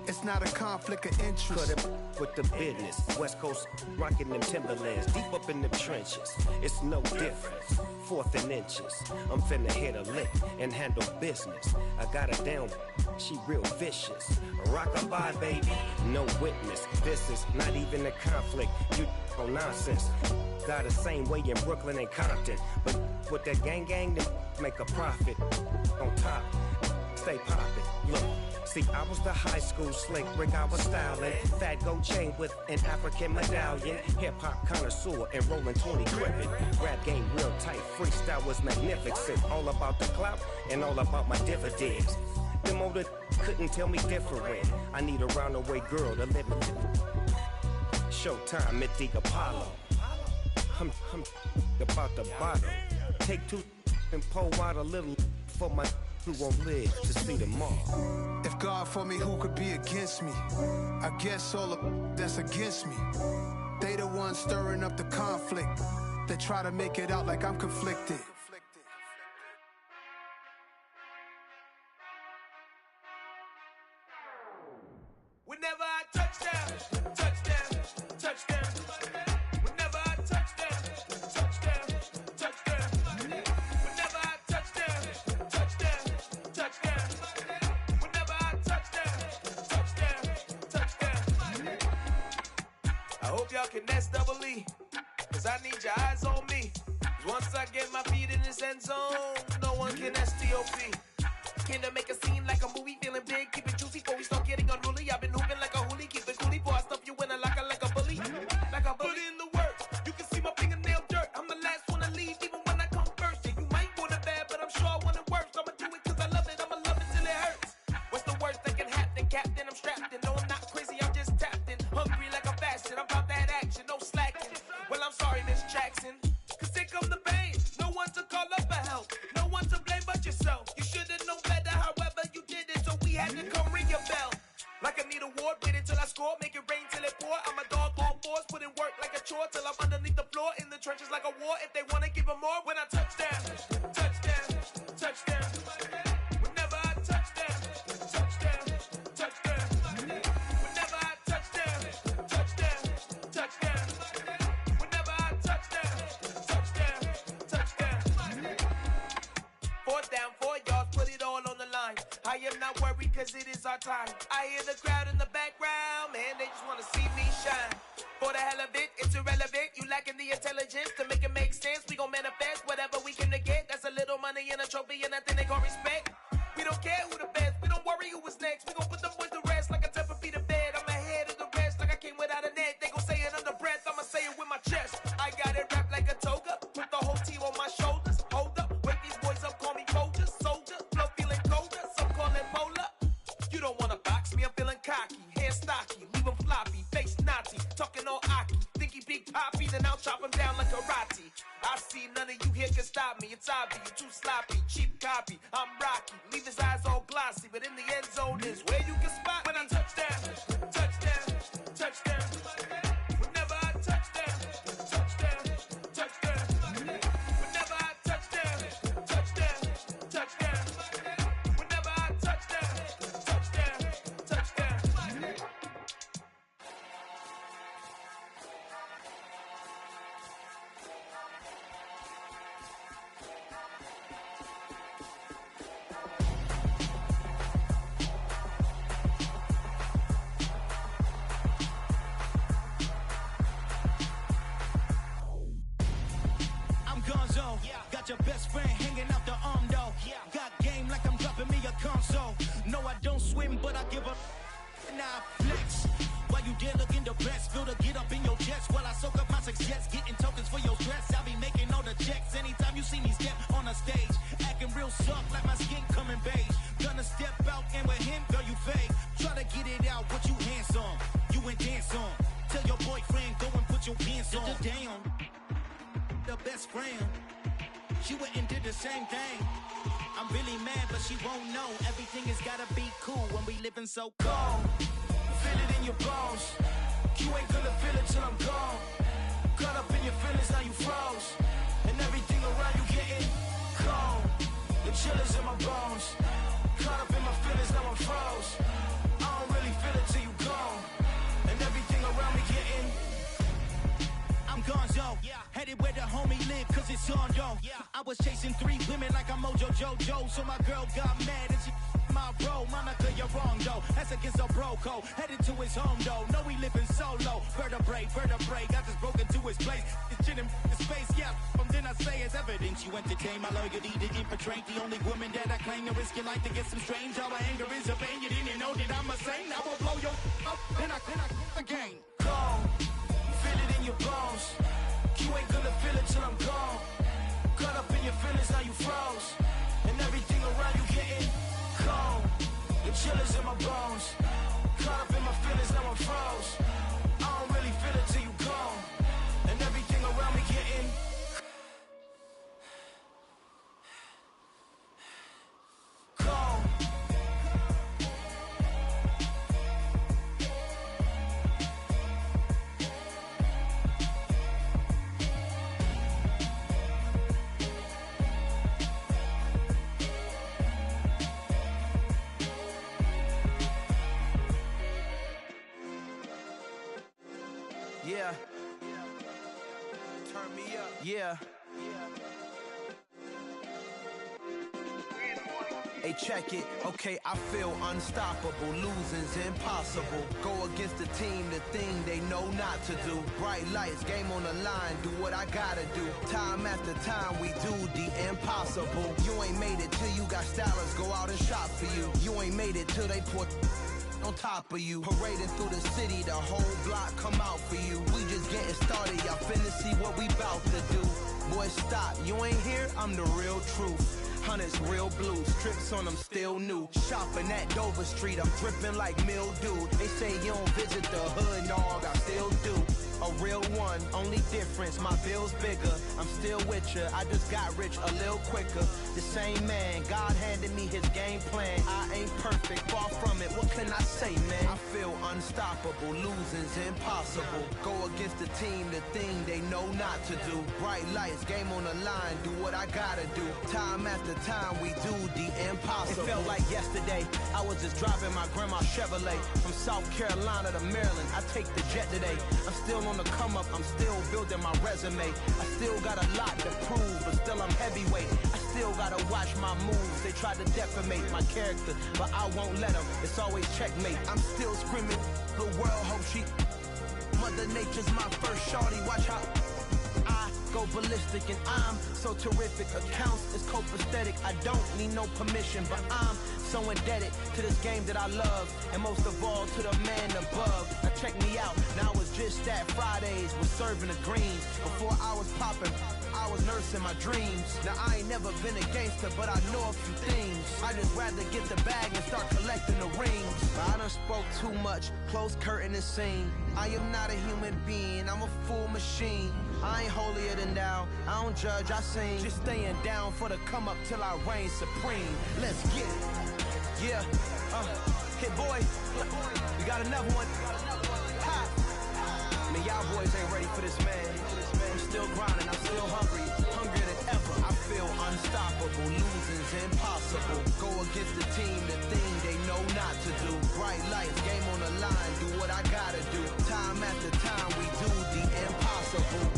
It's not a conflict of interest. Cut it with the business. West Coast rocking them Timberlands, deep up in them trenches. It's no difference. 4th and inches. I'm finna hit a lick and handle business. I got her down, she real vicious. Rockabye, baby, no witness. This is not even a conflict. You on nonsense. Got the same way in Brooklyn and Compton. But with that gang, they make a profit. On top, stay poppin'. Look. See, I was the high school slick brick, I was styling. Fat gold chain with an African medallion. Hip-hop connoisseur and rolling 20 gripping. Rap game real tight, freestyle was magnificent. All about the clout and all about my dividends. Them older couldn't tell me different. I need a roundaway girl to live with. Showtime at the Apollo. I'm about the bottom. Take 2 and pull out a little for my who won't live to see tomorrow. If God for me, who could be against me? I guess all of that's against me. They the ones stirring up the conflict. They try to make it out like I'm conflicted. Whenever I touchdown, touchdown, touchdown. Whenever I touchdown, touchdown, touchdown. Whenever I touchdown, touchdown, touchdown. Whenever I touchdown, y'all can S-double-E. Cause I need your eyes on me. Once I get my feet in this end zone, no one can S-T-O-P. Came to make a scene like a movie, feeling big, keep it juicy before we start getting unruly. I've been hooping like a hoolie, keep it coolie before I stuff you in a locker like a bully. Like a bully. Put in the work, you can see my fingernail dirt. I'm the last one to leave, even when I come first. Yeah, you might want it bad, but I'm sure I want it worse. I'ma do it cause I love it, I'ma love it till it hurts. What's the worst that can happen, Captain? I'm strapped in, no I'm not crazy, I'm just tapped in. Hungry like I'm fasting, I'm about that action, no slacking. Well, I'm sorry, Miss Jackson, cause here come the pain. No one to call up for help, no one to blame but yourself. You should've known better, however you did it, so we had to come ring your bell. Like I need a ward, wait until I score, make it rain till it pour. I'm a dog on fours, put in work like a chore till I'm underneath the floor, in the trenches like a war. If they wanna give them more, when I touch down, touchdown, touchdown. Whenever I touch down, touchdown, touchdown. Whenever I touch down, touchdown, touchdown. Whenever I touch down, touchdown, touchdown. 4th down, 4 yards, put it all on the line. I am not worried cause it is our time. I hear the crowd in the background, man, they just wanna see me shine. For the hell of it, it's irrelevant. You lacking the intelligence to make it make sense. We gon' manifest whatever we can to get. That's a little money and a trophy and nothing they call respect. We don't care who the best, we don't worry who was next. We gon' put them boys to rest like a 10 feet of bed. I'm ahead of the rest like I came without a net. They gon' say it under breath, I'ma say it with my chest. I got it wrapped like a toga, put the whole team on my shoulders. Hold up, wake these boys up, call me Folger, soldier. Flow feeling colder, some call it polar. You don't wanna box me, I'm feeling cocky. Hair stocky, leave him floppy, face naughty. Talking all aki, think he big poppy, then I'll chop him down like karate. I see none of you here can stop me. It's obvious, you too sloppy, cheap copy. I'm Rocky, leave his eyes all glossy, but in the end zone is where you can spot when I touch down, touchdown, touchdown. Whenever I touch down, touchdown, touchdown. Whenever I touch down, touchdown, touchdown. Whenever I touch down, touchdown, touchdown. I'm Gonzo. Got your best friend hanging out the arm though. Got game like I'm dropping me a console. No, I don't swim, but I give up. Nah, flex. While you there looking the best, feel the get up in your chest while I soak up my success, getting tokens for your stress. I'll be making all the checks anytime you see me step on a stage, acting real soft like my skin coming beige. Gonna step out and with him, girl, you fake. Try to get it out, what you hands on, you and dance on. Tell your boyfriend go and put your pants on. Damn, the best friend, she went and did the same thing. I'm really mad, but she won't know. Everything has gotta be cool when we living so cold. Feel it in your bones. You ain't gonna feel it till I'm gone. Caught up in your feelings, now you froze. And everything around you getting cold. The chill is in my bones. Caught up in my feelings, now I'm froze. I don't really feel it till you gone. And everything around me getting. I'm Gonzo, headed where the homie live, cause it's on, yo. I was chasing 3 women like I'm Mojo Jojo, so my girl got mad and she my bro. Monica, you're wrong, though. That's against a bro code. Headed to his home, though. No, he living solo. Vertebrae, I just broke into his place. It's chin in his face, yeah. Then I say it's evidence you entertain my loyalty to infiltrate. The only woman that I claim to risk your life to get some strange. All my anger is a pain. You didn't know that I'm a saint. I will blow your up, then I again. Cold. Feel it in your bones. You ain't gonna feel it till I'm gone. Caught up in your feelings, now you froze. And everything around you getting cold. The chill is in my bones. Caught up in my feelings, now I'm froze. I don't really feel it till you gone. And everything around me getting cold. Yeah. Turn me up. Yeah. Hey, check it, okay, I feel unstoppable. Losing's impossible. Go against the team, the thing they know not to do. Bright lights, game on the line, do what I gotta do. Time after time, we do the impossible. You ain't made it till you got stylists go out and shop for you. You ain't made it till they put on top of you. Parading through the city, the whole block come out for you. We just getting started, y'all finna see what we bout to do. Boy, stop, you ain't here, I'm the real truth. Hunters, real blue, strips on them still new. Shopping at Dover Street, I'm dripping like mildew. They say you don't visit the hood, dog, I still do. A real one, only difference, my bill's bigger. I'm still with ya, I just got rich a little quicker. The same man, God handed me his game plan. I ain't perfect, far from it, what can I say, man? I feel unstoppable, losing's impossible. Go against the team, the thing they know not to do. Bright lights, game on the line, do what I gotta do. Time after time, we do the impossible. It felt like yesterday, I was just driving my grandma's Chevrolet. From South Carolina to Maryland, I take the jet today. I'm still on the come up, I'm still building my resume. I still got a lot to prove, but still I'm heavyweight. I still gotta watch my moves. They try to defamate my character, but I won't let them. It's always checkmate. I'm still screaming, the world hope she. Mother Nature's my first shorty, watch how I go ballistic and I'm so terrific. Accounts is copacetic, I don't need no permission, but I'm so indebted to this game that I love, and most of all to the man above. Now check me out, now it's just that Fridays was serving the greens. Before I was popping, I was nursing my dreams. Now I ain't never been a gangster, but I know a few things. I just rather get the bag and start collecting the rings. I done spoke too much, close curtain and scene. I am not a human being, I'm a full machine. I ain't holier than thou, I don't judge, I sing. Just staying down for the come up till I reign supreme. Let's get it. Yeah, hit boy, we got another one. Ha. Man, y'all boys ain't ready for this, man. I'm still grinding, I'm still hungry, hungrier than ever. I feel unstoppable, losing's impossible. Go against the team, the thing they know not to do. Bright lights, game on the line, do what I gotta do. Time after time, we do the impossible.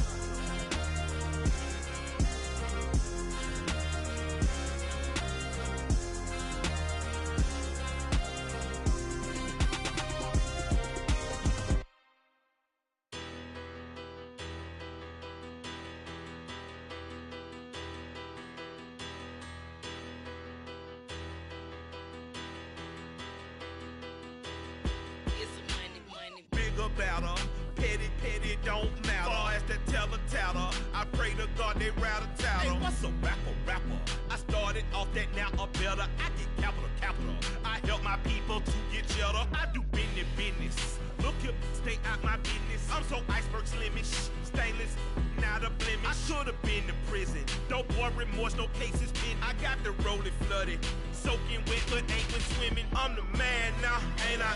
Better. Petty, petty don't matter. Far as that teller, I pray to God they rather tattle. Hey, what's a rapper? I started off that, now a better. I get capital. I help my people to get cheddar. I do business. Look here, stay out my business. I'm so iceberg slimish, stainless, not a blemish. I should've been to prison. Don't boy remorse, no cases pinned. I got the rolling flooded, soaking wet, but ain't been swimming. I'm the man now, ain't I?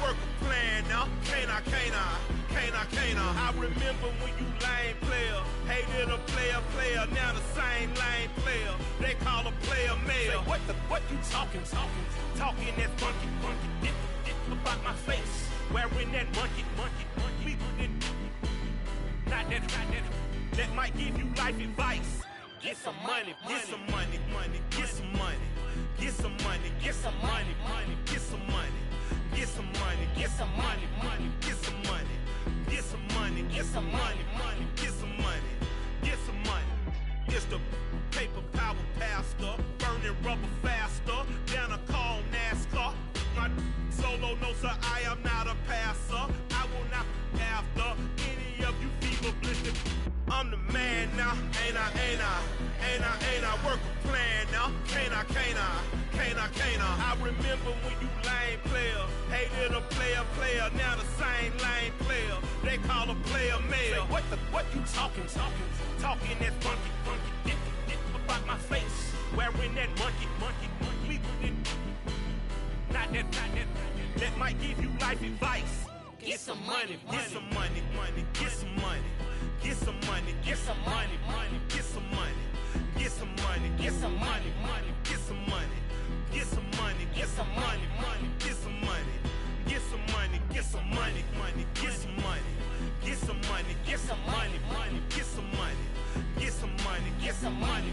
Work a plan now, can't I? I remember when you lame player, hated a player, now the same lame player. They call a player mayor. Say, what you talking that funky, dip about my face, wearing that monkey, not that, that might give you life advice. Get some money, get some money, get some money, get some money, get some money, get some money. Get some money, get some money, get some money, get some money, get some money, get some money, get some money. It's the paper power pastor, burning rubber faster, down a call NASCAR. My solo, no sir, I am not a passer. I will not after any of you fever blistered. I'm the man now, ain't I? Work a plan now, can't I? I remember when you lame player, hated a player, now the same lame player. They call a player mayor. Say, what you talking that funky, dip about my face, wearing that monkey, not that, that might give you life advice. Get some money, get some money, get some money. Get some money, get some money, get some money, get some money, get some money, get some money, get some money, get some money, get some money, get some money, get some money, get some money, get some money, get some money, get some money, get some money, get some money, get some money,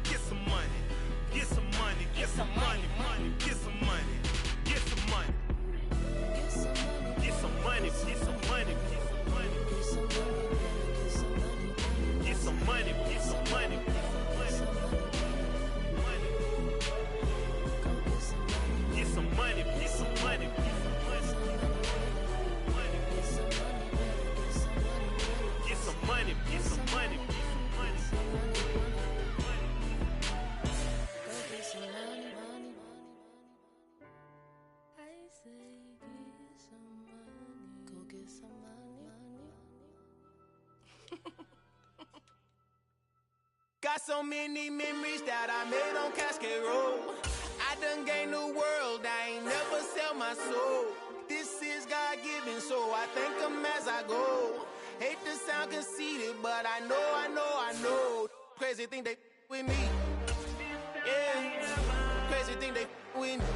get some money, get some money. Got so many memories that I made on Cascade Road. I done gained the world, I ain't never sell my soul. This is God-given, so I thank him as I go. Hate to sound conceited, but I know. Crazy thing they with me. Yeah, crazy thing they with me.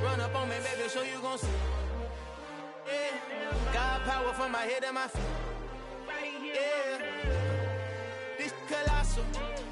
Run up on me, baby, so you gon' see. Yeah, God power from my head and my feet. Yeah, this colossal.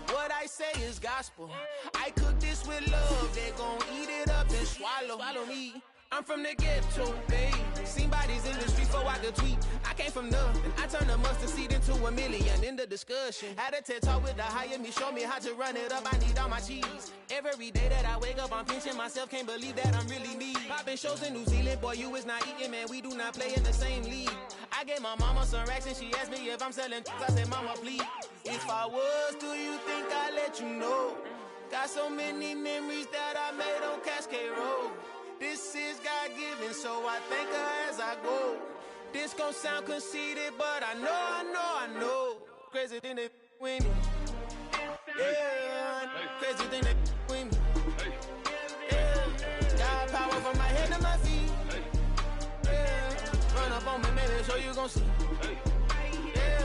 What I say is gospel. I cook this with love. They gon' eat it up and swallow me. I'm from the ghetto, baby. Seen bodies in the streets before I could tweet. I came from nothing. I turned a mustard seed into a million. In the discussion, had a TED talk with the higher me. Show me how to run it up. I need all my cheese. Every day that I wake up, I'm pinching myself. Can't believe that I'm really me. Popping shows in New Zealand, boy, you is not eating, man. We do not play in the same league. I gave my mama some racks and she asked me if I'm selling. I said, mama, please. If I was, do you think I'd let you know? Got so many memories that I made on Cascade Road. This is God-given, so I thank her as I go. This gon' sound conceited, but I know. Crazy thing they with me. Yeah, crazy thing they with me. Yeah, got power from my head to my feet. Yeah, run up on me, baby, so you gon' see. Yeah.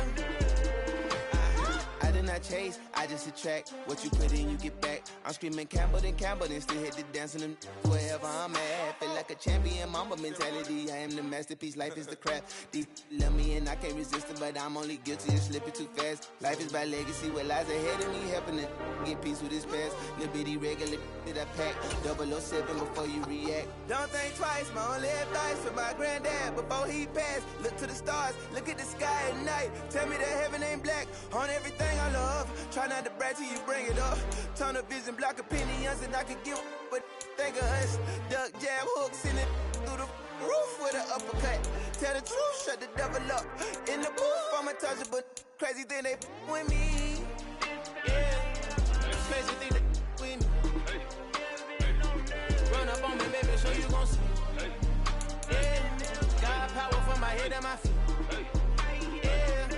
I did not chase, I just attract. What you put in, you get back. I'm screaming Campbell, then still hit the dance and wherever I'm at. Feel like a champion, mamba mentality. I am the masterpiece, life is the crap. Deep love me and I can't resist it, but I'm only guilty of slipping too fast. Life is by legacy, what lies ahead of me, helping to get peace with his past. Little bitty regular that I pack, 007 before you react. Don't think twice, my only advice for my granddad before he passed. Look to the stars, look at the sky at night. Tell me that heaven ain't black on everything I love. Try not to brag till you bring it up. Tunnel vision, block opinions, and I could give but think of us. Duck, jab, hooks in it through the roof with an uppercut. Tell the truth, shut the devil up. In the booth, I'm untouchable. Crazy thing they with me. Yeah, crazy thing they with me. Run up on me, baby, so you gon' see. Yeah, got power from my head and my feet. Yeah.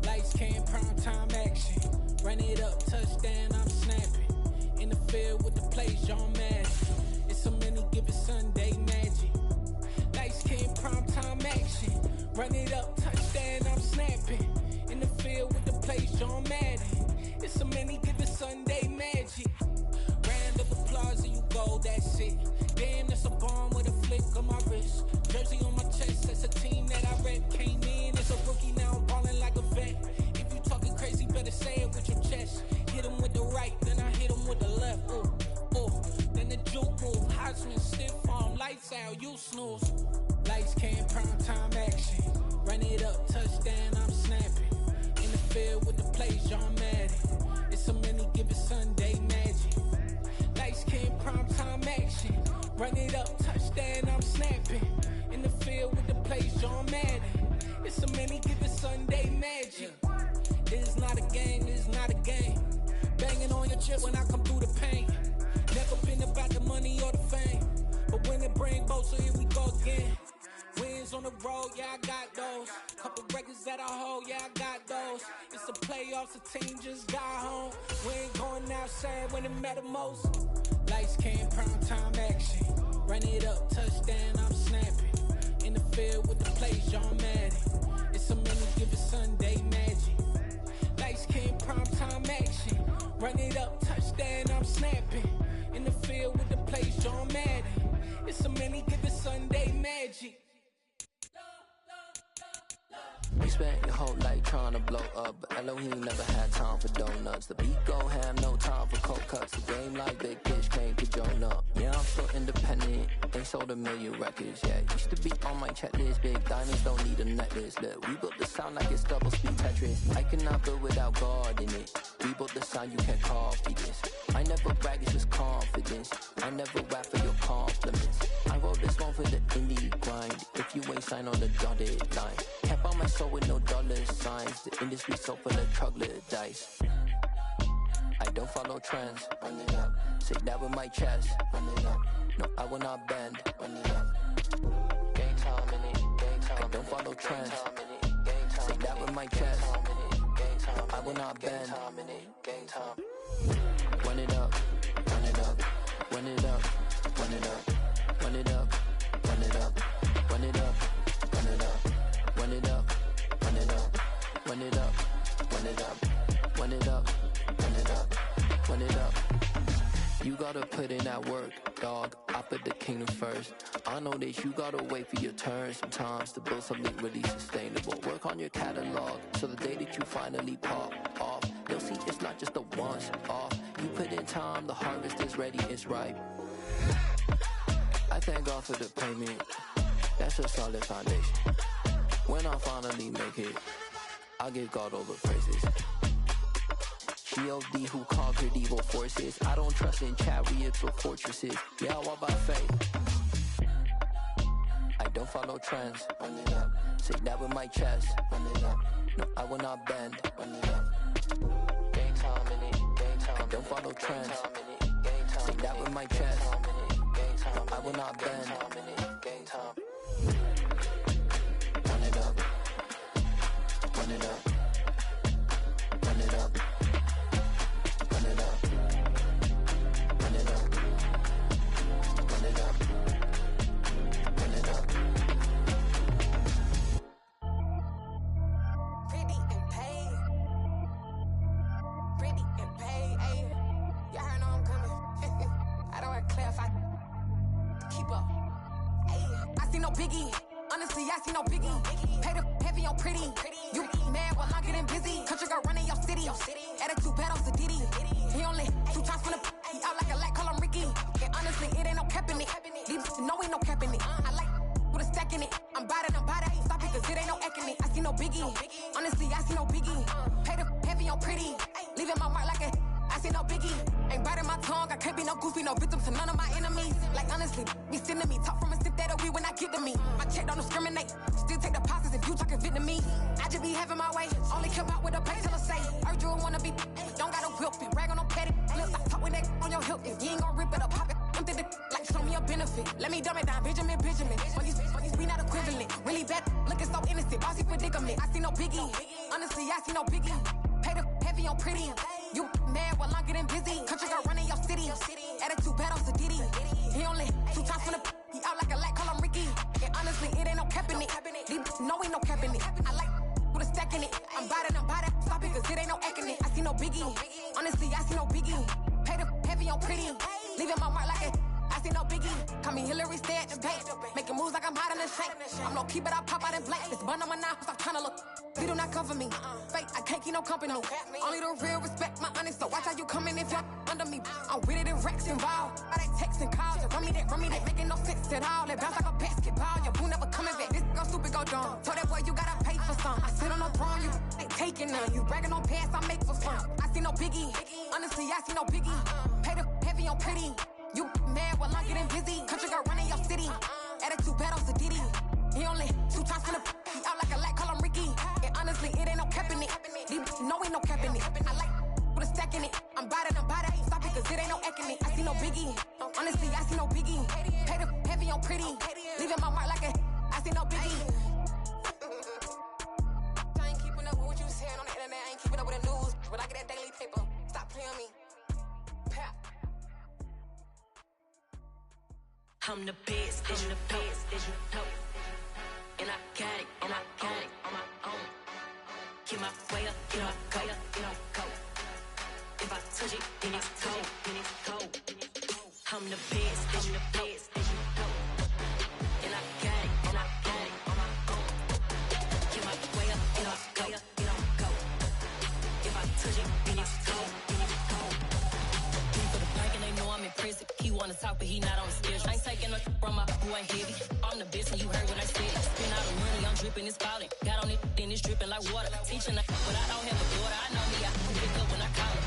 Lights came, prime time action. Run it up, touchdown, I'm snapping. In the field with the plays, y'all mad. It's so many given Sunday magic. Lights came, prime time action. Run it up, touchdown, I'm snapping. In the field with the plays, y'all mad. It's so many given Sunday magic. Round of applause and you go, that's it. Damn, that's a bomb with a flick on my wrist. Jersey on my chest, that's a team that I rep. Came in as a rookie, now I'm ballin' like a vet. If you talking crazy, better say it with your chest. Hit him with the right, then I hit him with the left. Then the juke move, Heisman stiff arm, lights out, you snooze. Lights came, prime time action. Run it up, touchdown, I'm snapping. In the field with the plays, y'all mad. It's so many given Sunday magic. Lights came, prime time action. Run it up, touchdown, I'm snapping. In the field with the plays, y'all mad. It's so many given Sunday magic. This is not a game, this is not a game. Banging on your chest when I come through the pain. Never been about the money or the fame, but when it bring both, so here we go again. Wins on the road, yeah, I got those. Couple records that I hold, yeah, I got those. It's the playoffs, the team just got home. We ain't going outside when it matter most. Lights came, prime time action. Run it up, touchdown, I'm snapping. In the field with the plays, y'all mad. It's so many given Sunday magic. Lights came, prime time action. Run it up, touchdown, I'm snapping. In the field with the plays, y'all mad. It's so many given Sunday magic. Expect your whole life trying to blow up, but Elohim never had time for donuts. The beat gon' have no time for cold cuts. The game like big bitch can't get blown up. Yeah, I'm so independent. They sold 1 million records, yeah. Used to be on my checklist. Big diamonds don't need a necklace. Look, we built the sound like it's double speed Tetris. I cannot build without God in it. We built the sound, you can't copy this. I never brag, it's just confidence. I never rap for your compliments. I wrote this one for the indie grind. If you ain't signed on the dotted line, can't buy my soul with no dollar signs. The industry so full of troglodytes. I don't follow trends. Run it up. Say that with my chest. Run it up. No, I will not bend. Run it up. Game time in it. Game time. I don't follow trends. Say that with my chest. I will not bend. Game time. Run it up. Run it up. Run it up. Run it up. Run it up. Run it up. Run it up. Run it up. Run it up. Run it up. Run it up. Run it up. Run it up. Run it up, run it up. You gotta put in that work, dog. I put the kingdom first. I know that you gotta wait for your turn sometimes to build something really sustainable. Work on your catalog, so the day that you finally pop off, you'll see it's not just a once off. You put in time, the harvest is ready, it's ripe. I thank God for the payment. That's a solid foundation. When I finally make it, I'll give God all the praises. G.O.D. who conquered evil forces. I don't trust in chariots or fortresses. Yeah, I walk by faith. I don't follow trends. Run it up. Say that with my chest. Run it up. No, I will not bend. Run it up. Game time in it. Game time. I don't follow trends. Say that with my chest. I will not bend. Game time. Run it up. Run it up. Run it up. Run it up. Run it up. Run it up. Run it up. Pretty and paid. Pretty and paid. Ayy. Y'all heard know I'm coming. I don't want to clarify. Keep up. Ayy. I see no biggie. Honestly, I see no biggie. Pay the heavy on pretty. You mad while I'm getting busy. Country girl running your city. Attitude bad on Diddy. He only 2 times from the he out like a light, call him Ricky. And honestly, it ain't no cap in it. These no ain't no cap in it. I like with a stack in it. I'm bad. Stop it, cause it ain't no acting it. I see no biggie. Honestly, I see no biggie. Pay the heavy on pretty. Leaving my mark like a I see no biggie. Ain't biting my tongue. I can't be no goofy, no victim to none of my enemies. Like honestly, be sending me talk from a sip that we when I get to me. My check don't discriminate. Still take deposits if you talking Vietnamese. I just be having my way. Only come out with a pay till I say. Heard you wanna be. Don't gotta whip it. Rag on no petty. Flips. I talk with that on your hip. If you ain't gon' rip it up, pop it. Empty the like show me a benefit. Let me dumb it down, Benjamin. When these we not equivalent. Really bad, looking so innocent. Bossy predicament. I see no biggie. Honestly, I see no biggie. Pay the heavy on pretty. You mad while I'm getting busy. Country girl running your city. Attitude bad on Diddy. He only 2 times from the he out like a light, call him Ricky. And honestly, it ain't no cap in it. These no ain't no cap in it. I like with a stack in it. I'm bad. Stop it, cause it ain't no acting it. I see no biggie. Honestly, I see no biggie. Pay the heavy on pretty. Leaving my mark like a I see no biggie. Call me Hillary, stay at the bank. Making moves like I'm hot in the shank. I'm low key, but I pop out in blank. This bun on my knife, stop trying to look. You do not come for me. Fake, I can't keep no company. Only the real respect my honest. So watch how you coming if you're under me. I'm with it in Rex involved. All they texting calls. Run me that, making no sense at all. They bounce like a basketball. Your boo never coming back. This go stupid, go dumb. Told that boy you gotta pay for some. I sit on no throne, you ain't taking none. You bragging on past, I make for fun. I see no biggie. Honestly, I see no biggie. Pay the heavy on pretty. You mad while I'm getting busy. Country girl running your city. Attitude bad on Diddy. He only 2 times from the he out like a light, call him Ricky. And honestly, it ain't no cap in it. These no ain't no cap in it. I like with a stack in it. I'm bad. Stop it, cause it ain't no acting it. I see no biggie. Honestly, I see no biggie. Pay the heavy on pretty. Leaving my mark like a I see no biggie. I ain't keeping up with what you saying on the internet. I ain't keeping up with the news. But I get that daily paper. Stop playing me. Pap. I'm the best, I'm the best, and I got it on my own. Get my way up, get my go. If I touch it, then it's cold, I'm the best, and I got it on my own. Get my way up, get my go. If I touch it, then it's cold, For the bike and they know I'm in prison. He wanna talk talk, but he not on the schedule. I ain't taking a from my boy heavy. I'm the best, and you heard what I said. Spend all the money, I'm dripping, it's falling. Got on it, then it's dripping like water. Teaching her, but I don't have a daughter. I know me, I can pick up when I call her.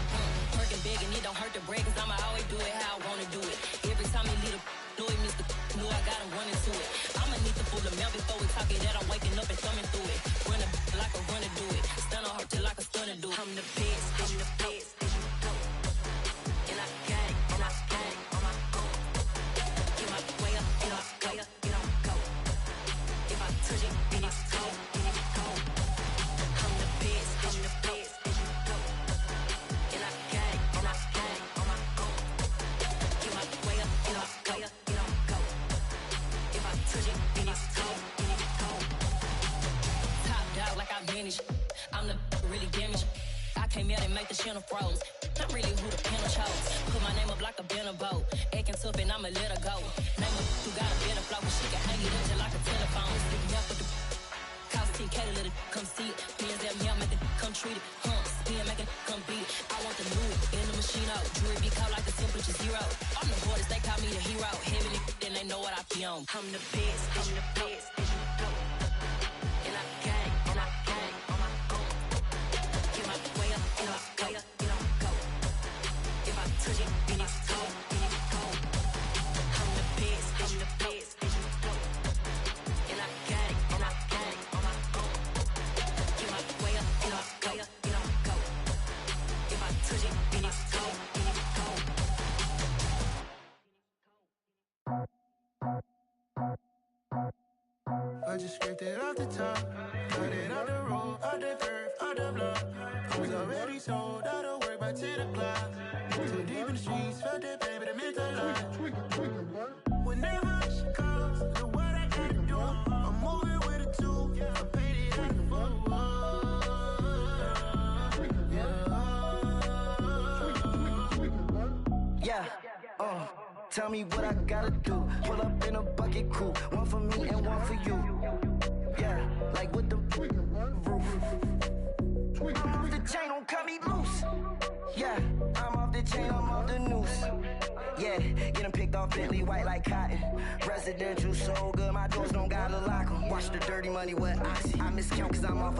Working big, and it don't hurt to break, cause I'ma always do it how I wanna do it. Every time he lead a know he missed the know I got him running to it. I'ma need to pull the mail before we talk it that I'm waking up and thumbing through it. Run a like a runner do it. Stun on her till like a stunner do it. I'm the best, I'm the best, and I got it, and I got it on my own. Get my way up, get my way up, get on go. If I touch it, then it's cold, then it's cold. I'm the best, I'm the best, and I got it, and I got it on my own. Get my way up, get my way up, get on go. If I touch it, then it's cold, then it's cold. Top dog like I manage. I'm the really damaged. I came out and make the channel froze. I'm really who the panel chose. Put my name up like a banner boat. Acting tough and I'ma let her go. Name her who got a better flow, but she can hang it up just like a telephone. Sticking up with the cost 10K to let it come see it. Pins that me, I make it come treat it. Spin, make it come beat it. I want the new in the machine out. Jewelry be cold like the temperature zero. I'm the hardest, they call me the hero. Heavenly, then they know what I be on. I'm the best, I'm the best. And I got it, and I got it on my own. Get my way up, get my way up, get on go. If I touch it, then it's cold, then it's cold. I'm the best, I'm the best. And I got it, and I got it on my own. Get my way up, get my way up, get on go. If I touch it, then it's cold, then it's cold. I just scraped it off the top, got it on the road, on the curve, on the block. I was already sold, out of work by 10 o'clock. Too deep in the streets, felt that pain, but it meant a lot. Whenever she calls, do what I gotta do. I'm moving with a two, I paid it out the four. Yeah, tell me what I gotta do. Pull up in a bucket crew, one for me and one for you. Yeah, like with the roof. I'm off the chain, don't cut me loose. Yeah, I'm off the chain, I'm off the noose. Yeah, getting picked off Bentley, white like cotton. Residential so good, my doors don't gotta lock 'em. Watch the dirty money with oxy. I miscount cause I'm off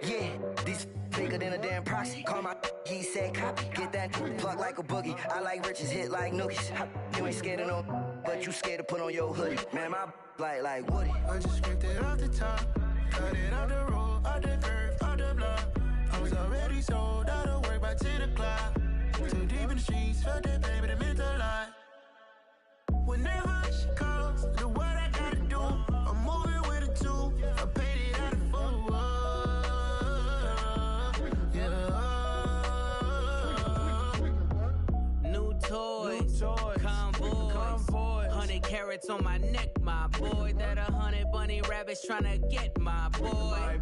yeah, these bigger than a damn proxy. Call my he said copy. Get that plug like a boogie. I like riches, hit like nookies. You ain't scared of no, but you scared to put on your hoodie. Man, my like Woody. I just scraped it off the top, got it on the road, on the curve, on the block. I was already sold, out of work by 10 o'clock. Too deep in the streets, felt that pain, but it meant a lot. Whenever she calls, do what I gotta do. I'm moving with a two, I paid it out of four. Toys, convoys, 100 carats on my neck, my boy. That 100 bunny rabbits tryna get my boy.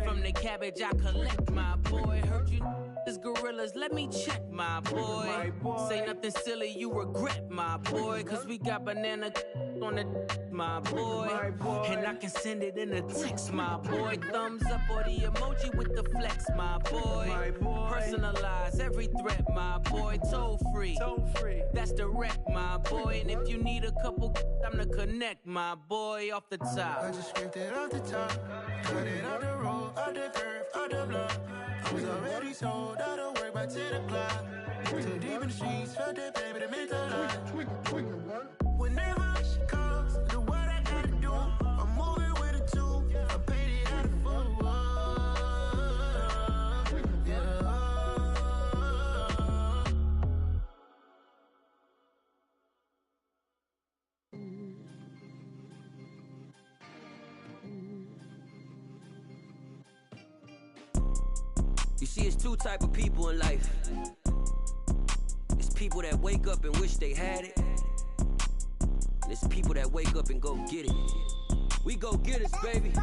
From the cabbage I collect, my boy. Heard you is gorillas, let me check, my boy. Say nothing silly, you regret, my boy. Cause we got banana on the my boy. And I can send it in a text, my boy. Thumbs up or the emoji with the flex, my boy. Personalize every threat, my boy. Toll free, that's direct, my boy. And if you need a couple, I'm the connect, my boy. Off the top, I just scraped it off the top, got it on the road, on the curve, on the block. I was already sold, out of work by 10 o'clock. Too deep in the streets, felt that pain, but it meant a lot. Whenever she calls, do what I gotta do. I'm moving with a two, I paid it out of four. You see, it's two type of people in life. It's people that wake up and wish they had it. And it's people that wake up and go get it. We go get it, baby.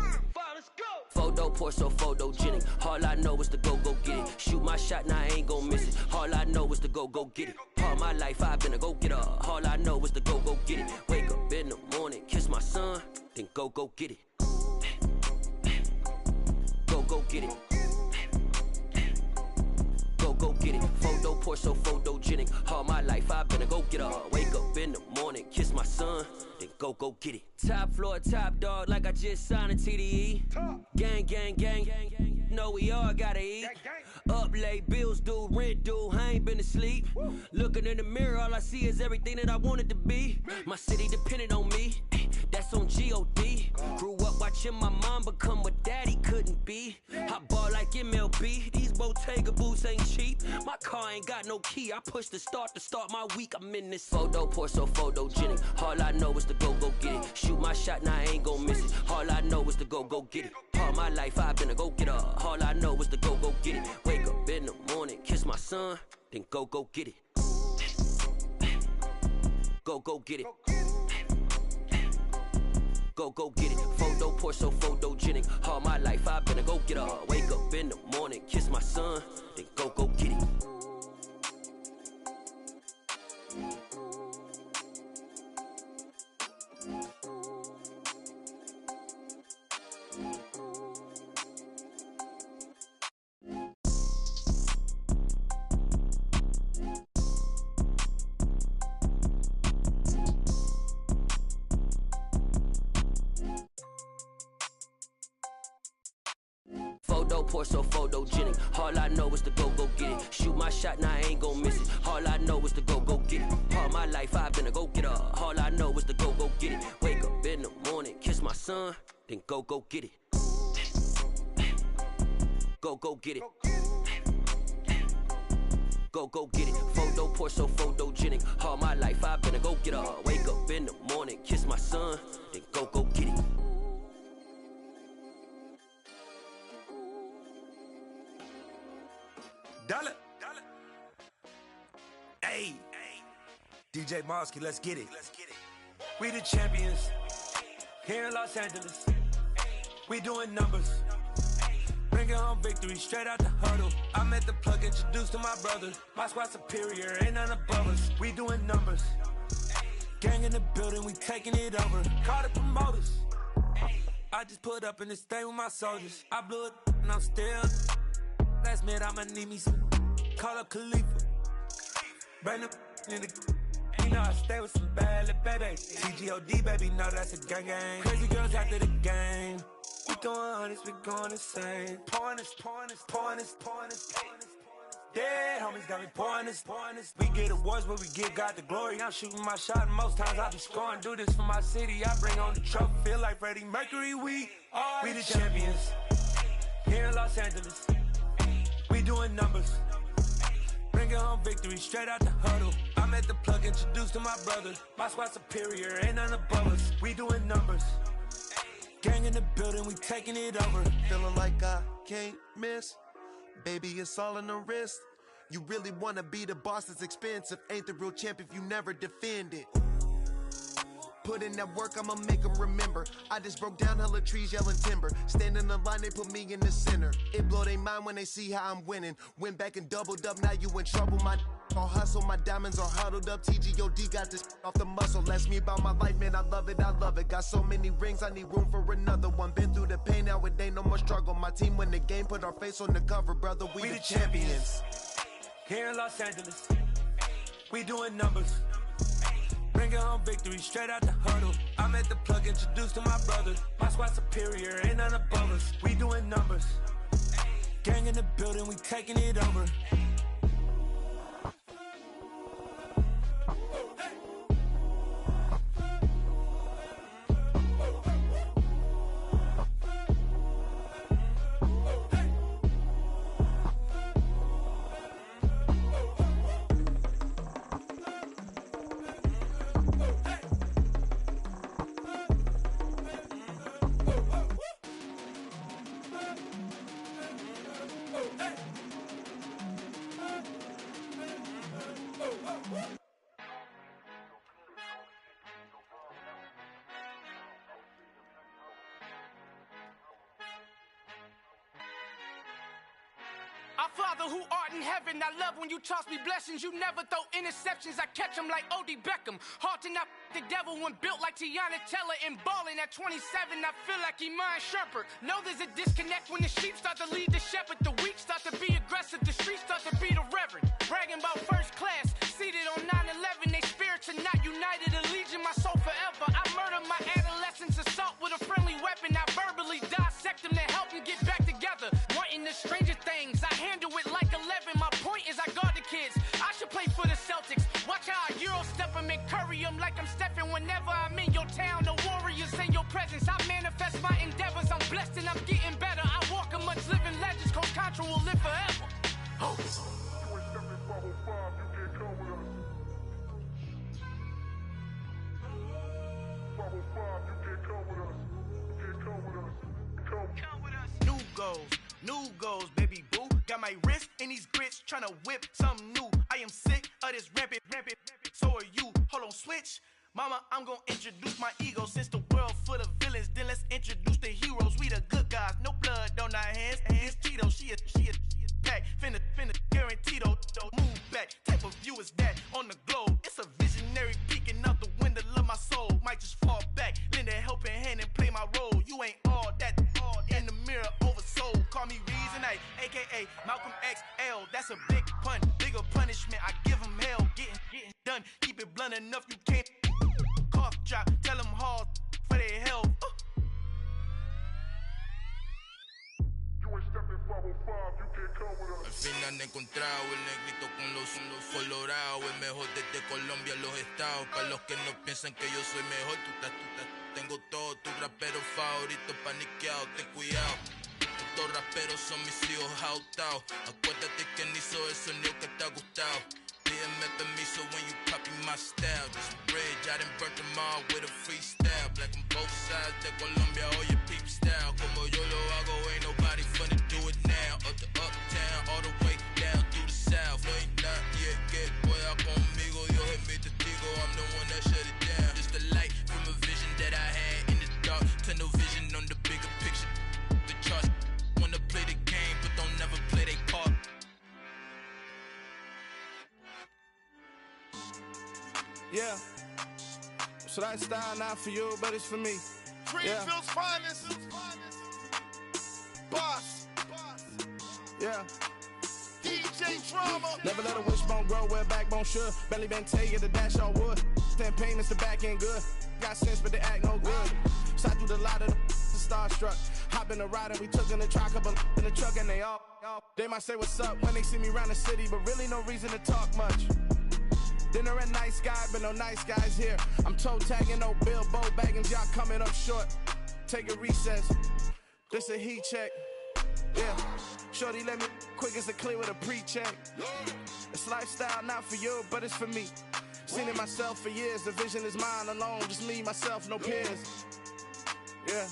Photo poor, so photogenic. All I know is to go get it. Shoot my shot, now I ain't gon' miss it. All I know is to go get it. All my life I've been a go-getter. All I know is to go get it. Wake up in the morning, kiss my son, then go get it. Go get it. Go get it. Photo poor, so photogenic. All my life I've been a go-getter. Wake up son, then go get it. Top floor, top dog, like I just signed a TDE. Gang, gang, gang, gang, gang. Know we all gotta eat. Up late, bills due, rent due, I ain't been asleep. Looking in the mirror, all I see is everything that I wanted to be. My city depended on me, that's on G.O.D. Grew up watching my mom become what daddy couldn't be. I ball like MLB, these Bottega boots ain't cheap. My car ain't got no key, I push the start to start my week. I'm in this photo, pour so photogenic. All I know is to go get it. Shoot my shot, now I ain't gon' miss it. All I know is to go get it. All my life I've been a go-getter. All I know is to go get it. Wake up in the morning, kiss my son, then go get it. Go get it. Go get it. Photo, pour so photogenic. All my life I've been a go-getter. Wake up in the morning, kiss my son, then go get it. Pour so photogenic. All I know is to go get it. Shoot my shot, now I ain't gon' miss it. All I know is to go get it. All my life I've been a go-getter. All I know is to go get it. Wake up in the morning, kiss my son, then go get it. Go get it. Go get it. Photo, pour so photogenic. All my life I've been a go-getter. Wake up in the morning, kiss my son, then go get it. Dollar. Hey, DJ Mosky, let's get it. We the champions here in Los Angeles. We doing numbers, bringing home victory straight out the huddle. I'm at the plug, introduced to my brother. My squad superior, ain't none above us. We doing numbers, gang in the building, we taking it over. Call the promoters. I just put up in this thing with my soldiers. I blew it and I'm still. Last minute I'ma need me some. Call up Khalifa. Bring them in the. You know I stay with some bad little baby. TGOD baby, know that's a gang gang. Crazy girls after the game. We going honest, we going insane. Pouring this. Dead homies got me pouring this. We get awards, but we give God the glory. I'm shooting my shot, and most times I be scoring. Do this for my city, I bring on the trophy. Feel like Freddie Mercury, we the champions here in Los Angeles. We doing numbers, bringing home victory straight out the huddle. I'm at the plug, introduced to my brother. My squad superior, ain't none above us. We doing numbers, gang in the building, we taking it over. Feeling like I can't miss, baby, it's all in the wrist. You really wanna be the boss, it's expensive. Ain't the real champ if you never defend it. Put in that work, I'ma make them remember. I just broke down hella trees, yelling timber. Stand in the line, they put me in the center. It blow they mind when they see how I'm winning. Went back and doubled up, now you in trouble. My all hustle, my diamonds are huddled up. TGOD got this off the muscle. Ask me about my life, man, I love it. Got so many rings, I need room for another one. Been through the pain, now it ain't no more struggle. My team win the game, put our face on the cover, brother. We the champions here in Los Angeles. We doing numbers, bringing home victory straight out the huddle. I'm at the plug, introduced to my brother. My squad superior, ain't none above us. We doing numbers, gang in the building, we taking it over. Our Father who art in heaven, I love when you toss me blessings. You never throw interceptions, I catch them like O.D. Beckham. Hard to not the devil when built like Tiana Teller and balling at 27, I feel like Iman Shumpert. Know there's a disconnect when the sheep start to lead the shepherd. The weak start to be aggressive, the streets start to be the reverend. Bragging about first class, seated on 9/11. They spirits are not united, a legion, my soul forever blessed and I'm getting better. I walk amongst living legends, Coach Contra will live forever. Oh. New goals, baby boo. Got my wrist in these grits, tryna whip something new. I am sick of this rampant. So are you. Hold on, switch. Mama, I'm gonna introduce my ego. Since the world full of villains, then let's introduce the heroes. We the good guys, no blood on our hands. It's Tito, she a pack. Finna guarantee though. Move back. Type of view is that on the globe? It's a visionary peeking out the window of my soul. Might just fall back, lend a helping hand and play my role. You ain't all that in the mirror oversold. Call me Reason A, aka Malcolm XL. That's a big pun, bigger punishment. I give him hell, getting done. Keep it blunt enough, you can't cough drop. Tell them hard for their health. Al fin han encontrado el negrito con los colorados, el mejor desde Colombia, los estados. Para los que no piensan que yo soy mejor, tú estás. Tengo todos tus raperos favoritos paniqueados, ten cuidado. Estos raperos son mis hijos jautados. Acuérdate que ni hizo el sonido que te ha gustado. Pídeme permiso when you copy my style. This bridge, I done burnt them all with a freestyle. Black on both sides de Colombia, oye peep style. Como yo lo hago, ain't nobody finna do it now. Up the uptown, all the way down through the south. No hay nadie que pueda conmigo, Dios es mi testigo. I'm the one that shut it down. Just the light from a vision that I had in the dark. Tunnel vision on the bigger picture. The charts wanna play the game, but don't never play their part. Yeah. So that style not for you, but it's for me. Greenfield's finest. Boss. Yeah. DJ Drama. Never let a wishbone grow where a backbone should. Belly been take the dash all wood. 10 payments, the back end good. Got sense, but they act no good. Shot through the lot of the starstruck. Hop in the ride and we took in the truck, up in the truck and they all. They might say what's up when they see me around the city, but really no reason to talk much. Dinner at Nice Guy, but no nice guys here. I'm toe tagging, no Bilbo bagging, y'all coming up short. Take a recess. This a heat check. Yeah. Shorty let me quick as a clear with a pre-check. It's lifestyle not for you, but it's for me. Seen it myself for years. The vision is mine alone, just me, myself, no peers. Yeah.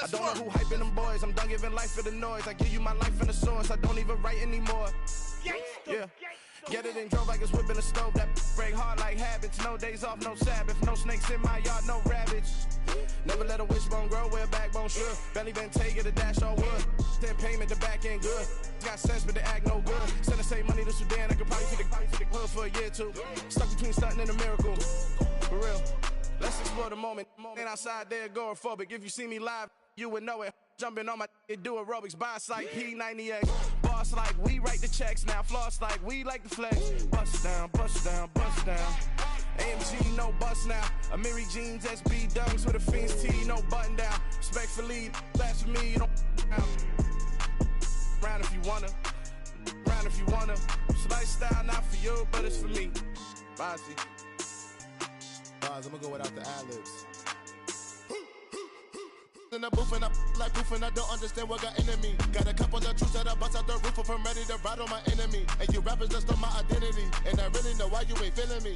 I don't know who hyping them boys. I'm done giving life for the noise. I give you my life in the source. I don't even write anymore. Yeah. Get it and drove like it's whipping a stove. That break hard like habits. No days off, no Sabbath. No snakes in my yard, no rabbits. Never let a wishbone grow where a backbone should. Belly been take it, a dash all wood. 10 payment, the back end good. Got sense, but they act no good. Send the same money to Sudan. I could probably take the hood for a year or two. Stuck between stunting and a miracle. For real. Let's explore the moment. Ain't outside there agoraphobic. If you see me live, you would know it. Jumping on my do aerobics, boss like P90X. Boss like we write the checks now. Floss like we like the flex. Bust down, bust down, bust down. AMG, no bust now. Amiri jeans, SB dunks with a Fiends T, no button down. Respectfully, that's for me, you don't round if you wanna. Round if you wanna. It's lifestyle not for you, but it's for me. Bossy. Boz, I'm gonna go without the ad-libs. In the booth and I like proof and I don't understand what got into me. Got a couple of truths that I bust out the roof of, I'm ready to ride on my enemy. And you rappers just stole my identity, and I really know why you ain't feeling me.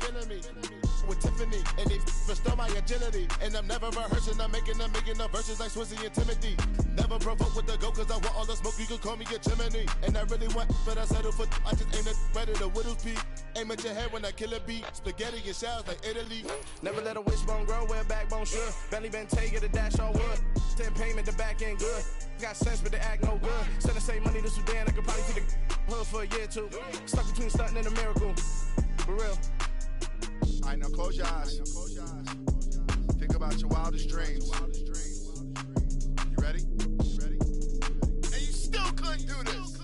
With Tiffany, and they restore my agility. And I'm never rehearsing, I'm making the verses like Swizzy and Timothy. Never provoke with the go, cause I want all the smoke, you can call me a chimney. And I really want, but I settle for, I just aim at ready to Widow's Peak. Aim at your head when I kill a beat. Spaghetti and shells like Italy. Never let a wishbone grow where a backbone should. Belly been take it, a dash all wood. 10 payment, the back end good. Got sense, but they act no good. Send the same money to Sudan, I could probably take the hood for a year or two. Stuck between stunting and a miracle. For real. Alright, now close your eyes. Think about your wildest dreams. You ready? And you still couldn't do this.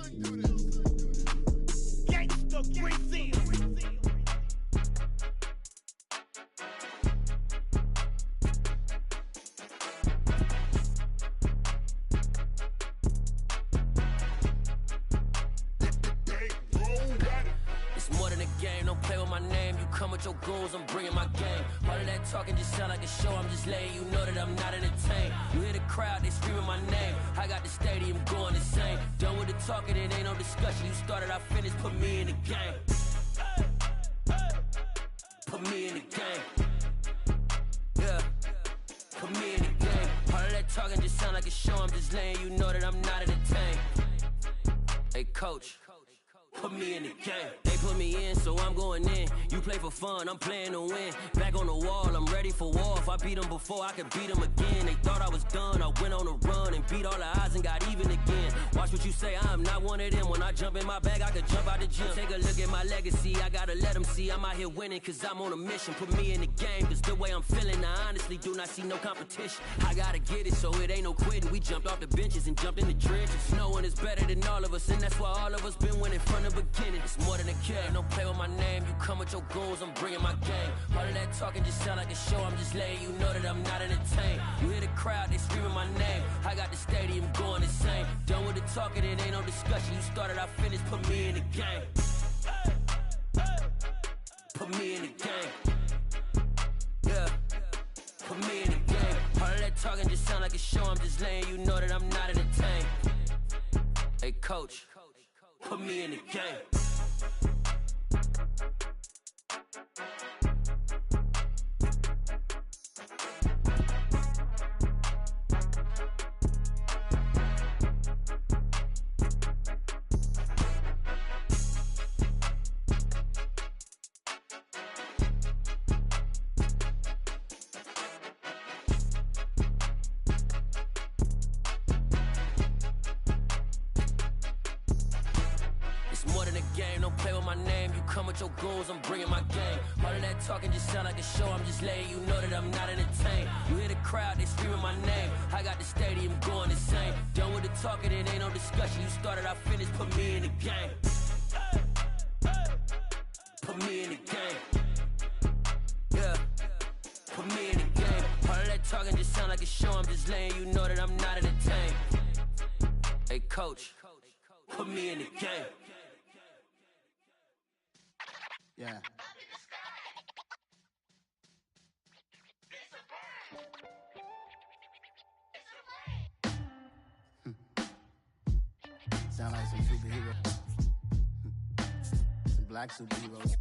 Gangsta Brazil. It's more than a game, don't play with my name. You come with your goons, I'm bringing my game. All of that talking just sound like a show, I'm just letting you know that I'm not entertained. You hear the crowd, they screaming my name. I got the stadium going insane. Done with the talking, it ain't no discussion. You started, I finished, put me in the game. Put me in the game. Yeah, put me in the game. All of that talking just sound like a show, I'm just letting you know that I'm not entertained. Hey coach, put me in the game. They put me in, so I'm going in. You play for fun, I'm playing to win. Back on the wall, I'm ready for war. If I beat them before, I could beat them again. They thought I was done, I went on a run and beat all the odds and got even again. Watch what you say, I'm not one of them. When I jump in my bag, I could jump out the gym. Take a look at my legacy, I gotta let them see I'm out here winning, cause I'm on a mission. Put me in the game, cause the way I'm feeling, I honestly do not see no competition. I gotta get it, so it ain't no quitting. We jumped off the benches and jumped in the trenches. No one is better than all of us, and that's why all of us been winning from the beginning. It's more than a game, don't play with my name. You come with your goons, I'm bringing my game. All of that talking just sound like a show, I'm just letting you know that I'm not entertained. You hear the crowd, they screaming my name. I got the stadium going insane. Done with the talking, it ain't no discussion. You started, I finished, put me in the game. Put me in the game. Yeah, put me in the game. All of that talking just sound like a show, I'm just letting you know that I'm not entertained. Hey coach, put me in the game. Your goons, I'm bringing my game. All of that talking just sound like a show, I'm just letting you know that I'm not entertained. You hear the crowd, they screaming my name. I got the stadium going insane. Done with the talking, it ain't no discussion. You started, I finished, put me in the game. Put me in the game. Yeah, put me in the game. All of that talking just sound like a show, I'm just letting you know that I'm not entertained. Hey coach, put me in the game. Yeah. Sound like some superheroes. Some black superheroes.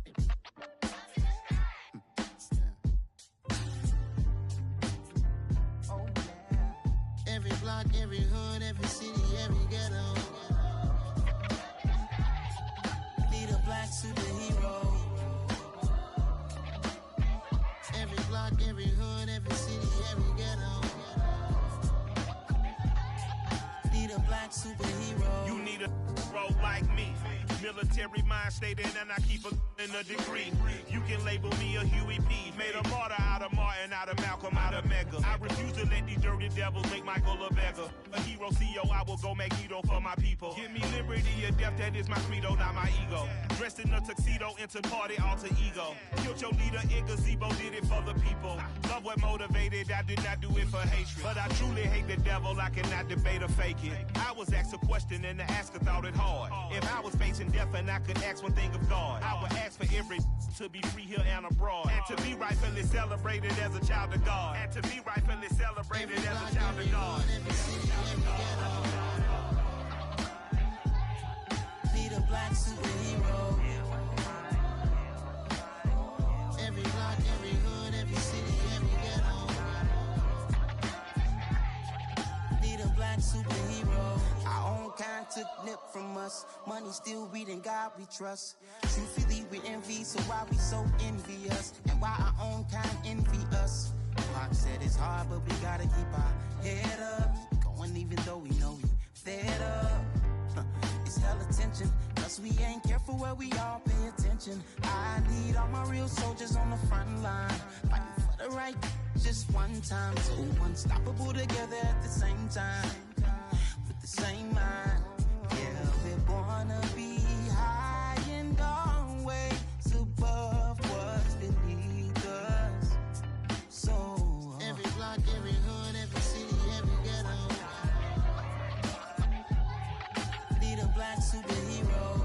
Oh, yeah. Every block, every hood, every city, every ghetto. Need a black superhero. Every block, every hood, every city, every ghetto. Need a black superhero. You need a bro like me. Military mind stated, and I keep in a degree. You can label me a Huey P. Made a martyr out of Martin, out of Malcolm, out of Mega. I refuse to let these dirty devils make Michael a beggar. A hero CEO, I will go Magneto for my people. Give me liberty or death, that is my credo, not my ego. Dressed in a tuxedo, enter party, alter ego. Killed your leader in gazebo, did it for the people. Love what motivated, I did not do it for hatred. But I truly hate the devil, I cannot debate or fake it. I was asked a question and the asker thought it hard. If I was facing death and I could ask one thing of God, I would ask for every to be free here and abroad. And to be rightfully celebrated as a child of God. And to be rightfully celebrated as a child of God. Need a black superhero. Every block, every hood, every city, every ghetto. Need a black superhero. Our own kind took nip from us. Money still reading God we trust. Truthfully we envy, so why we so envious? And why our own kind envy us? Pac said it's hard, but we gotta keep our head up. Going even though we know we fed up. It's hella tension, cause we ain't careful where we all pay attention. I need all my real soldiers on the front line, fighting for the right just one time. So unstoppable together at the same time, with the same mind. Yeah, we're gonna be high and always above what's beneath us. So every block, every hood, every city, every ghetto. Need a black superhero.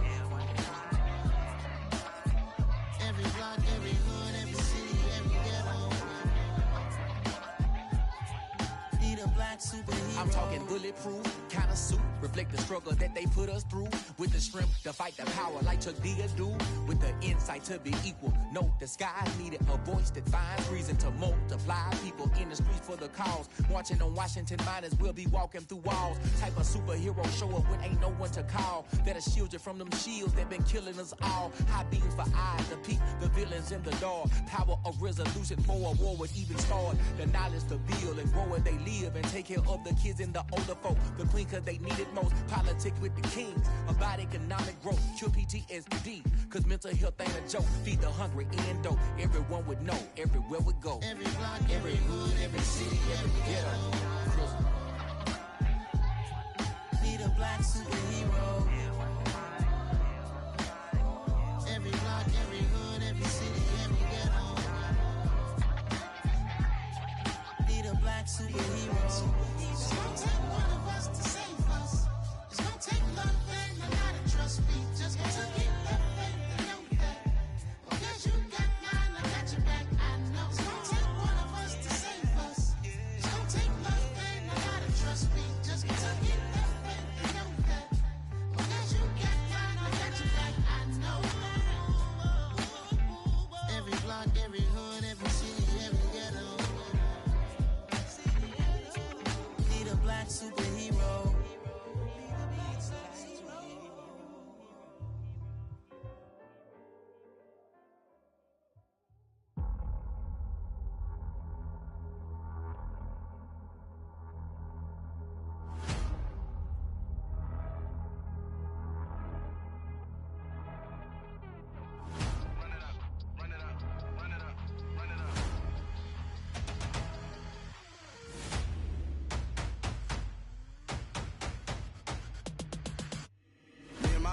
superhero. I'm talking bulletproof, kind of suit, reflect the struggle that they put us through. With the strength to fight the power like Chuck D do. With the insight to be equal. Note the sky needed a voice that finds reason to multiply. People in the streets for the cause. Marching on Washington, might as well be walking through walls. Type of superhero show up when ain't no one to call. That'll shield you from them shields that been killing us all. High beams for eyes to peek the villains in the door. Power of resolution for a war would even start. The knowledge to build and grow where they live and take care of the kids and the older folk. The queen cause they need it most. Politics with the kings about economic growth. Cure PTSD cause mental health ain't a joke. Feed the hungry and dope. Everyone would know everywhere we go. Every block, every hood, every city, every ghetto. Need a black superhero. Every block, every hood, every city, every ghetto. Need a black superhero. It's gonna take one of us to save us. It's gonna take love and a lot of trust me. Just to get that faith and know that. Because you got mine, I got your back, I know. It's gonna take one of us to save us. It's gonna take love and a lot of trust me. Just to get that faith and know that. Because you got mine, I got your back, I know. Every block, every hood, every city, every ghetto. Need a black superhero.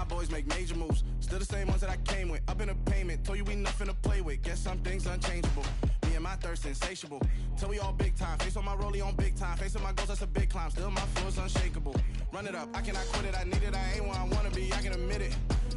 Boys make major moves, still the same ones that I came with. Up in the payment, told you we nothing to play with. Guess some things unchangeable. Me and my thirst insatiable. Till we all big time. Face on my rollie on big time. Facing my goals, that's a big climb. Still my floor's unshakable. Run it up, I cannot quit it. I need it, I ain't where I wanna be. I can admit it.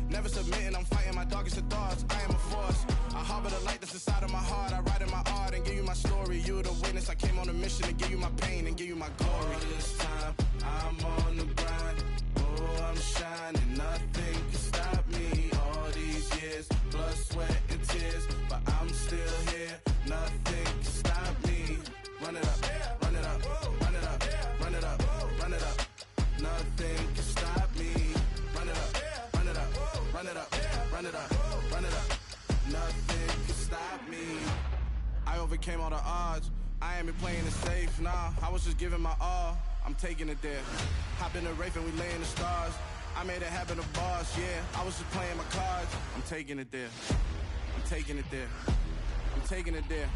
Never submitting, I'm fighting my darkest of thoughts. I am a force. I harbor the light that's inside of my heart. I write in my art and give you my story. You the witness. I came on a mission to give you my pain and give you my glory. All this time, I'm on the grind. Oh, I'm shining. Nothing can stop me. All these years, blood, sweat, and tears. But I'm still here. Nothing can stop me. Run it up, run it up, run it up, run it up, run it up. Nothing can stop me. Run it up, run it up, run it up, run it up, run it up. Nothing can stop me. I overcame all the odds. I ain't been playing it safe, nah. I was just giving my all. I'm taking it there. Hop in the Wraith and we lay in the stars. I made it happen to boss, yeah. I was just playing my cards. I'm taking it there. I'm taking it there. I'm taking it there.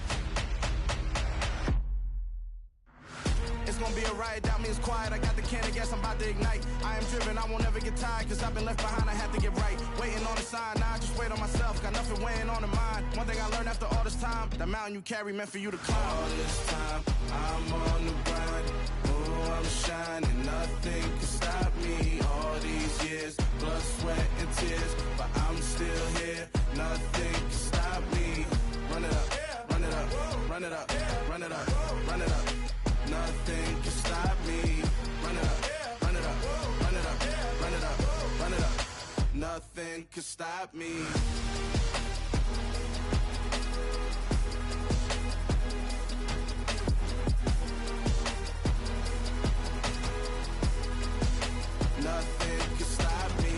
It's gonna be a riot, doubt me it's quiet. I got the can of gas, I'm about to ignite. I am driven, I won't ever get tired. Cause I've been left behind, I have to get right. Waiting on the sign, now I just wait on myself. Got nothing weighing on the mind. One thing I learned after all this time, the mountain you carry meant for you to climb. All this time, I'm on the grind. Oh, I'm shining, nothing can stop me. All these years, blood, sweat, and tears. But I'm still here, nothing can stop me. Run it up, run it up, run it up, run it up, run it up. Nothing can stop me. Run it up, run it up, run it up, run it up, run it up. Nothing can stop me. Nothing can stop me.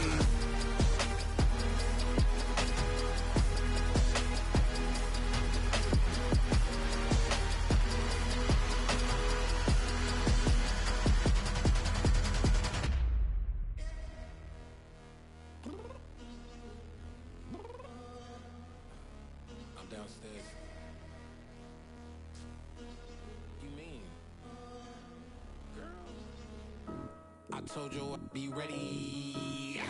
I'm downstairs. You mean? Girl, I told you I'd be ready.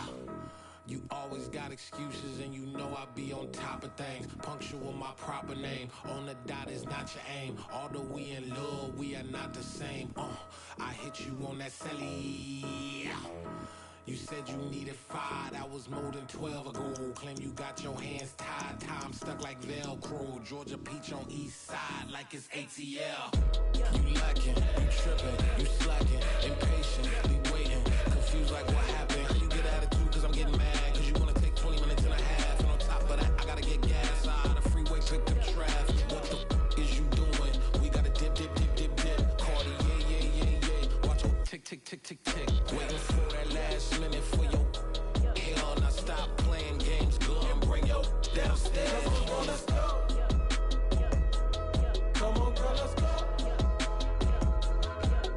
You always got excuses and you know I be on top of things. Punctual my proper name. On the dot is not your aim. Although we in love, we are not the same. I hit you on that celly. You said you needed 5, that was more than 12 ago. Claim you got your hands tied, time stuck like Velcro. Georgia Peach on east side like it's ATL. You lacking, you tripping, you slacking, impatient, be waiting, confused like what happened. How you get attitude cause I'm getting mad, cause you wanna take 20 minutes and a half. And on top of that, I gotta get gas out of the freeway, pick up traffic. What the is you doing? We gotta dip, dip, dip, dip, dip. Cardi, yeah. Watch your tick, tick, tick, tick, tick. Waiting for that last minute for your hell. Now stop playing games, go and bring your downstairs. Come on, girl, let's go. Come on, girl, let's go.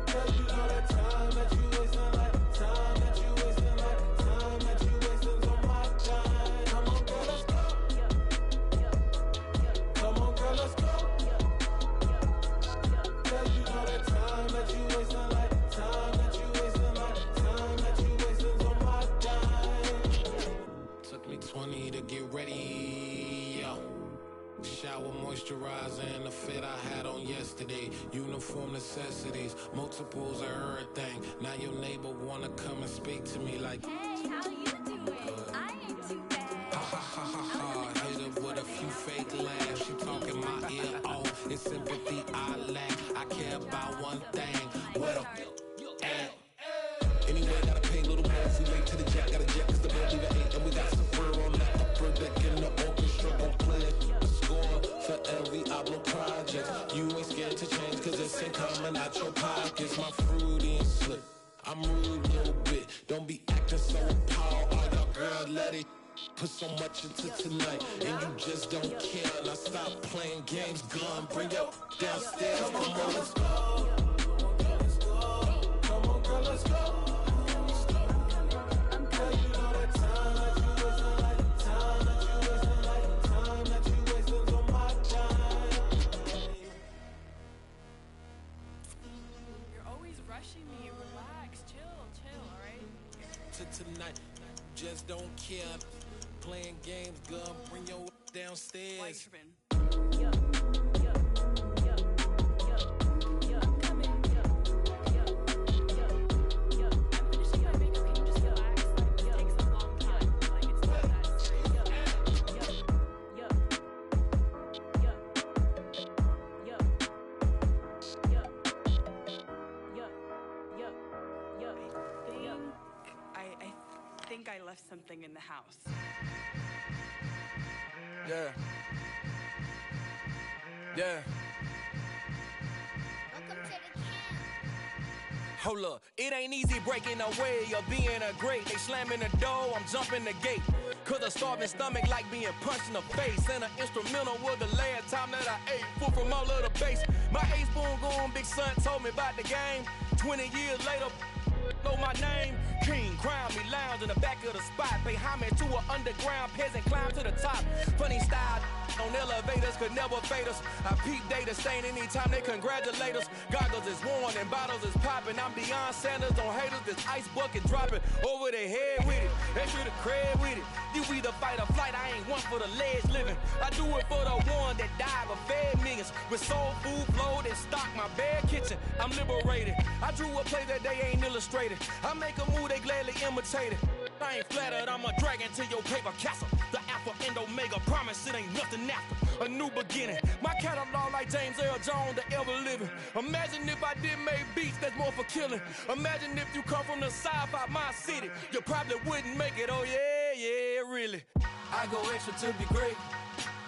Cause you know that time that you wasting, like time that you wasting, like time that you wasting on my time. Come on, girl, let's go. Come on, girl, let's go. Cause you know that time that you wasting, like time that you wasting, like time that you wasting on my time. Took me 20 to get ready, yo. Shower, moisturizer, and the fit I had on yesterday. Uniform necessities, multiples of everything. Now your neighbor wanna come and speak to me like, hey, how you doing? I ain't too bad. Ha ha ha ha ha. Hit her with a few fake laughs. She talking my ear off. It's sympathy I lack. I care about one thing. What up? Anyway, gotta pay a little more. If we late to the jack, gotta jet cause the band leave at 8. And we got some fur on the upper deck and the orchestra gon' play a score for every album project. You ain't scared to change cause it's ain't coming out your pockets. My fruity and slick, I'm rude a little bit. Don't be acting so appalled. Oh, y'all girl, let it put so much into tonight and you just don't care. Now stop playing games, gun, bring your downstairs. Come on, let's go. Come on, girl, let's go. Tonight, just don't care. Playing games, gun, bring your downstairs. I left something in the house. Yeah. Hold up, it ain't easy breaking away or being a great. They slamming the door, I'm jumping the gate. Cause a starving stomach like being punched in the face. And an instrumental was the last time that I ate. Full from all of the bass. My A-spoon going, big son told me about the game. 20 years later, know my name. King, crown me, lounge in the back of the spot. Pay homage to an underground peasant, climb to the top. Funny style on elevators could never fade us. I peep data stain anytime they congratulate us. Goggles is worn and bottles is popping. I'm beyond Sanders on haters, this ice bucket dropping over their head with it. Extra the cred with it. You either fight or flight, I ain't one for the ledge living. I do it for the one that died but fed millions. With soul food flowed and stocked my bare kitchen. I'm liberated. I drew a play that they ain't illustrated. I make a move, they gladly imitate it. I ain't flattered, I'm a dragon to your paper castle. The Alpha and Omega, promise it ain't nothing after. A new beginning. My catalog like James Earl Jones, the ever living. Imagine if I did make beats that's more for killing. Imagine if you come from the sci-fi, my city. You probably wouldn't make it, oh yeah, really. I go extra to be great.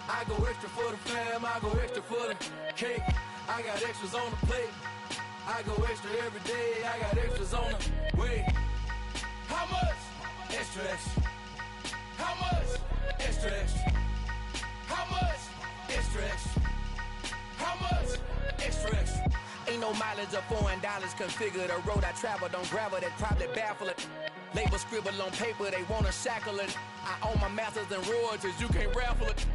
I go extra for the fam, I go extra for the cake. I got extras on the plate. I go extra every day, I got extras on the way. How much? Extra, extra. How much? Extra, extra. How much? Extra, extra. How much? Extra, extra. Ain't no mileage of $4 configure the road I travel. Don't gravel, that probably baffle it. Label scribble on paper, they wanna shackle it. I own my masters and royalties, you can't raffle it.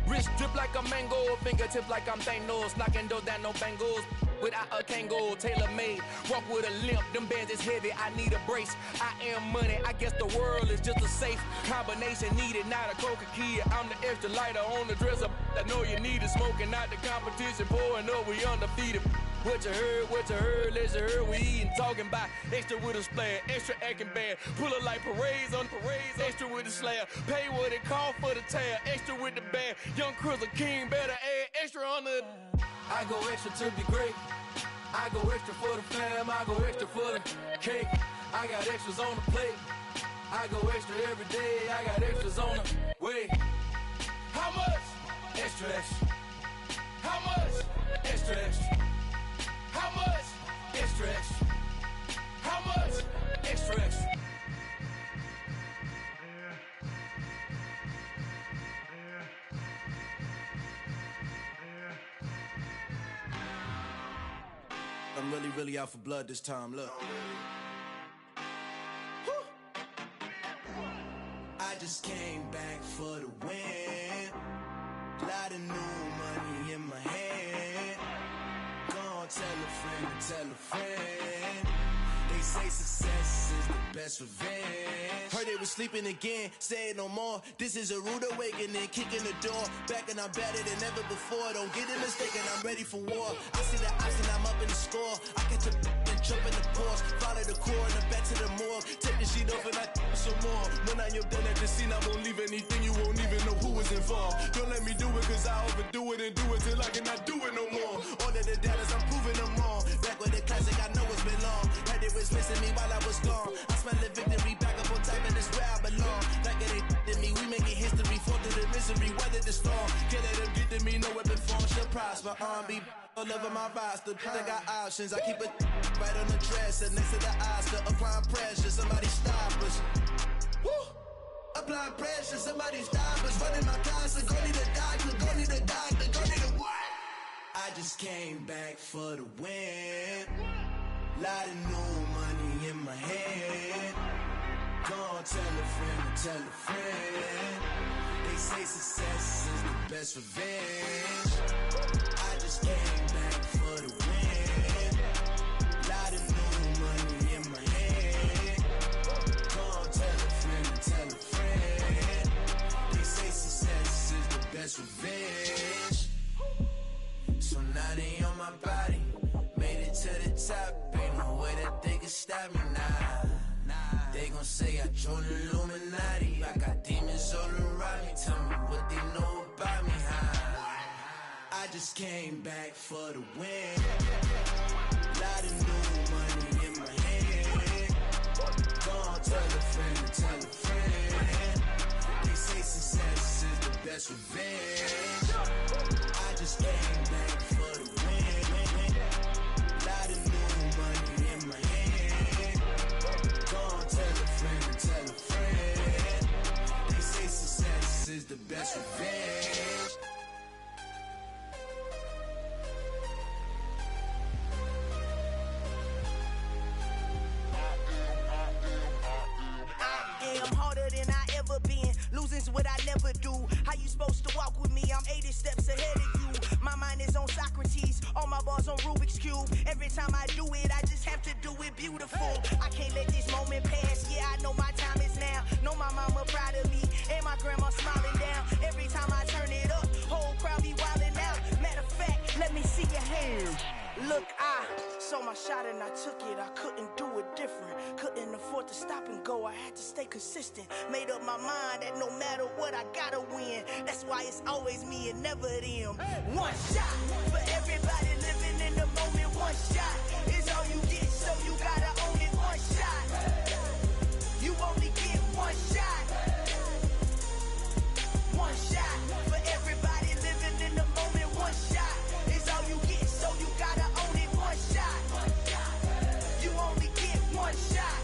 Wrist drip like a mango, fingertips like I'm Thanos. Knocking doors down, no bangles. Without a Kango, tailor-made. Walk with a limp, them bands is heavy, I need a brace. I am money, I guess the world is just a safe combination needed, not a coca key. I'm the extra lighter on the dresser. I know you need it, smoking, not the competition. Pouring up, we undefeated. What you heard, let you heard. We eatin', talking about extra with a splash, extra acting bad. Pull up like parades on parades, extra with the slab. Pay what it cost for the tab, extra with the bag. Young Cruiser King, better add extra on the. I go extra to be great. I go extra for the fam, I go extra for the cake. I got extras on the plate. I go extra every day, I got extras on the way. How much? Extra, extra. How much? Extra, extra. How much? Extra, extra. How much? Extra, extra. I'm really out for blood this time, look. I just came back for the win. Lot of new money in my hand. Gonna tell a friend. They say success is the best revenge. Heard they was sleeping again, say it no more. This is a rude awakening, kicking the door. Back and I'm better than ever before. Don't get it mistaken, I'm ready for war. I see the option, I'm up in the score. I catch a and jump in the pause. Follow the core and then back to the morgue. Take the sheet off and I some more. When I am done at the scene, I won't leave anything. You won't even know who was involved. Don't let me do it, cause I overdo it and do it till I cannot do it no more. All of the doubters, I'm proving them wrong. Back with the classic, I know it's been long. Heard it was missing me while I was gone. I smell the victory back up on top, and it's where I belong. Like it ain't to me, we making history. Fall through the misery, weather the storm. Can't let them get to me, no weapon form should prosper. R&B all over my roster. I got options, I keep it right on the dresser. Next to the Oscar, applying pressure. Somebody stop us. Woo! Applying pressure, somebody stop us. Running my concert, go need a doctor, go need a doctor, go need a what? I just came back for the win. Lot of new money in my hand. Gonna tell a friend. They say success is the best revenge. I just came back for the win. Lot of new money in my hand. Gonna tell a friend. They say success is the best revenge. So now they on my body. Made it to the top. Ain't no way that they can stop me now. They gon' say I joined the Illuminati. I got demons all around me. Tell me what they know about me, huh? I just came back for the win. Lot of new money in my hand. Gonna tell a friend. They say success is the best revenge. I just came back for the win. Lot of new money in my hand. Gonna tell a friend. They say success is the best revenge. I am harder than I ever been. Losing's what I never do. How you supposed to walk with me? I'm 80 steps ahead of you. My mind is on Socrates. All my bars on Rubik's Cube. Every time I do it, I just have to do it beautiful. I can't let this moment pass. Yeah, I know my time is now. Know my mama proud of me. And my grandma smiling down. Every time I turn it up, whole crowd be wildin' out. Matter of fact, let me see your hands. Look, I saw my shot and I took it. I couldn't do it different. Couldn't afford to stop and go. I had to stay consistent. Made up my mind that no matter what, I gotta win. That's why it's always me and never them. One shot for everybody living in the moment. One shot is all you get, so you gotta own it. One shot. You only get one shot. One shot for everybody living in the moment. One shot is all you get, so you gotta own it. One shot. You only get one shot.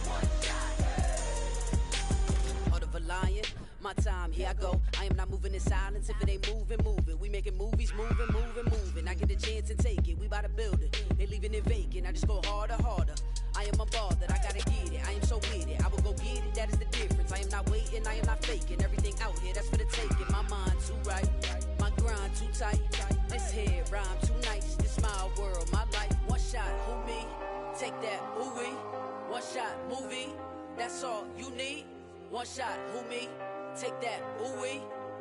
Heart of a lion, my time, here I go. I am not moving in silence. If it ain't moving. We making movies, moving. I get a chance and take it. We bout to build it. They leaving it vacant. I just go harder. I am a ball that I gotta get it. I am so with it. I will go get it. That is the difference. I am not waiting. I am not faking. Everything out here, that's for the taking. My mind too right. My grind too tight. This head rhyme too nice. This my world, my life. One shot, who me? Take that, ooh wee. One shot, movie. That's all you need. One shot, who me? Take that, ooh wee.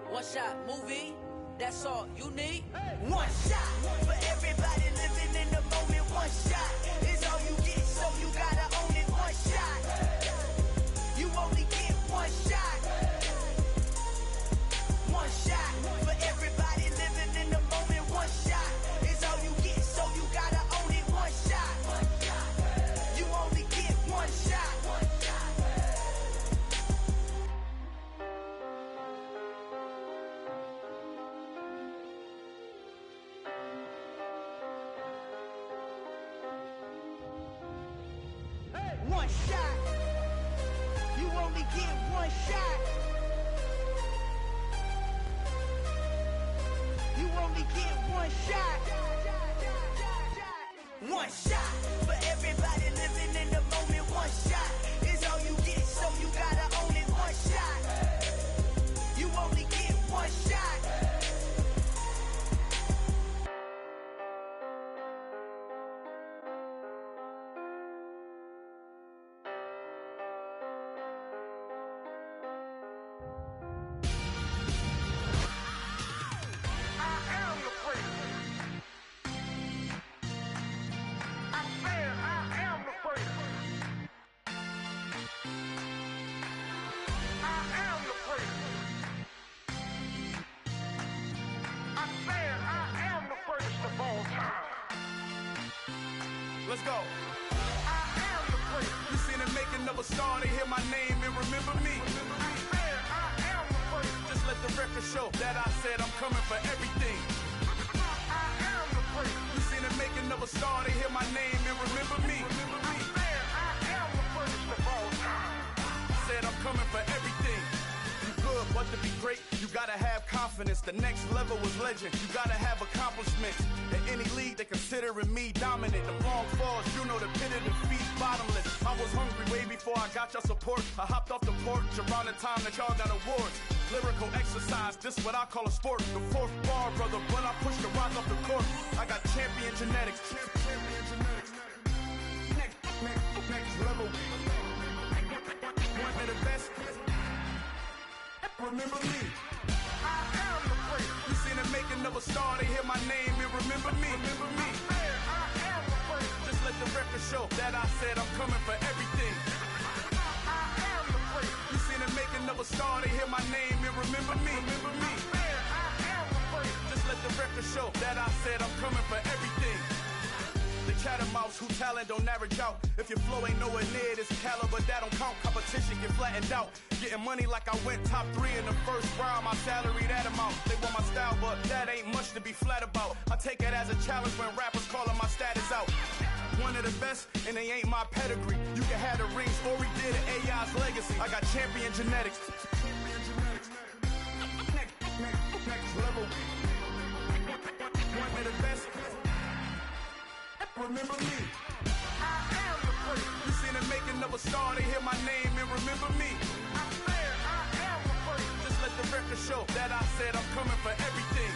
One shot, movie. That's all you need. One shot for everybody living in the moment. one shot is all you get, so you gotta own it. One shot. You only get one shot. One shot for everybody living in the moment. One shot is all you get, so you gotta own it. One shot. You only get one shot. One shot. You only get one shot. You only get one shot. One shot for everybody living in the moment. One shot is all you get, so you gotta own it. One shot. You only get one shot. Let's go. You seen the making of a star, they hear my name and remember me. Just let the record show that I said I'm coming for everything. You seen the making of a star, they hear my name and remember me. Said I'm coming for everything. You good, but to be great, you gotta have confidence. The next level was legend. You gotta have accomplishments. In any league, they considering me dominant. The wrong falls, you know the pit of defeat, bottomless. I was hungry way before I got your support. I hopped off the porch around the time that y'all got awards. Lyrical exercise, this what I call a sport. The fourth bar, brother, when I push the rock off the court. I got champion genetics. Champion genetics. Next level. One of the best. Remember me. I am the first. You seen the making of a star, they hear my name and remember me. Remember me. I am the first. Just let the record show that I said I'm coming for everything. I am the first. You seen the making of a star, they hear my name and remember me. Remember me. I am the first. Just let the record show that I said I'm coming for everything. The catamounts who talent don't average out. If your flow ain't nowhere near this caliber, that don't count. Competition get flattened out. Getting money like I went top 3 in the first round. My salary that amount. They want my style, but that ain't much to be flat about. I take it as a challenge when rappers calling my status out. One of the best, and they ain't my pedigree. You can have the rings, or we did an AI's legacy. I got champion genetics. Next level. One of the best. Remember me. I am the first. You seen the making of a star, they hear my name and remember me. I am the first. Just let the record show that I said I'm coming for everything.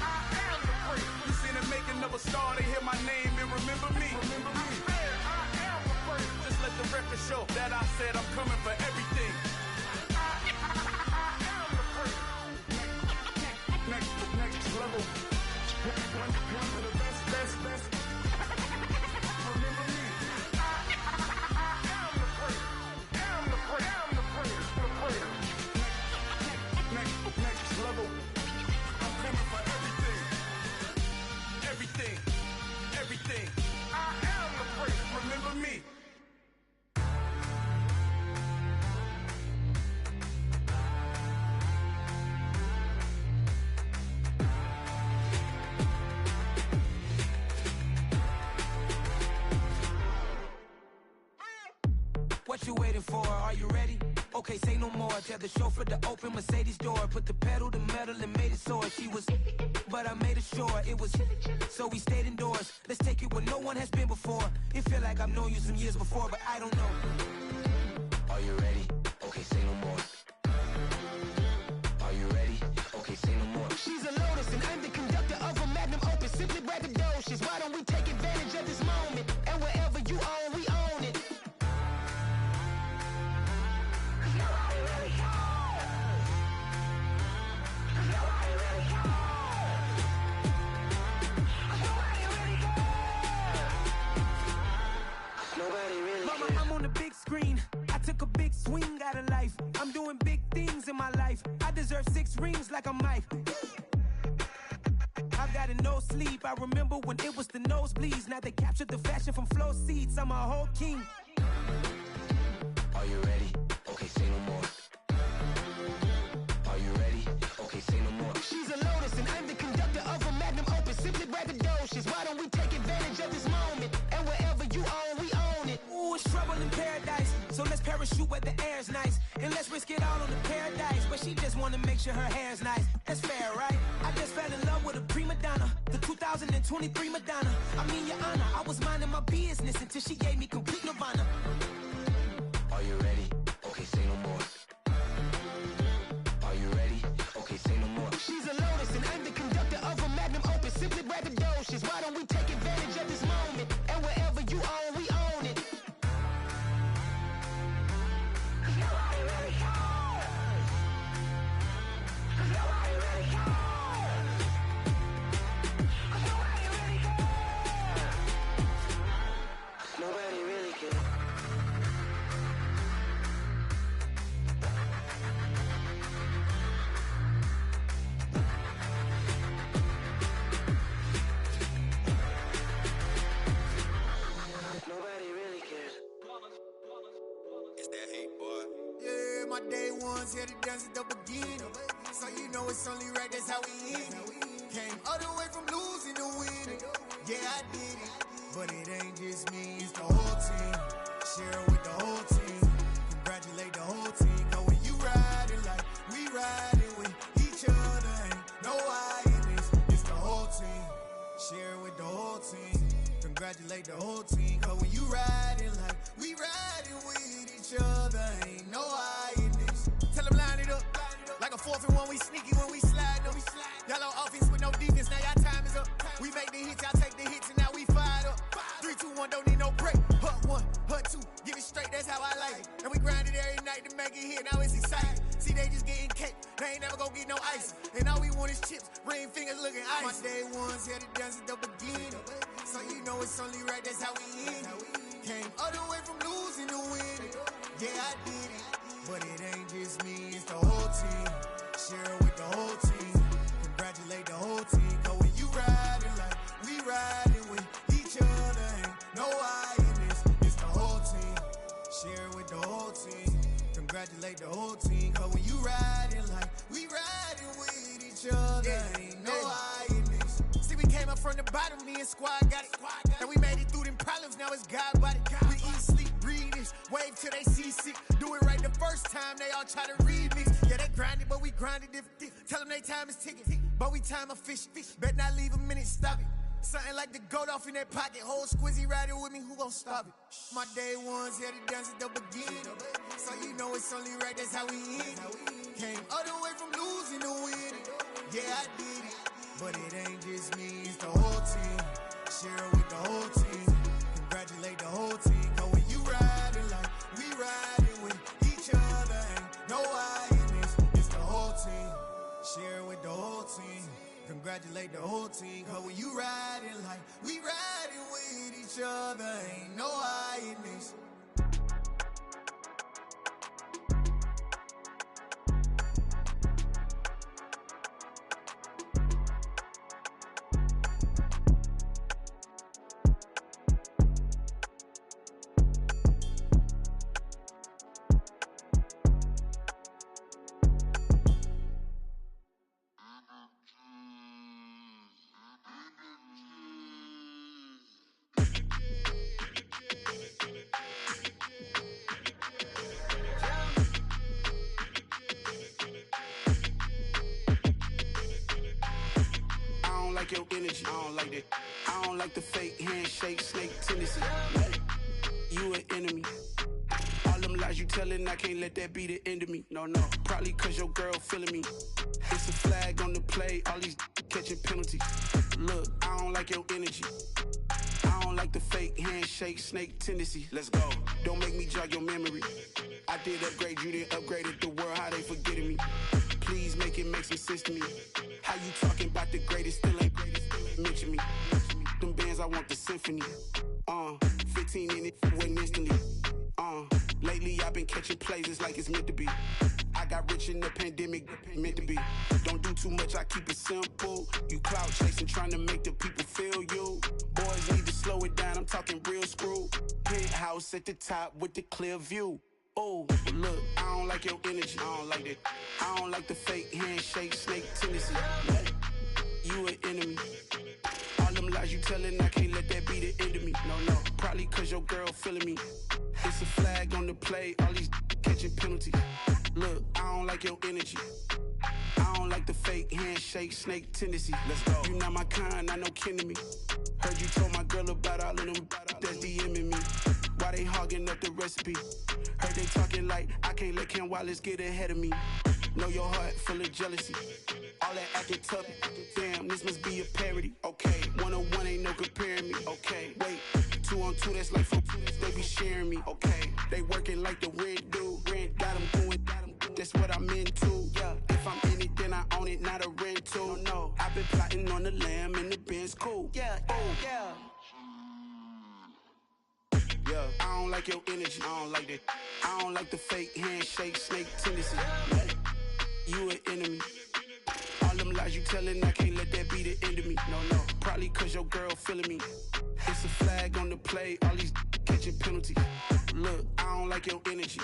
I am the first. You seen the making of a star, they hear my name and remember me. Remember me. I am the first. Just let the record show that I said I'm coming for everything. I am the first. Next level. One of the best. Remember me. I am the first. Next level. I'm coming for everything. Everything. I am the first. Remember me. What you waiting for? Are you ready? Okay, say no more. Tell the chauffeur to open Mercedes door. Put the pedal to metal and made it soar. She was, but I made it sure it was. So we stayed indoors. Let's take it where no one has been before. It feel like I've known you some years before, but I don't know. Are you ready? Okay, say no more. Are you ready? Okay, say no more. She's a Lotus and I'm the conductor of a magnum opus. Simply braggadocious. Why don't we take advantage of this moment? And wherever you own, we own it. swing out of life. I'm doing big things in my life. I deserve 6 rings like I'm Mike. I've got no sleep. I remember when it was the nosebleeds. Now they captured the fashion from flow seats. I'm a whole king. Are you ready? Okay, say no more. Are you ready? Okay, say no more. She's a lotus and I'm the conductor of a magnum opus. Simply braggadocious. Why don't we take advantage of this moment? And wherever you own, we own it. Ooh, it's trouble in paradise. So let's parachute where the air's nice. And let's risk it all on the paradise. But she just wanna make sure her hair's nice. That's fair, right? I just fell in love with a prima donna. The 2023 Madonna. I mean, your honor, I was minding my business until she gave me complete nirvana. Are you ready? Okay, say no more. Are you ready? Okay, say no more. She's a lotus and I'm the conductor of a magnum opus. Simply braggadocious. Why don't we take advantage of this moment? And wherever you own, we own it. Nobody really cares. Nobody really cares. It's that hate, boy. Yeah, my day ones here to dance at the beginning. So you know it's only right, that's how we end it. Came all the way from losing to winning. Yeah, I did it. But it ain't just me, it's the whole team. Share it with the whole team. Congratulate the whole team. Cause when you riding like we riding with each other, ain't no I in this. It's the whole team. Share it with the whole team. Congratulate the whole team. Cause when you riding like we riding with each other, ain't no I in this. Tell them line it up. Like a 4th and 1, we sneaky when we slide them. Y'all on offense with no defense, now y'all time is up. We make the hits, y'all take the hits, and now we fired up. 3, 2, 1, don't need no break. Hut 1, hut 2, give it straight, that's how I like it. And we grind it every night to make it hit, now it's exciting. See, they just getting cake, they ain't never gonna get no ice. And all we want is chips, ring fingers looking ice. My day ones here to dance at the beginning. So you know it's only right, that's how we end it. Came all the way from losing to winning. Yeah, I did it. But it ain't just me, it's the whole team. Share it with the whole team. Congratulate the whole team. Cause when you riding like we riding with each other, ain't no I in this. It's the whole team. Share it with the whole team. Congratulate the whole team. Cause when you riding like we riding with each other, ain't no I in this. See, we came up from the bottom, me and squad got it. And we made it through them problems, now it's God body. We eat, sleep, breathe this, wave till they see sick. Do it right the first time, they all try to remix. Yeah, they grinded, but we grinded different. Tell them they time is ticking, but we time a fish. Bet not leave a minute, stop it. Something like the goat off in that pocket. Whole squizzy riding with me, who gon' stop it? My day ones here to dance at the beginning. So you know it's only right, that's how we end it. Came all the way from losing to winning. Yeah, I did it. But it ain't just me, it's the whole team. Share it with the whole team. Congratulate the whole team. Cause when you riding like we riding with each other, ain't no I in this. It's the whole team. Share it with the whole team. Congratulate the whole team. Cause when you riding like we riding with each other, ain't no I in this. like your energy. I don't like that. I don't like the fake handshake, snake tendency. What? You an enemy. All them lies you telling, I can't let that be the end of me. No, no, probably cause your girl feeling me. It's a flag on the play, all these catching penalties. Look, I don't like your energy. I don't like the fake handshake, snake tendency. Let's go. Don't make me jog your memory. I did upgrade, you didn't upgrade it. The world, how they forgetting me. Please make it make some sense to me. How you talking about the greatest, still ain't greatest. Mention me. Them bands, I want the symphony. 15 in it, went instantly. Lately I've been catching plays like it's meant to be. I got rich in the pandemic, meant to be. Don't do too much, I keep it simple. You clout chasing, trying to make the people feel you. Boys need to slow it down, I'm talking real screw. Penthouse at the top with the clear view. Oh, look, I don't like your energy, I don't like that. I don't like the fake handshake, snake tendency. You an enemy. All them lies you telling, I can't let that be the end of me. No, probably cause your girl feeling me. It's a flag on the play, all these catching penalties. Look, I don't like your energy. I don't like the fake handshake, snake tendency. Let's go. You not my kind, I know kin to me. Heard you told my girl about all of them that's DMing me. Why they hogging up the recipe? Heard they talking like I can't let Ken Wallace get ahead of me. Know your heart full of jealousy. All that acting tough, damn, this must be a parody. Okay, 1-on-1 ain't no comparing me. Okay, wait, 2-on-2, that's like 4, they be sharing me. Okay, they working like the rent do. Rent got them going, that's what I'm into. Yeah, if I'm in it, then I own it, not a rental. No, I've been plotting on the lamb and the Benz cool. Yeah, yeah. Yeah, I don't like your energy, I don't like that. I don't like the fake handshake, snake tendency. You an enemy. All them lies you telling, I can't let that be the end of me. No, probably cause your girl feeling me. It's a flag on the play, all these catching penalties. Look, I don't like your energy.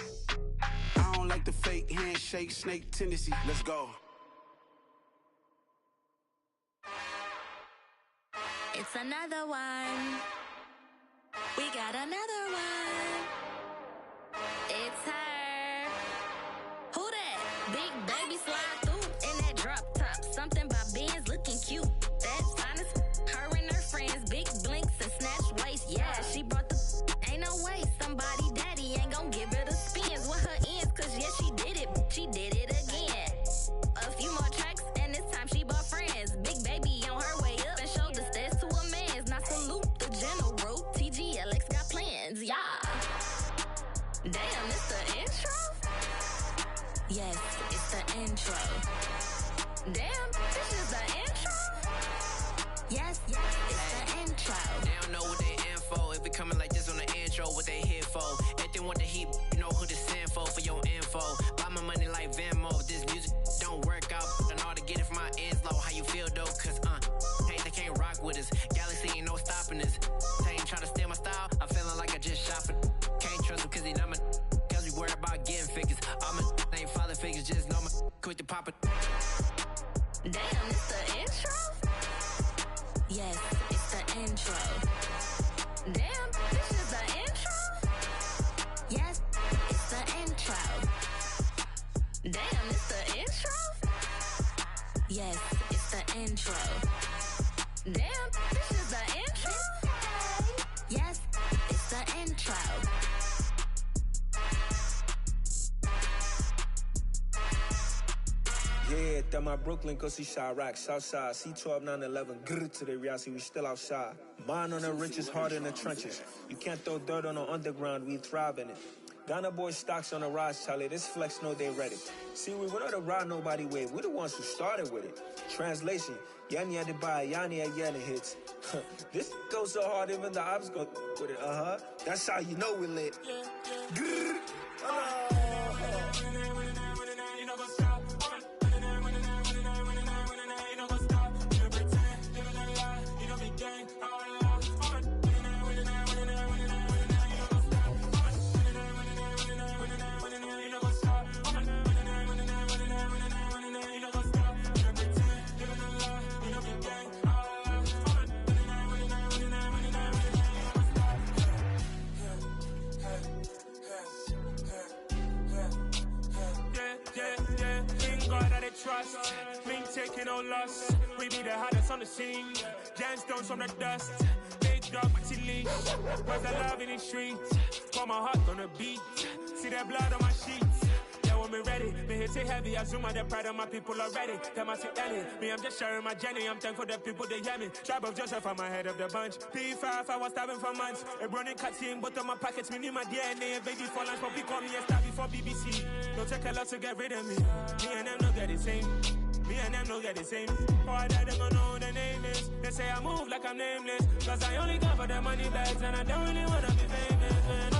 I don't like the fake handshake, snake tendency. Let's go. It's another one. We got another one. It's her. Who that? Big baby slide through in that drop top. Something by Benz looking cute. That's honest. Her and her friends, big blinks and snatch waist. Yeah, she brought the. Ain't no way somebody daddy ain't gon' give her the spins with her ends. Cause yeah, she did it. She did it again. A few more tracks and this time she bought friends. Big baby on her way up and showed the stairs to a man's. Now salute the general. TGLX got plans, yeah. Damn, it's the intro? Yes, it's the intro. Damn, this is the intro? Yes, it's the intro. They don't know what they in for. If it coming like this on the intro, what they here for? If they want the heat, you know who to send for your info. Buy my money like Venmo. If this music don't work out, and all to get it from my ends low. How you feel though? Cause hey, they can't rock with us. Galaxy ain't no stopping us. Try to steal my style, I'm feeling like I just shot it. Can't trust him cause he not my cause we worried about getting figures. All my ain't father figures, just know my quick to pop it. Damn, it's the intro? Yes, it's the intro. Damn, this is the intro? Yes, it's the intro. Damn, it's the intro? Yes, it's the intro. Damn, this is the intro? Yes, it's the intro. Yeah, that my Brooklyn, go see Chirac, Southside, C12, 911, grrr to the reality, we still outside. Mine on the riches, hard in the trenches. You can't throw dirt on the underground, we thrive in it. Ghana boys stocks on the rise, Charlie, this flex know they ready. See, we not the ride nobody wave, we the ones who started with it. Translation, Yanni had to buy, Yanni had Yanni hits. This goes so hard, even the ops go with it, That's how you know we lit. Grrr. Trust, me taking no loss. We be the hardest on the scene. Gemstones from the dust. Big dog, Maxi leash. Where's the love in the streets? Pour my heart on the beat. See that blood on my sheets. Yeah, when me ready, me hit it heavy. I zoom out the pride of my people already. Tell my Ellie, me I'm just sharing my journey. I'm thankful for the people they hear me. Tribe of Joseph, I'm ahead of the bunch. P5, I was starving for months. A running cut seeing both of my pockets. Me need my DNA and baby for lunch. But call me a star before BBC. Don't take a lot to get rid of me. Me and them don't get the same. Me and them don't get the same. All that them gonna know who the name is. They say I move like I'm nameless. Cause I only come for the money bags and I don't really wanna be famous. Man,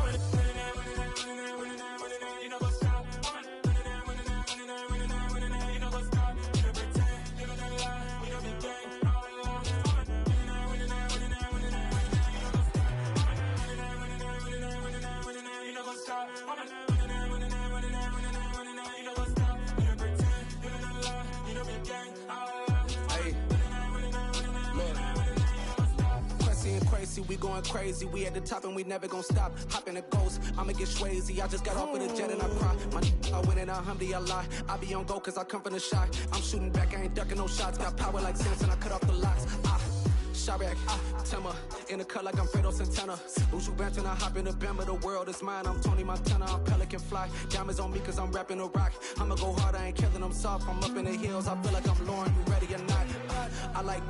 we going crazy. We at the top and we never gonna stop. Hop in a ghost, I'ma get swayzy. I just got off of the jet and I cry. I win in a Humvee, I lie. I be on go cause I come from the shot. I'm shooting back, I ain't ducking no shots. Got power like Samson, I cut off the locks. Chirac, Timmer, in the cut like I'm Fredo Santana. Uju Banton, I hop in the Bama, the world is mine. I'm Tony Montana, I'm Pelican Fly. Diamonds on me cause I'm rapping a rock. I'ma go hard, I ain't killing them soft. I'm up in the hills, I feel like I'm Lauren, you ready or not? I like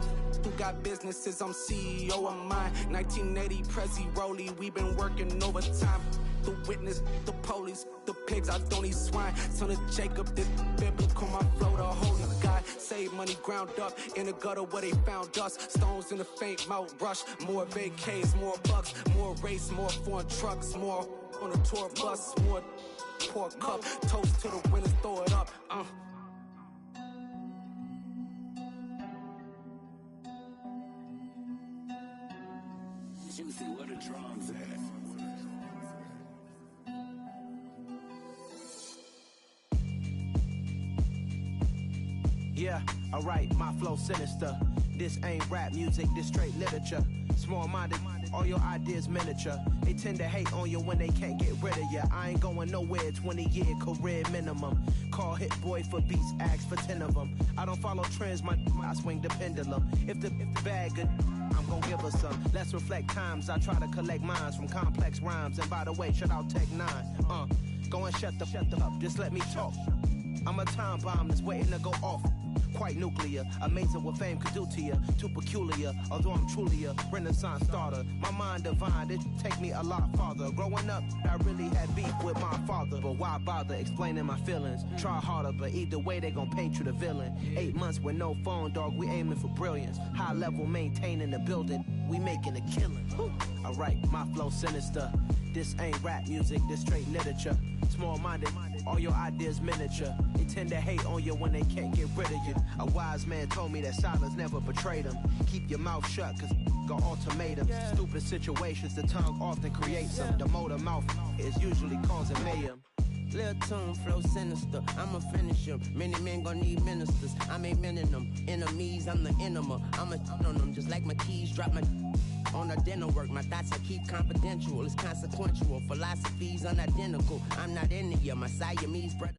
who got businesses, I'm CEO of mine. 1980, Prezi Rolly, we been working overtime. The witness, the police, the pigs, I don't eat swine. Son of Jacob, this biblical, my flow, the holy God. Save money ground up in the gutter where they found us. Stones in the faint mouth rush. More vacays, more bucks, more race, more foreign trucks, more on a tour bus, more pour cup. Toast to the winners, throw it up. Juicy, where the drums at? Yeah, alright, my flow sinister. This ain't rap music, this straight literature. Small-minded, all your ideas miniature. They tend to hate on you when they can't get rid of you. I ain't going nowhere, 20-year career minimum. Call Hit Boy for beats, ask for 10 of them. I don't follow trends, I swing the pendulum. If the bag good, I'm gon' give her some. Let's reflect times, I try to collect minds from complex rhymes. And by the way, shout out Tech 9. Go and shut the up, just let me talk. I'm a time bomb that's waiting to go off. Quite nuclear, amazing what fame could do to you. Too peculiar, although I'm truly a renaissance starter. My mind divine, it take me a lot farther. Growing up, I really had beef with my father. But why bother explaining my feelings? Try harder, but either way they gon' paint you the villain. 8 months with no phone, dog, we aiming for brilliance. High level maintaining the building, we making a killing. Alright, my flow sinister. This ain't rap music, this straight literature. Small-minded, all your ideas miniature. They tend to hate on you when they can't get rid of you. A wise man told me that silence never betrayed them. Keep your mouth shut, cause got ultimatums. Stupid situations, the tongue often creates them. The motor mouth is usually causing mayhem. Lil' tune, flow sinister, I'ma finish him. Many men gon' need ministers, I'm a men in them. Enemies, I'm the enema, I'ma on them. Just like my keys, drop my on the dinner work. My thoughts I keep confidential, it's consequential. Philosophies unidentical, I'm not in it yet. My Siamese brother